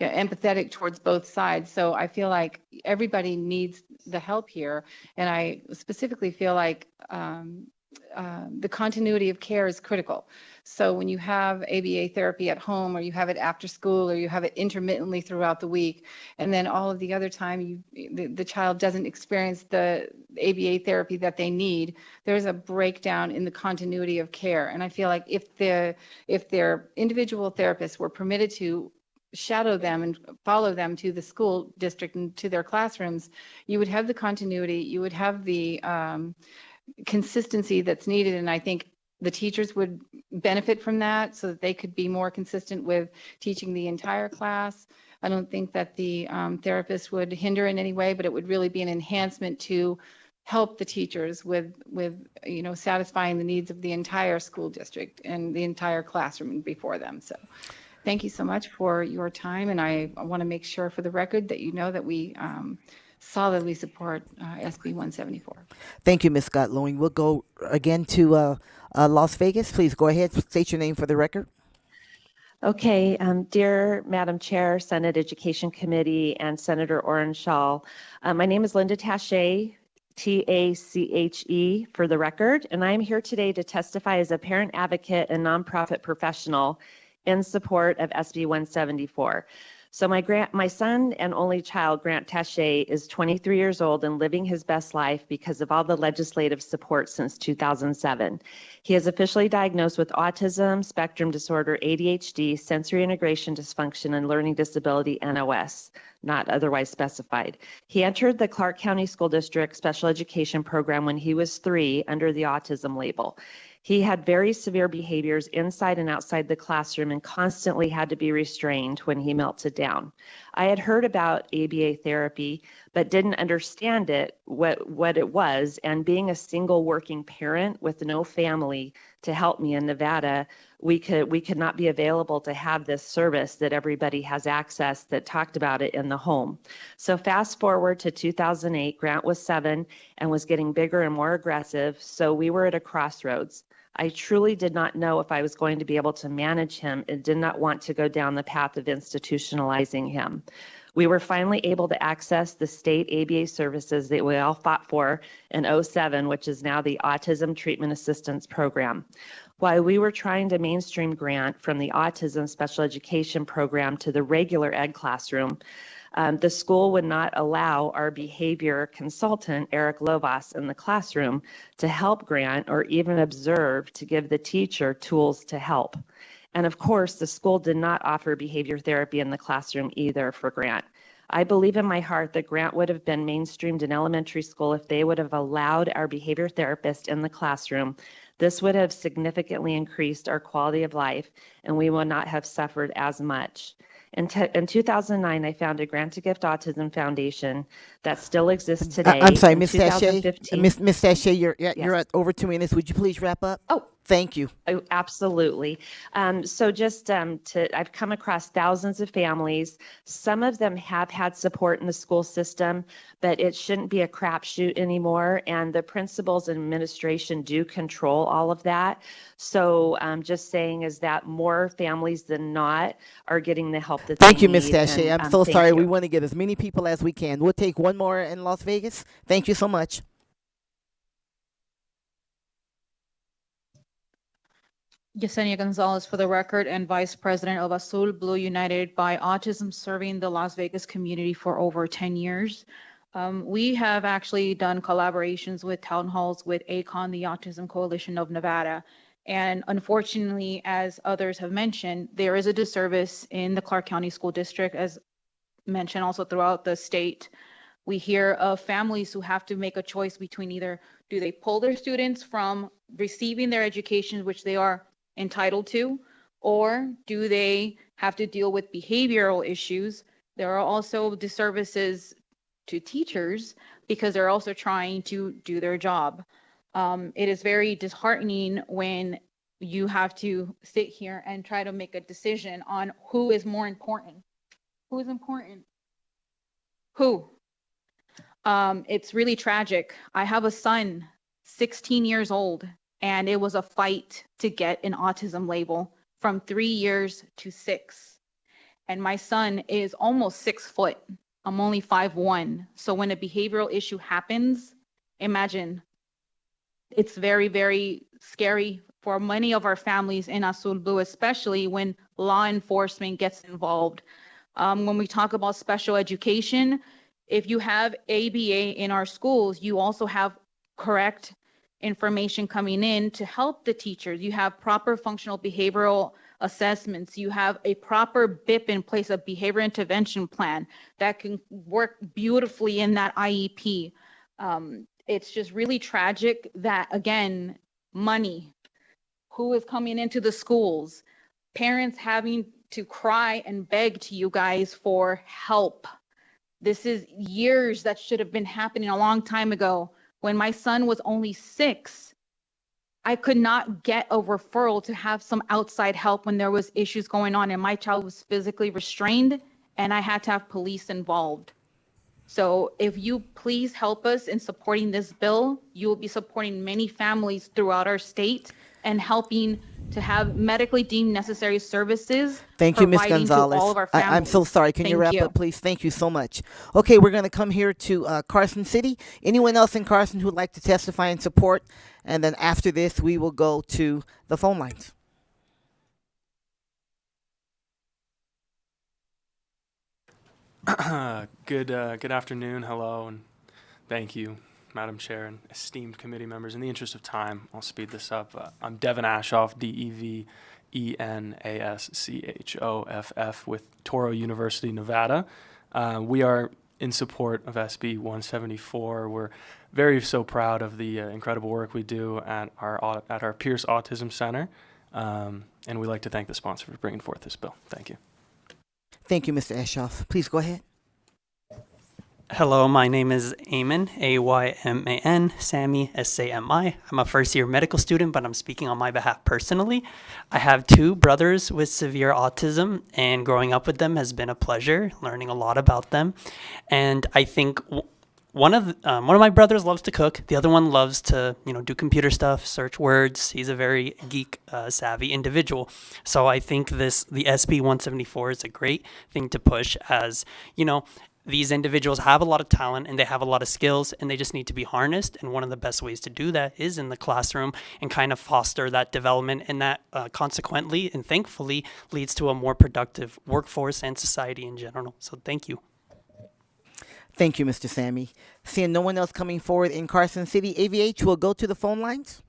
empathetic towards both sides. So I feel like everybody needs the help here. And I specifically feel like the continuity of care is critical. So when you have ABA therapy at home, or you have it after school, or you have it intermittently throughout the week, and then all of the other time the child doesn't experience the ABA therapy that they need, there's a breakdown in the continuity of care. And I feel like if their individual therapists were permitted to shadow them and follow them to the school district and to their classrooms, you would have the continuity, you would have the consistency that's needed. And I think the teachers would benefit from that so that they could be more consistent with teaching the entire class. I don't think that the therapist would hinder in any way, but it would really be an enhancement to help the teachers with satisfying the needs of the entire school district and the entire classroom before them. So thank you so much for your time, and I want to make sure for the record that you know that we solidly support SB 174. Thank you, Ms. Scott Lewing. We'll go again to Las Vegas. Please go ahead, state your name for the record. Okay, dear Madam Chair, Senate Education Committee, and Senator Orenshaw, my name is Linda Taché, Tache for the record, and I am here today to testify as a parent advocate and nonprofit professional in support of SB 174. So my son and only child, Grant Taché, is 23 years old and living his best life because of all the legislative support since 2007. He is officially diagnosed with autism, spectrum disorder, ADHD, sensory integration dysfunction, and learning disability, NOS, not otherwise specified. He entered the Clark County School District Special Education Program when he was 3 under the autism label. He had very severe behaviors inside and outside the classroom and constantly had to be restrained when he melted down. I had heard about ABA therapy, but didn't understand what it was. And being a single working parent with no family to help me in Nevada, we could not be available to have this service that everybody has access that talked about it in the home. So fast forward to 2008, Grant was 7 and was getting bigger and more aggressive. So we were at a crossroads. I truly did not know if I was going to be able to manage him and did not want to go down the path of institutionalizing him. We were finally able to access the state ABA services that we all fought for in 2007, which is now the Autism Treatment Assistance Program. While we were trying to mainstream Grant from the Autism Special Education Program to the regular ed classroom, the school would not allow our behavior consultant, Eric Lovas, in the classroom to help Grant or even observe to give the teacher tools to help. And of course, the school did not offer behavior therapy in the classroom either for Grant. I believe in my heart that Grant would have been mainstreamed in elementary school if they would have allowed our behavior therapist in the classroom. This would have significantly increased our quality of life, and we would not have suffered as much. In 2009, I founded Grant to Gift Autism Foundation that still exists today. I'm sorry, In Ms. Sachet. 2015 Ms. Sachet, you're Yes. at over 2 minutes. Would you please wrap up? Oh, thank you. Oh, absolutely. So just I've come across thousands of families. Some of them have had support in the school system, but it shouldn't be a crapshoot anymore. And the principals and administration do control all of that. So just saying is that more families than not are getting the help that Thank they you, need. Ms. Sachet. And, I'm so thank sorry. you. We want to get as many people as we can. We'll take one more in Las Vegas. Thank you so much. Yesenia Gonzalez for the record, and Vice President of Azul Blue United by Autism, serving the Las Vegas community for over 10 years. We have actually done collaborations with town halls with ACON, the Autism Coalition of Nevada. And unfortunately, as others have mentioned, there is a disservice in the Clark County School District, as mentioned also throughout the state. We hear of families who have to make a choice between either do they pull their students from receiving their education, which they are entitled to, or do they have to deal with behavioral issues? There are also disservices to teachers because they're also trying to do their job. It is very disheartening when you have to sit here and try to make a decision on who is more important. Who is important? Who? It's really tragic. I have a son, 16 years old, and it was a fight to get an autism label from 3 years to 6. And my son is almost 6 foot. I'm only 5'1". So when a behavioral issue happens, imagine, it's very, very scary for many of our families in Azul Blue, especially when law enforcement gets involved. When we talk about special education, if you have ABA in our schools, you also have correct information coming in to help the teachers. You have proper functional behavioral assessments. You have a proper BIP in place, a behavior intervention plan that can work beautifully in that IEP. It's just really tragic that, again, money, who is coming into the schools, parents having to cry and beg to you guys for help. This is years that should have been happening a long time ago. When my son was only 6, I could not get a referral to have some outside help when there was issues going on and my child was physically restrained and I had to have police involved. So if you please help us in supporting this bill, you will be supporting many families throughout our state and helping to have medically deemed necessary services. Thank you, Ms. providing Gonzalez. To all of our I'm so families. sorry. Can you Thank wrap up, please? Thank you so much. Okay, we're going to come here to Carson City. Anyone else in Carson who would like to testify in support? And then after this, we will go to the phone lines. Good afternoon. Hello, and thank you, Madam Chair and esteemed committee members. In the interest of time, I'll speed this up. I'm Devin Ashoff, DEVENASCHOFF with Toro University, Nevada. We are in support of SB 174. We're very so proud of the incredible work we do at our Pierce Autism Center, and we'd like to thank the sponsor for bringing forth this bill. Thank you. Thank you, Mr. Ashoff. Please go ahead. Hello, my name is Ayman, A-Y-M-A-N, Sammy, S-A-M-I. I'm a first-year medical student, but I'm speaking on my behalf personally. I have 2 brothers with severe autism, and growing up with them has been a pleasure, learning a lot about them. And I think one of my brothers loves to cook. The other one loves to, do computer stuff, search words. He's a very geek savvy individual. So I think the SB 174 is a great thing to push, as, these individuals have a lot of talent and they have a lot of skills and they just need to be harnessed. And one of the best ways to do that is in the classroom and kind of foster that development, and that consequently and thankfully leads to a more productive workforce and society in general. So thank you. Thank you, Mr. Sammy. Seeing no one else coming forward in Carson City, AVH will go to the phone lines.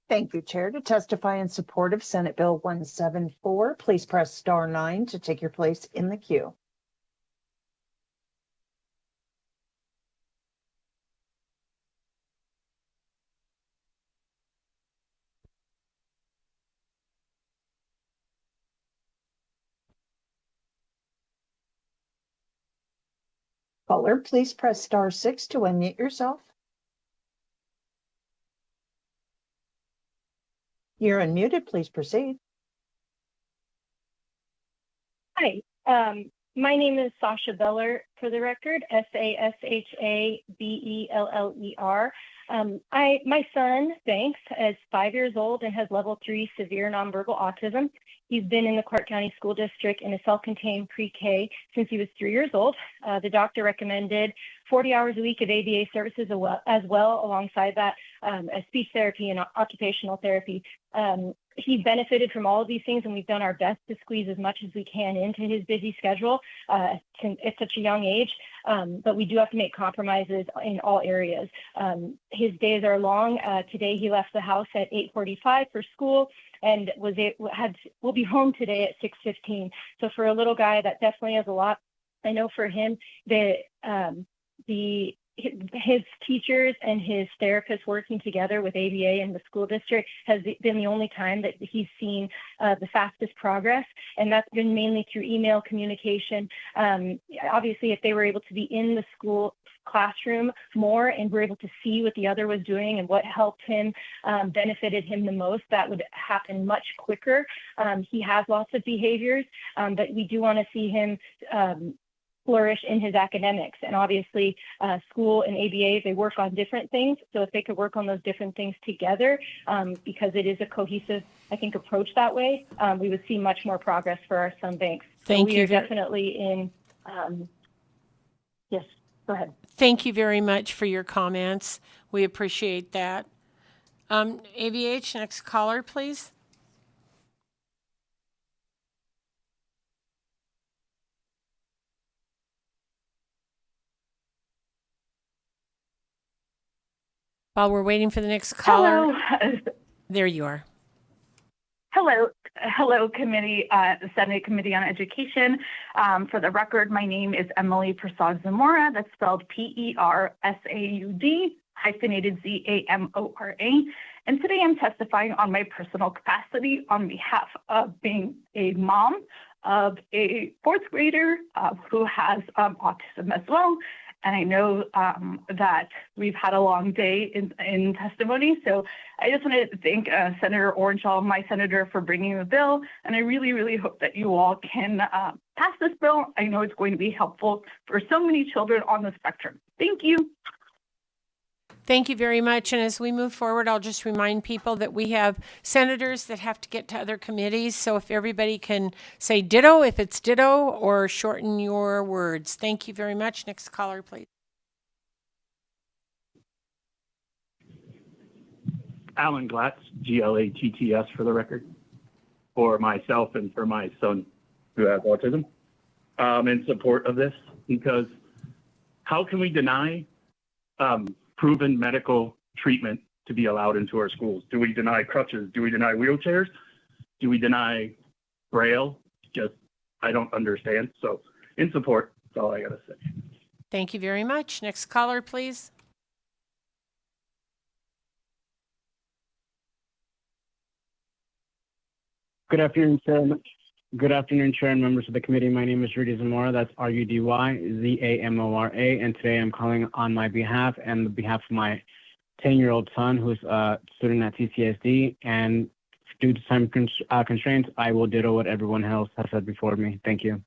Thank you, Chair. To testify in support of Senate Bill 174, please press star 9 to take your place in the queue. Caller, please press star 6 to unmute yourself. You're unmuted. Please proceed. Hi, my name is Sasha Beller, for the record, SASHABELLER. My son, Banks, is 5 years old and has level 3 severe nonverbal autism. He's been in the Clark County School District in a self-contained pre-K since he was 3 years old. The doctor recommended 40 hours a week of ABA services as well alongside that, as speech therapy and occupational therapy. He benefited from all of these things, and we've done our best to squeeze as much as we can into his busy schedule at such a young age. But we do have to make compromises in all areas. His days are long. Today he left the house at 8:45 for school and will be home today at 6:15. So for a little guy, that definitely is a lot. I know for him that his teachers and his therapists working together with ABA and the school district has been the only time that he's seen the fastest progress. And that's been mainly through email communication. Obviously, if they were able to be in the school classroom more and were able to see what the other was doing and what helped him, benefited him the most, that would happen much quicker. He has lots of behaviors, but we do want to see him flourish in his academics. And obviously, school and ABA, they work on different things. So if they could work on those different things together, because it is a cohesive, I think, approach that way, we would see much more progress for our son Banks. Thank so you. We are definitely in, yes, go ahead. Thank you very much for your comments. We appreciate that. AVH, next caller, please. While we're waiting for the next caller. Hello. There you are. Hello, committee, the Senate Committee on Education. For the record, my name is Emily Prasad Zamora. That's spelled PERSAUD hyphenated ZAMORA. And today I'm testifying on my personal capacity on behalf of being a mom of a fourth grader who has autism as well. And I know that we've had a long day in testimony. So I just wanted to thank Senator Orangel, my senator, for bringing the bill. And I really, really hope that you all can pass this bill. I know it's going to be helpful for so many children on the spectrum. Thank you. Thank you very much. And as we move forward, I'll just remind people that we have senators that have to get to other committees. So if everybody can say ditto, if it's ditto, or shorten your words. Thank you very much. Next caller, please. Alan Glatz, GLATTS for the record, for myself and for my son who has autism, in support of this, because how can we deny proven medical treatment to be allowed into our schools? Do we deny crutches? Do we deny wheelchairs? Do we deny Braille? I don't understand. So in support, that's all I gotta say. Thank you very much. Next caller, please. Good afternoon, Chair. Good afternoon, Chair and members of the committee. My name is Rudy Zamora. That's RUDY ZAMORA. And today I'm calling on my behalf and the behalf of my 10-year-old son who's a student at TCSD. And due to time constraints, I will ditto what everyone else has said before me. Thank you.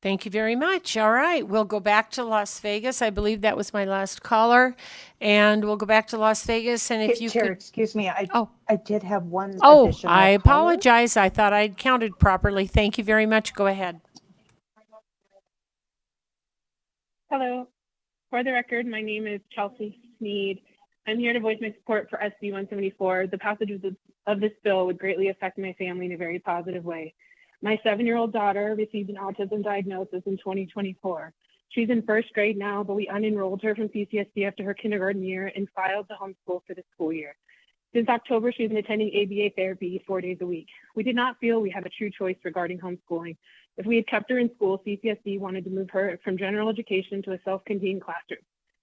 Thank you very much. All right, we'll go back to Las Vegas. I believe that was my last caller. And we'll go back to Las Vegas. And if you Chair, could... excuse me, I did have one Oh, additional I caller. apologize. I thought I'd counted properly. Thank you very much. Go ahead. Hello. For the record, my name is Chelsea Sneed. I'm here to voice my support for SB 174. The passage of this bill would greatly affect my family in a very positive way. My 7-year-old daughter received an autism diagnosis in 2024. She's in first grade now, but we unenrolled her from CCSD after her kindergarten year and filed to homeschool for the school year. Since October, she's been attending ABA therapy 4 days a week. We did not feel we had a true choice regarding homeschooling. If we had kept her in school, CCSD wanted to move her from general education to a self-contained classroom.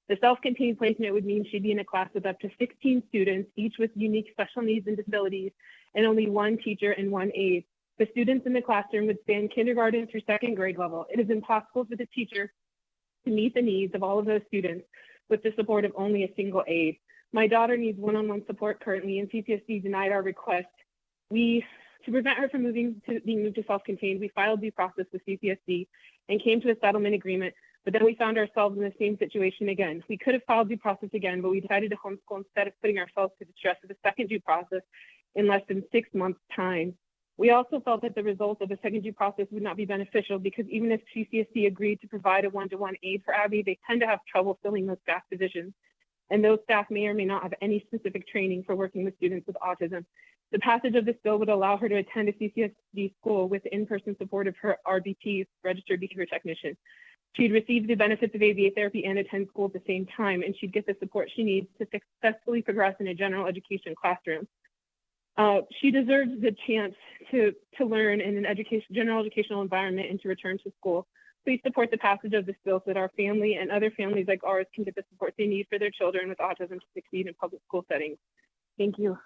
The self-contained placement would mean she'd be in a class with up to 16 students, each with unique special needs and disabilities, and only one teacher and one aide. The students in the classroom would span kindergarten through second grade level. It is impossible for the teacher to meet the needs of all of those students with the support of only a single aide. My daughter needs one-on-one support currently, and CCSD denied our request. To prevent her from being moved to self-contained, we filed due process with CCSD and came to a settlement agreement, but then we found ourselves in the same situation again. We could have filed due process again, but we decided to homeschool instead of putting ourselves to the stress of a second due process in less than 6 months' time. We also felt that the result of a second due process would not be beneficial because even if CCSD agreed to provide a one-to-one aide for Abby, they tend to have trouble filling those staff positions. And those staff may or may not have any specific training for working with students with autism. The passage of this bill would allow her to attend a CCSD school with in-person support of her RBT, registered behavior technician. She'd receive the benefits of ABA therapy and attend school at the same time, and she'd get the support she needs to successfully progress in a general education classroom. She deserves the chance to learn in an general educational environment and to return to school. Please support the passage of this bill so that our family and other families like ours can get the support they need for their children with autism to succeed in public school settings. Thank you.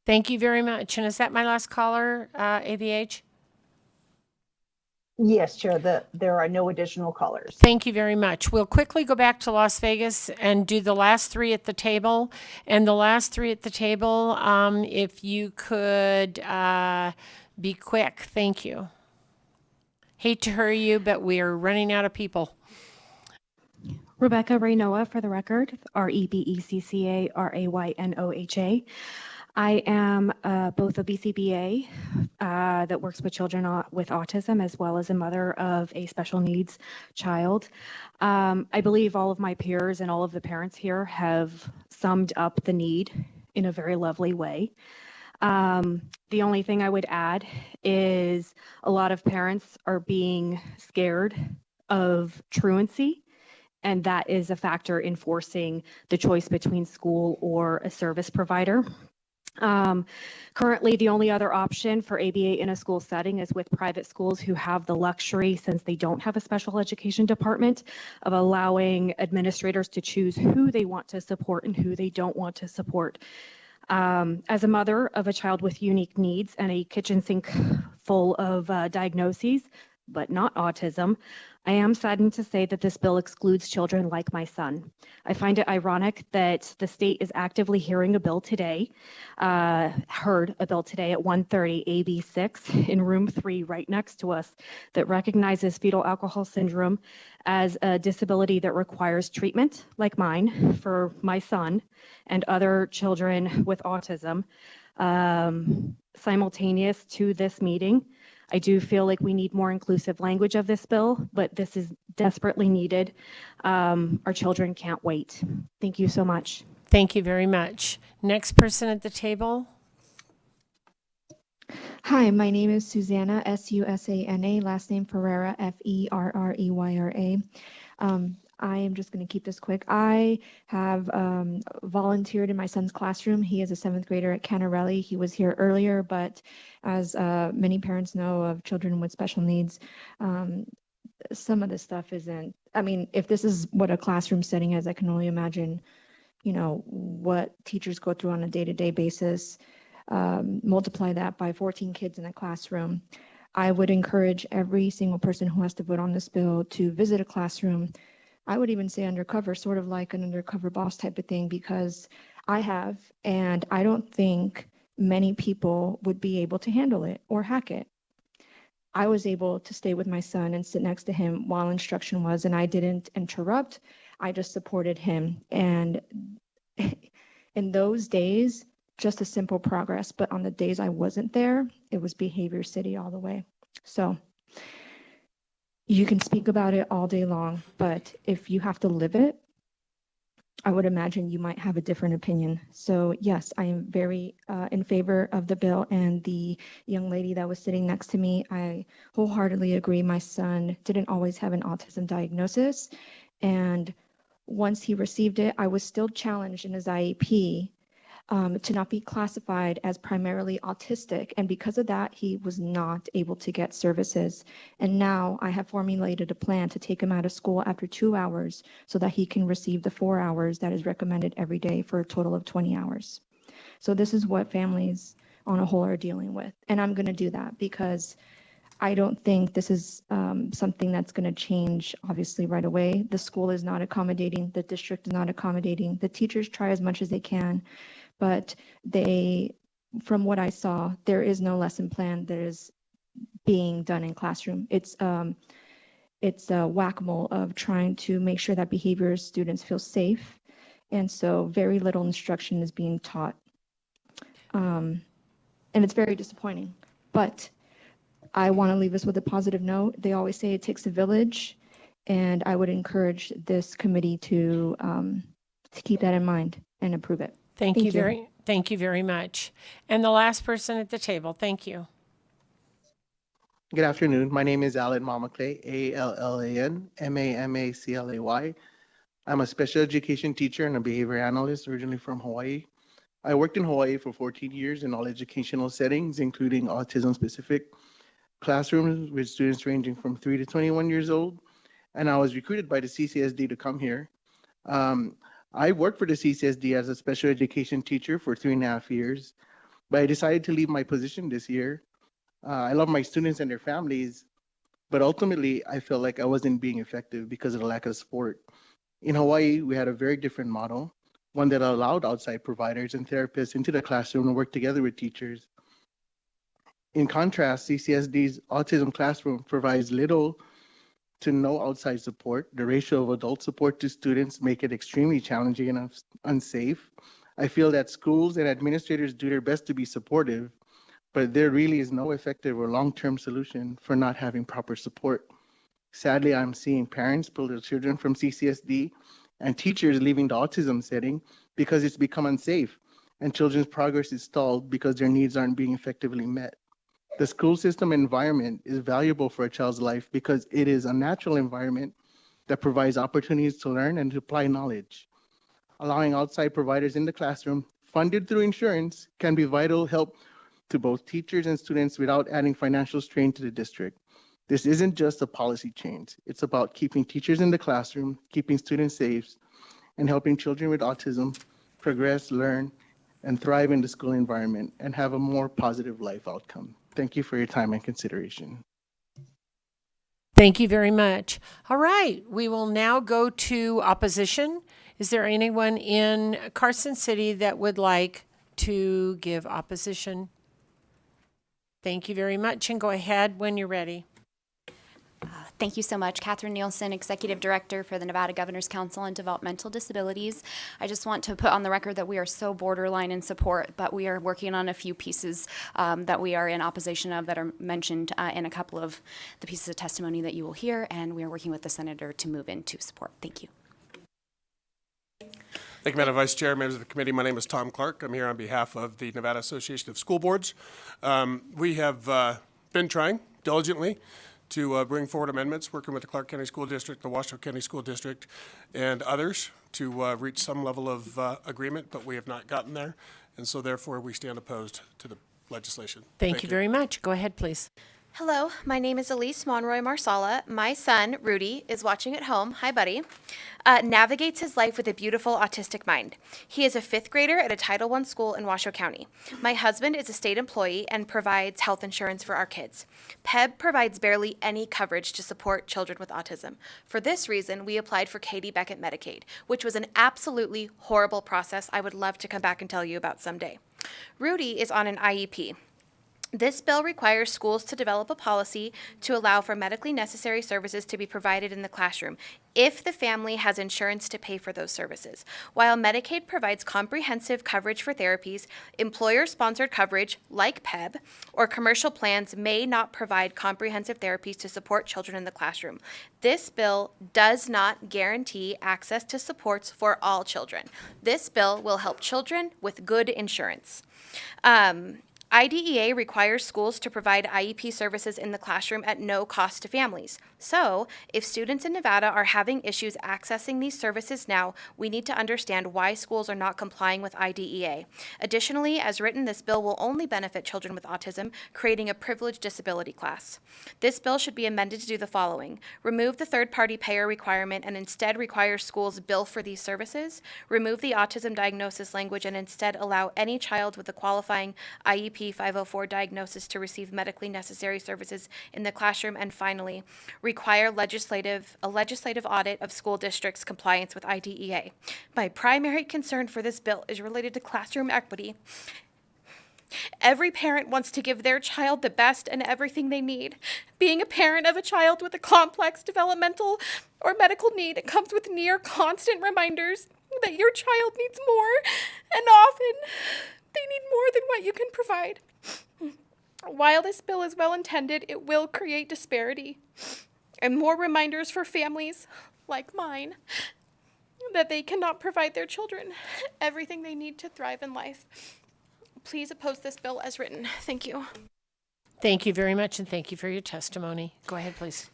Thank you very much. And is that my last caller, ABH? Yes, Chair, there are no additional callers. Thank you very much. We'll quickly go back to Las Vegas and do the last three at the table. And the last three at the table, if you could be quick. Thank you. Hate to hurry you, but we are running out of people. Rebecca Raynoa, for the record, REBECCA RAYNOHA. I am both a BCBA that works with children with autism as well as a mother of a special needs child. I believe all of my peers and all of the parents here have summed up the need in a very lovely way. The only thing I would add is a lot of parents are being scared of truancy, and that is a factor in forcing the choice between school or a service provider. Currently, the only other option for ABA in a school setting is with private schools who have the luxury, since they don't have a special education department, of allowing administrators to choose who they want to support and who they don't want to support. As a mother of a child with unique needs and a kitchen sink full of diagnoses, but not autism, I am saddened to say that this bill excludes children like my son. I find it ironic that the state is actively hearing a bill today, heard a bill today at 1:30 AB 6 in room 3 right next to us that recognizes fetal alcohol syndrome as a disability that requires treatment like mine for my son and other children with autism. Simultaneous to this meeting, I do feel like we need more inclusive language of this bill, but this is desperately needed. Our children can't wait. Thank you so much. Thank you very much. Next person at the table. Hi, my name is Susanna, Susana, last name Ferreira, Ferreyra. I am just going to keep this quick. I have volunteered in my son's classroom. He is a 7th grader at Canarelli. He was here earlier, but as many parents know of children with special needs, some of this stuff isn't, I mean, if this is what a classroom setting is, I can only imagine, you know, what teachers go through on a day-to-day basis. Multiply that by 14 kids in a classroom. I would encourage every single person who has to vote on this bill to visit a classroom. I would even say undercover, sort of like an undercover boss type of thing, because I have, and I don't think many people would be able to handle it or hack it. I was able to stay with my son and sit next to him while instruction was, and I didn't interrupt. I just supported him. And in those days, just a simple progress. But on the days I wasn't there, it was behavior city all the way. So you can speak about it all day long, but if you have to live it, I would imagine you might have a different opinion. So yes, I am very in favor of the bill, and the young lady that was sitting next to me, I wholeheartedly agree. My son didn't always have an autism diagnosis, and once he received it, I was still challenged in his IEP to not be classified as primarily autistic. And because of that, he was not able to get services. And now I have formulated a plan to take him out of school after 2 hours so that he can receive the 4 hours that is recommended every day for a total of 20 hours. So this is what families on a whole are dealing with. And I'm going to do that because I don't think this is something that's going to change, obviously, right away. The school is not accommodating. The district is not accommodating. The teachers try as much as they can, but from what I saw, there is no lesson plan that is being done in classroom. It's a whack-a-mole of trying to make sure that behavior students feel safe, and so very little instruction is being taught. And it's very disappointing, but I want to leave us with a positive note. They always say it takes a village, and I would encourage this committee to keep that in mind and approve it. Thank you very much. And the last person at the table, thank you. Good afternoon. My name is Alan Mamaclay, A-L-L-A-N, M-A-M-A-C-L-A-Y. I'm a special education teacher and a behavior analyst originally from Hawaii. I worked in Hawaii for 14 years in all educational settings, including autism-specific classrooms with students ranging from 3 to 21 years old. And I was recruited by the CCSD to come here. I worked for the CCSD as a special education teacher for 3.5 years, but I decided to leave my position this year. I love my students and their families, but ultimately I felt like I wasn't being effective because of the lack of support. In Hawaii, we had a very different model, one that allowed outside providers and therapists into the classroom to work together with teachers. In contrast, CCSD's autism classroom provides little to no outside support. The ratio of adult support to students make it extremely challenging and unsafe. I feel that schools and administrators do their best to be supportive, but there really is no effective or long-term solution for not having proper support. Sadly, I'm seeing parents pull their children from CCSD and teachers leaving the autism setting because it's become unsafe and children's progress is stalled because their needs aren't being effectively met. The school system environment is valuable for a child's life because it is a natural environment that provides opportunities to learn and to apply knowledge. Allowing outside providers in the classroom, funded through insurance, can be vital help to both teachers and students without adding financial strain to the district. This isn't just a policy change. It's about keeping teachers in the classroom, keeping students safe, and helping children with autism progress, learn, and thrive in the school environment and have a more positive life outcome. Thank you for your time and consideration. Thank you very much. All right, we will now go to opposition. Is there anyone in Carson City that would like to give opposition? Thank you very much, and go ahead when you're ready. Thank you so much. Catherine Nielsen, Executive Director for the Nevada Governor's Council on Developmental Disabilities. I just want to put on the record that we are so borderline in support, but we are working on a few pieces that we are in opposition of that are mentioned in a couple of the pieces of testimony that you will hear, and we are working with the Senator to move into support. Thank you. Thank you, Madam Vice Chair, members of the committee. My name is Tom Clark. I'm here on behalf of the Nevada Association of School Boards. We have been trying diligently to bring forward amendments, working with the Clark County School District, the Washoe County School District, and others to reach some level of agreement, but we have not gotten there, and so therefore we stand opposed to the legislation. Thank you very much. Go ahead, please. Hello, my name is Elise Monroy Marsala. My son, Rudy, is watching at home. Hi, buddy. Navigates his life with a beautiful autistic mind. He is a 5th grader at a Title I school in Washoe County. My husband is a state employee and provides health insurance for our kids. PEB provides barely any coverage to support children with autism. For this reason, we applied for Katie Beckett Medicaid, which was an absolutely horrible process I would love to come back and tell you about someday. Rudy is on an IEP. This bill requires schools to develop a policy to allow for medically necessary services to be provided in the classroom if the family has insurance to pay for those services. While Medicaid provides comprehensive coverage for therapies, employer-sponsored coverage, like PEB, or commercial plans may not provide comprehensive therapies to support children in the classroom. This bill does not guarantee access to supports for all children. This bill will help children with good insurance. IDEA requires schools to provide IEP services in the classroom at no cost to families. So, if students in Nevada are having issues accessing these services now, we need to understand why schools are not complying with IDEA. Additionally, as written, this bill will only benefit children with autism, creating a privileged disability class. This bill should be amended to do the following: remove the third-party payer requirement and instead require schools bill for these services, remove the autism diagnosis language and instead allow any child with a qualifying IEP 504 diagnosis to receive medically necessary services in the classroom, and finally, require a legislative audit of school districts' compliance with IDEA. My primary concern for this bill is related to classroom equity. Every parent wants to give their child the best and everything they need. Being a parent of a child with a complex developmental or medical need, it comes with near constant reminders that your child needs more, and often they need more than what you can provide. While this bill is well intended, it will create disparity and more reminders for families like mine that they cannot provide their children everything they need to thrive in life. Please oppose this bill as written. Thank you. Thank you very much, and thank you for your testimony. Go ahead, please.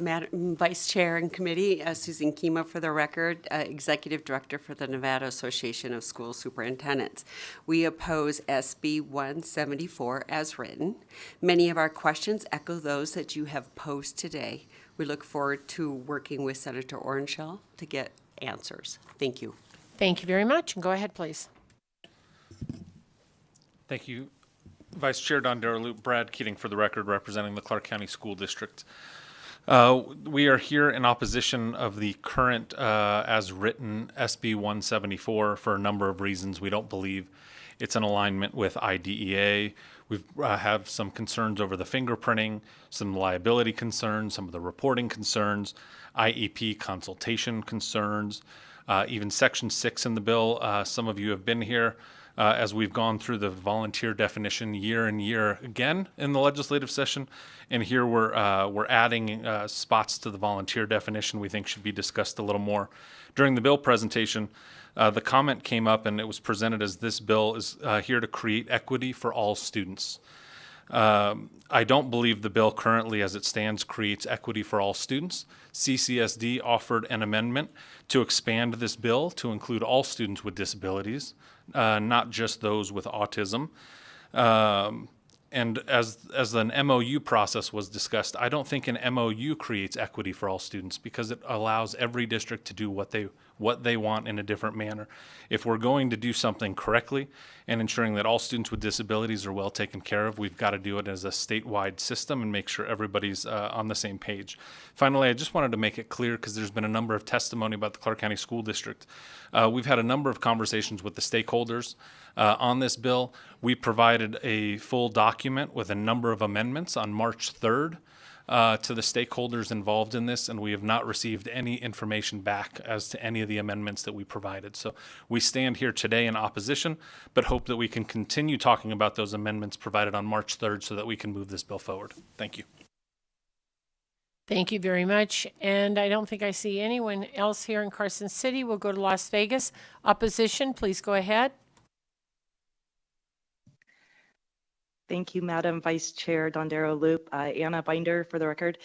Madam Vice Chair and Committee, Susan Kima for the record, Executive Director for the Nevada Association of School Superintendents. We oppose SB 174 as written. Many of our questions echo those that you have posed today. We look forward to working with Senator Orangel to get answers. Thank you. Thank you very much, and go ahead, please. Thank you. Vice Chair Don Daraloop, Brad Keating for the record, representing the Clark County School District. We are here in opposition of the current, as written, SB 174 for a number of reasons. We don't believe it's in alignment with IDEA. We have some concerns over the fingerprinting, some liability concerns, some of the reporting concerns, IEP consultation concerns, even Section 6 in the bill. Some of you have been here as we've gone through the volunteer definition year and year again in the legislative session, and here we're adding spots to the volunteer definition we think should be discussed a little more. During the bill presentation, the comment came up and it was presented as this bill is here to create equity for all students. I don't believe the bill currently as it stands creates equity for all students. CCSD offered an amendment to expand this bill to include all students with disabilities, not just those with autism. And as an MOU process was discussed, I don't think an MOU creates equity for all students because it allows every district to do what they want in a different manner. If we're going to do something correctly and ensuring that all students with disabilities are well taken care of, we've got to do it as a statewide system and make sure everybody's on the same page. Finally, I just wanted to make it clear because there's been a number of testimony about the Clark County School District. We've had a number of conversations with the stakeholders on this bill. We provided a full document with a number of amendments on March 3rd to the stakeholders involved in this, and we have not received any information back as to any of the amendments that we provided. So we stand here today in opposition, but hope that we can continue talking about those amendments provided on March 3rd so that we can move this bill forward. Thank you. Thank you very much. And I don't think I see anyone else here in Carson City. We'll go to Las Vegas. Opposition, please go ahead. Thank you, Madam Vice Chair Dondero Loop. Anna Binder for the record.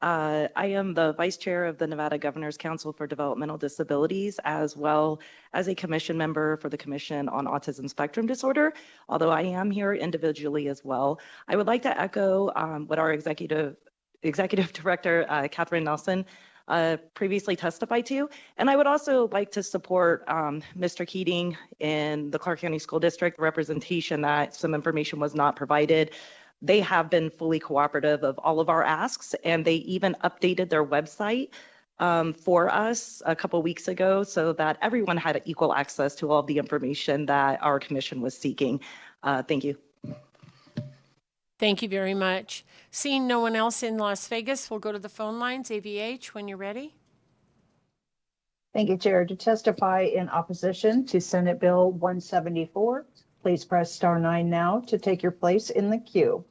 I am the Vice Chair of the Nevada Governor's Council for Developmental Disabilities, as well as a commission member for the Commission on Autism Spectrum Disorder, although I am here individually as well. I would like to echo what our Executive Director, Catherine Nelson, previously testified to. And I would also like to support Mr. Keating in the Clark County School District representation that some information was not provided. They have been fully cooperative of all of our asks, and they even updated their website for us a couple weeks ago so that everyone had equal access to all of the information that our commission was seeking. Thank you. Thank you very much. Seeing no one else in Las Vegas, we'll go to the phone lines. AVH, when you're ready. Thank you, Chair. To testify in opposition to Senate Bill 174, please press *9 now to take your place in the queue.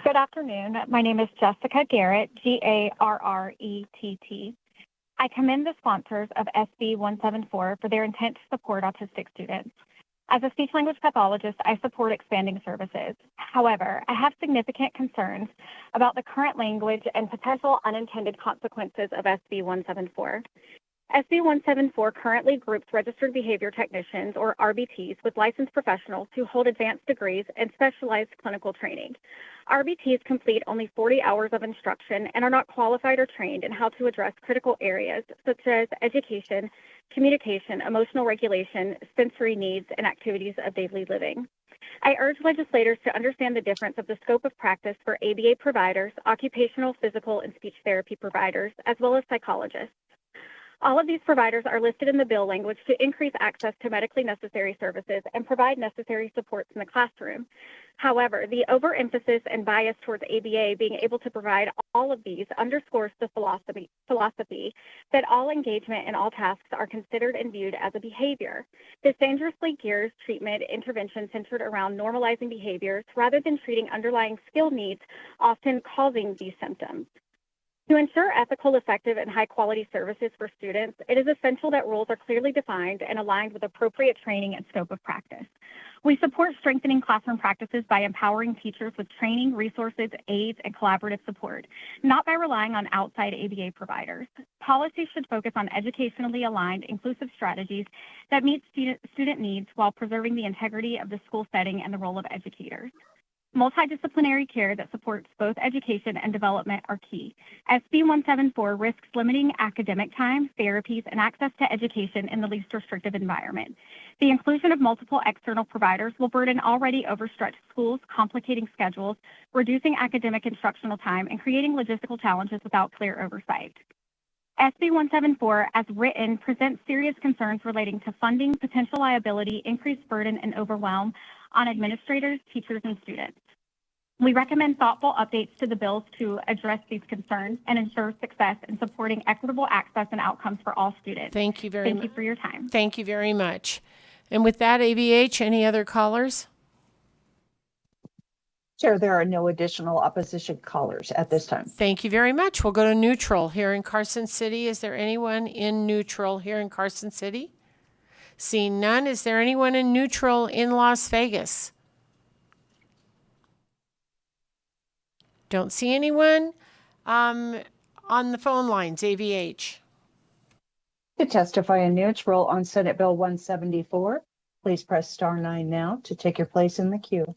Good afternoon. My name is Jessica Garrett, Garrett. I commend the sponsors of SB 174 for their intent to support autistic students. As a speech-language pathologist, I support expanding services. However, I have significant concerns about the current language and potential unintended consequences of SB 174. SB 174 currently groups registered behavior technicians, or RBTs, with licensed professionals who hold advanced degrees and specialized clinical training. RBTs complete only 40 hours of instruction and are not qualified or trained in how to address critical areas such as education, communication, emotional regulation, sensory needs, and activities of daily living. I urge legislators to understand the difference of the scope of practice for ABA providers, occupational, physical, and speech therapy providers, as well as psychologists. All of these providers are listed in the bill language to increase access to medically necessary services and provide necessary supports in the classroom. However, the overemphasis and bias towards ABA being able to provide all of these underscores the philosophy that all engagement and all tasks are considered and viewed as a behavior. This dangerously gears treatment intervention centered around normalizing behaviors rather than treating underlying skill needs, often causing these symptoms. To ensure ethical, effective, and high-quality services for students, it is essential that rules are clearly defined and aligned with appropriate training and scope of practice. We support strengthening classroom practices by empowering teachers with training, resources, aids, and collaborative support, not by relying on outside ABA providers. Policy should focus on educationally aligned, inclusive strategies that meet student needs while preserving the integrity of the school setting and the role of educators. Multidisciplinary care that supports both education and development are key. SB 174 risks limiting academic time, therapies, and access to education in the least restrictive environment. The inclusion of multiple external providers will burden already overstretched schools, complicating schedules, reducing academic instructional time, and creating logistical challenges without clear oversight. SB 174, as written, presents serious concerns relating to funding, potential liability, increased burden, and overwhelm on administrators, teachers, and students. We recommend thoughtful updates to the bills to address these concerns and ensure success in supporting equitable access and outcomes for all students. Thank you very much. Thank you for your time. Thank you very much. And with that, AVH, any other callers? Chair, there are no additional opposition callers at this time. Thank you very much. We'll go to neutral here in Carson City. Is there anyone in neutral here in Carson City? Seeing none, is there anyone in neutral in Las Vegas? Don't see anyone. On the phone lines, AVH. To testify in neutral on Senate Bill 174, please press *9 now to take your place in the queue.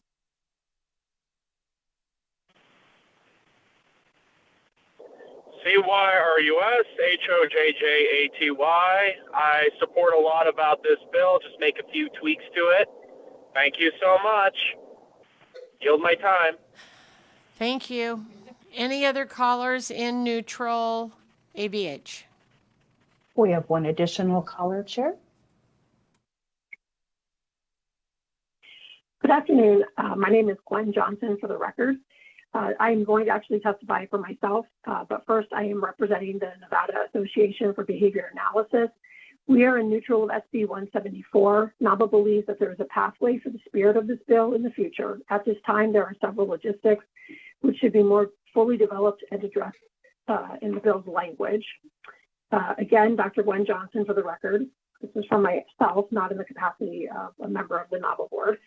CYRUS, HOJJATY. I support a lot about this bill, just make a few tweaks to it. Thank you so much. Yield my time. Thank you. Any other callers in neutral, AVH? We have one additional caller, Chair. Good afternoon. My name is Gwen Johnson, for the record. I am going to actually testify for myself, but first I am representing the Nevada Association for Behavior Analysis. We are in neutral of SB 174. NABA believes that there is a pathway for the spirit of this bill in the future. At this time, there are several logistics which should be more fully developed and addressed in the bill's language. Again, Dr. Gwen Johnson, for the record. This is from myself, not in the capacity of a member of the NABA board.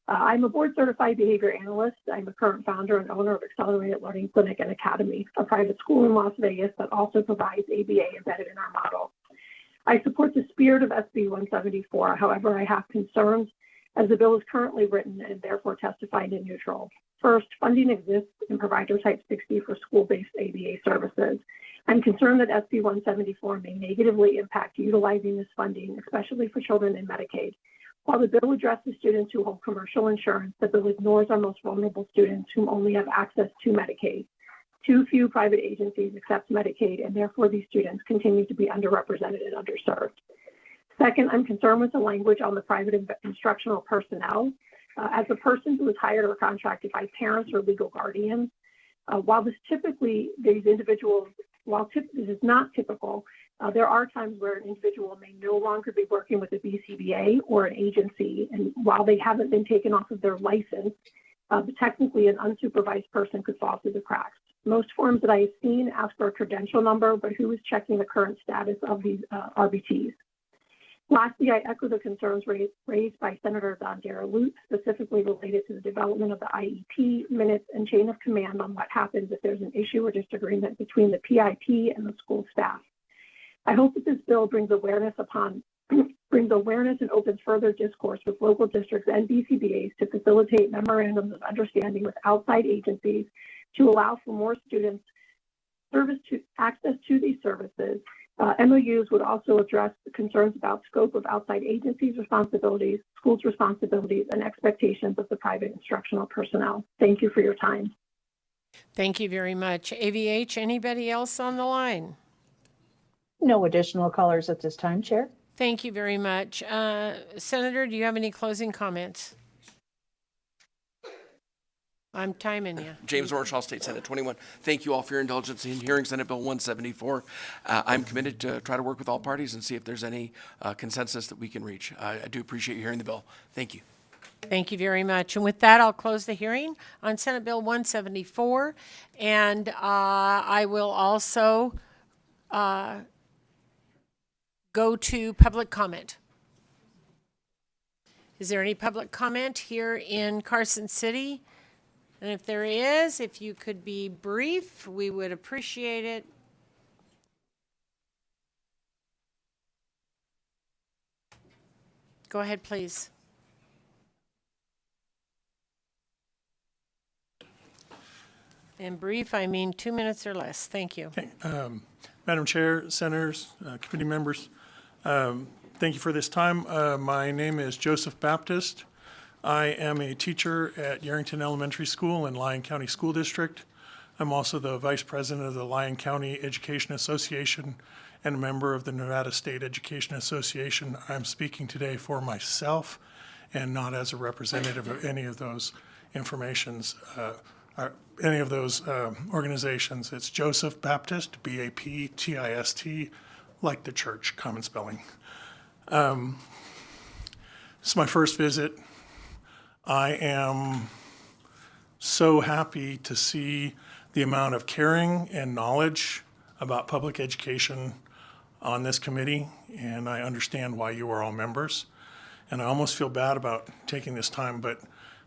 I'm a board-certified behavior analyst. I'm a current founder and owner of Accelerated Learning Clinic and Academy, a private school in Las Vegas that also provides ABA embedded in our model. I support the spirit of SB 174. However, I have concerns as the bill is currently written and therefore testified in neutral. First, funding exists in Provider Type 60 for school-based ABA services. I'm concerned that SB 174 may negatively impact utilizing this funding, especially for children in Medicaid. While the bill addresses students who hold commercial insurance, the bill ignores our most vulnerable students whom only have access to Medicaid. Too few private agencies accept Medicaid, and therefore these students continue to be underrepresented and underserved. Second, I'm concerned with the language on the private instructional personnel. As a person who is hired or contracted by parents or legal guardians, while this is not typical, there are times where an individual may no longer be working with a BCBA or an agency, and while they haven't been taken off of their license, but technically an unsupervised person could fall through the cracks. Most forms that I have seen ask for a credential number, but who is checking the current status of these RBTs? Lastly, I echo the concerns raised by Senator Don Darrell, specifically related to the development of the IEP minutes and chain of command on what happens if there's an issue or disagreement between the PIP and the school staff. I hope that this bill brings awareness and opens further discourse with local districts and BCBAs to facilitate memorandums of understanding with outside agencies to allow for more students access to these services. MOUs would also address the concerns about scope of outside agencies' responsibilities, schools' responsibilities, and expectations of the private instructional personnel. Thank you for your time. Thank you very much. AVH, anybody else on the line? No additional callers at this time, Chair. Thank you very much. Senator, do you have any closing comments? I'm timing you. James Orshaw, State Senate 21. Thank you all for your indulgence in hearing Senate Bill 174. I'm committed to try to work with all parties and see if there's any consensus that we can reach. I do appreciate you hearing the bill. Thank you. Thank you very much. And with that, I'll close the hearing on Senate Bill 174. And I will also go to public comment. Is there any public comment here in Carson City? And if there is, if you could be brief, we would appreciate it. Go ahead, please. And brief, I mean 2 minutes or less. Thank you. Okay. Madam Chair, Senators, committee members, thank you for this time. My name is Joseph Baptist. I am a teacher at Yerington Elementary School in Lyon County School District. I'm also the Vice President of the Lyon County Education Association and a member of the Nevada State Education Association. I'm speaking today for myself and not as a representative of any of those organizations. It's Joseph Baptist, B-A-P-T-I-S-T, like the church, common spelling. It's my first visit. I am so happy to see the amount of caring and knowledge about public education on this committee, and I understand why you are all members. And I almost feel bad about taking this time, but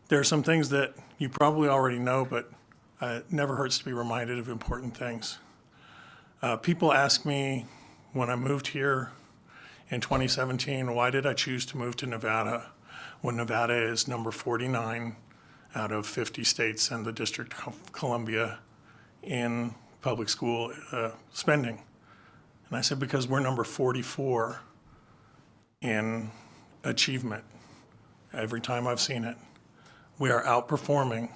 there are some things that you probably already know, but it never hurts to be reminded of important things. People ask me when I moved here in 2017, why did I choose to move to Nevada when Nevada is number 49 out of 50 states and the District of Columbia in public school spending? And I said, because we're number 44 in achievement. Every time I've seen it, we are outperforming.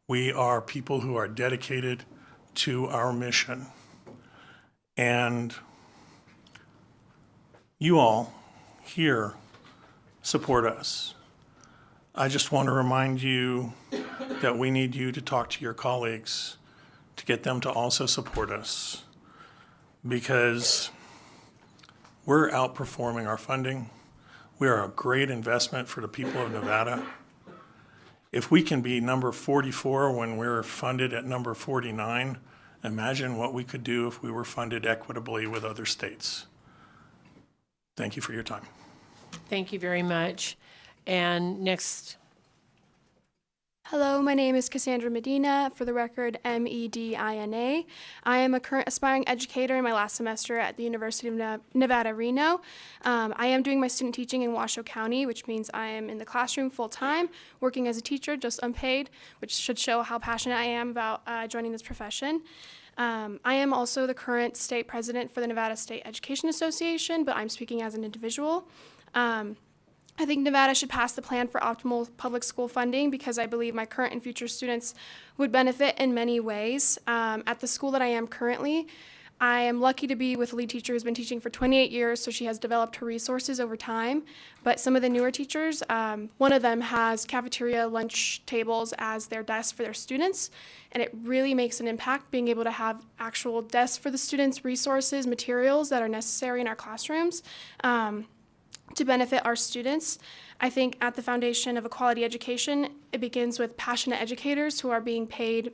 We are people who are dedicated to our mission. And you all here support us. I just want to remind you that we need you to talk to your colleagues to get them to also support us, because we're outperforming our funding. We are a great investment for the people of Nevada. If we can be number 44 when we're funded at number 49, imagine what we could do if we were funded equitably with other states. Thank you for your time. Thank you very much. And next. Hello, my name is Cassandra Medina, for the record, Medina. I am a current aspiring educator in my last semester at the University of Nevada, Reno. I am doing my student teaching in Washoe County, which means I am in the classroom full-time, working as a teacher, just unpaid, which should show how passionate I am about joining this profession. I am also the current state president for the Nevada State Education Association, but I'm speaking as an individual. I think Nevada should pass the plan for optimal public school funding because I believe my current and future students would benefit in many ways. At the school that I am currently, I am lucky to be with a lead teacher who's been teaching for 28 years, so she has developed her resources over time. But some of the newer teachers, one of them has cafeteria lunch tables as their desks for their students, and it really makes an impact being able to have actual desks for the students, resources, materials that are necessary in our classrooms. To benefit our students. I think at the foundation of a quality education, it begins with passionate educators who are being paid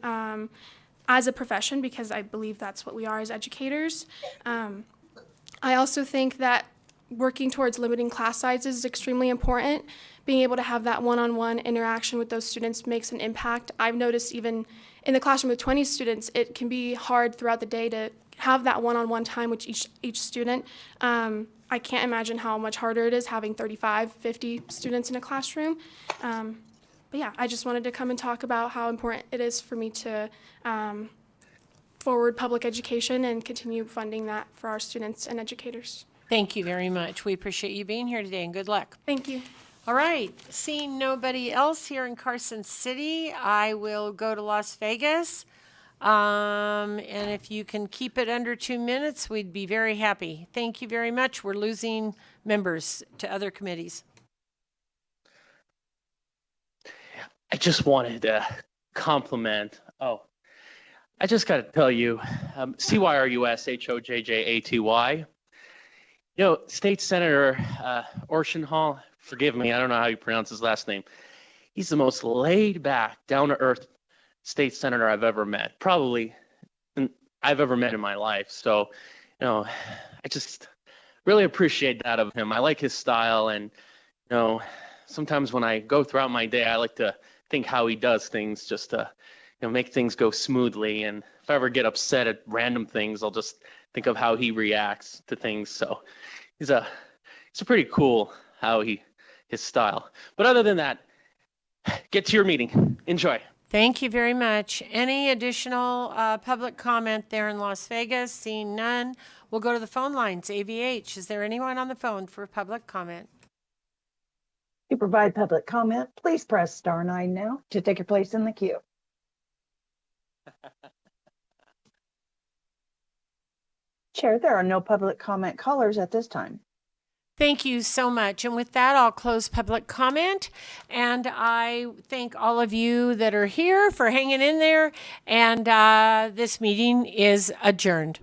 as a profession, because I believe that's what we are as educators. I also think that working towards limiting class sizes is extremely important. Being able to have that one-on-one interaction with those students makes an impact. I've noticed even in the classroom with 20 students, it can be hard throughout the day to have that one-on-one time with each student. I can't imagine how much harder it is having 35, 50 students in a classroom. But yeah, I just wanted to come and talk about how important it is for me to forward public education and continue funding that for our students and educators. Thank you very much. We appreciate you being here today, and good luck. Thank you. All right, seeing nobody else here in Carson City, I will go to Las Vegas. And if you can keep it under 2 minutes, we'd be very happy. Thank you very much. We're losing members to other committees. I just wanted to compliment. I just got to tell you, CYRUS HOJJATY. State Senator Orshenhall, forgive me, I don't know how you pronounce his last name. He's the most laid back, down to earth state senator I've ever met, probably I've ever met in my life. So, I just really appreciate that of him. I like his style, and sometimes when I go throughout my day, I like to think how he does things just to make things go smoothly. And if I ever get upset at random things, I'll just think of how he reacts to things. So it's pretty cool how his style. But other than that, get to your meeting. Enjoy. Thank you very much. Any additional public comment there in Las Vegas? Seeing none, we'll go to the phone lines. AVH, is there anyone on the phone for public comment? To provide public comment, please press *9 now to take your place in the queue. Chair, there are no public comment callers at this time. Thank you so much. And with that, I'll close public comment. And I thank all of you that are here for hanging in there. And this meeting is adjourned.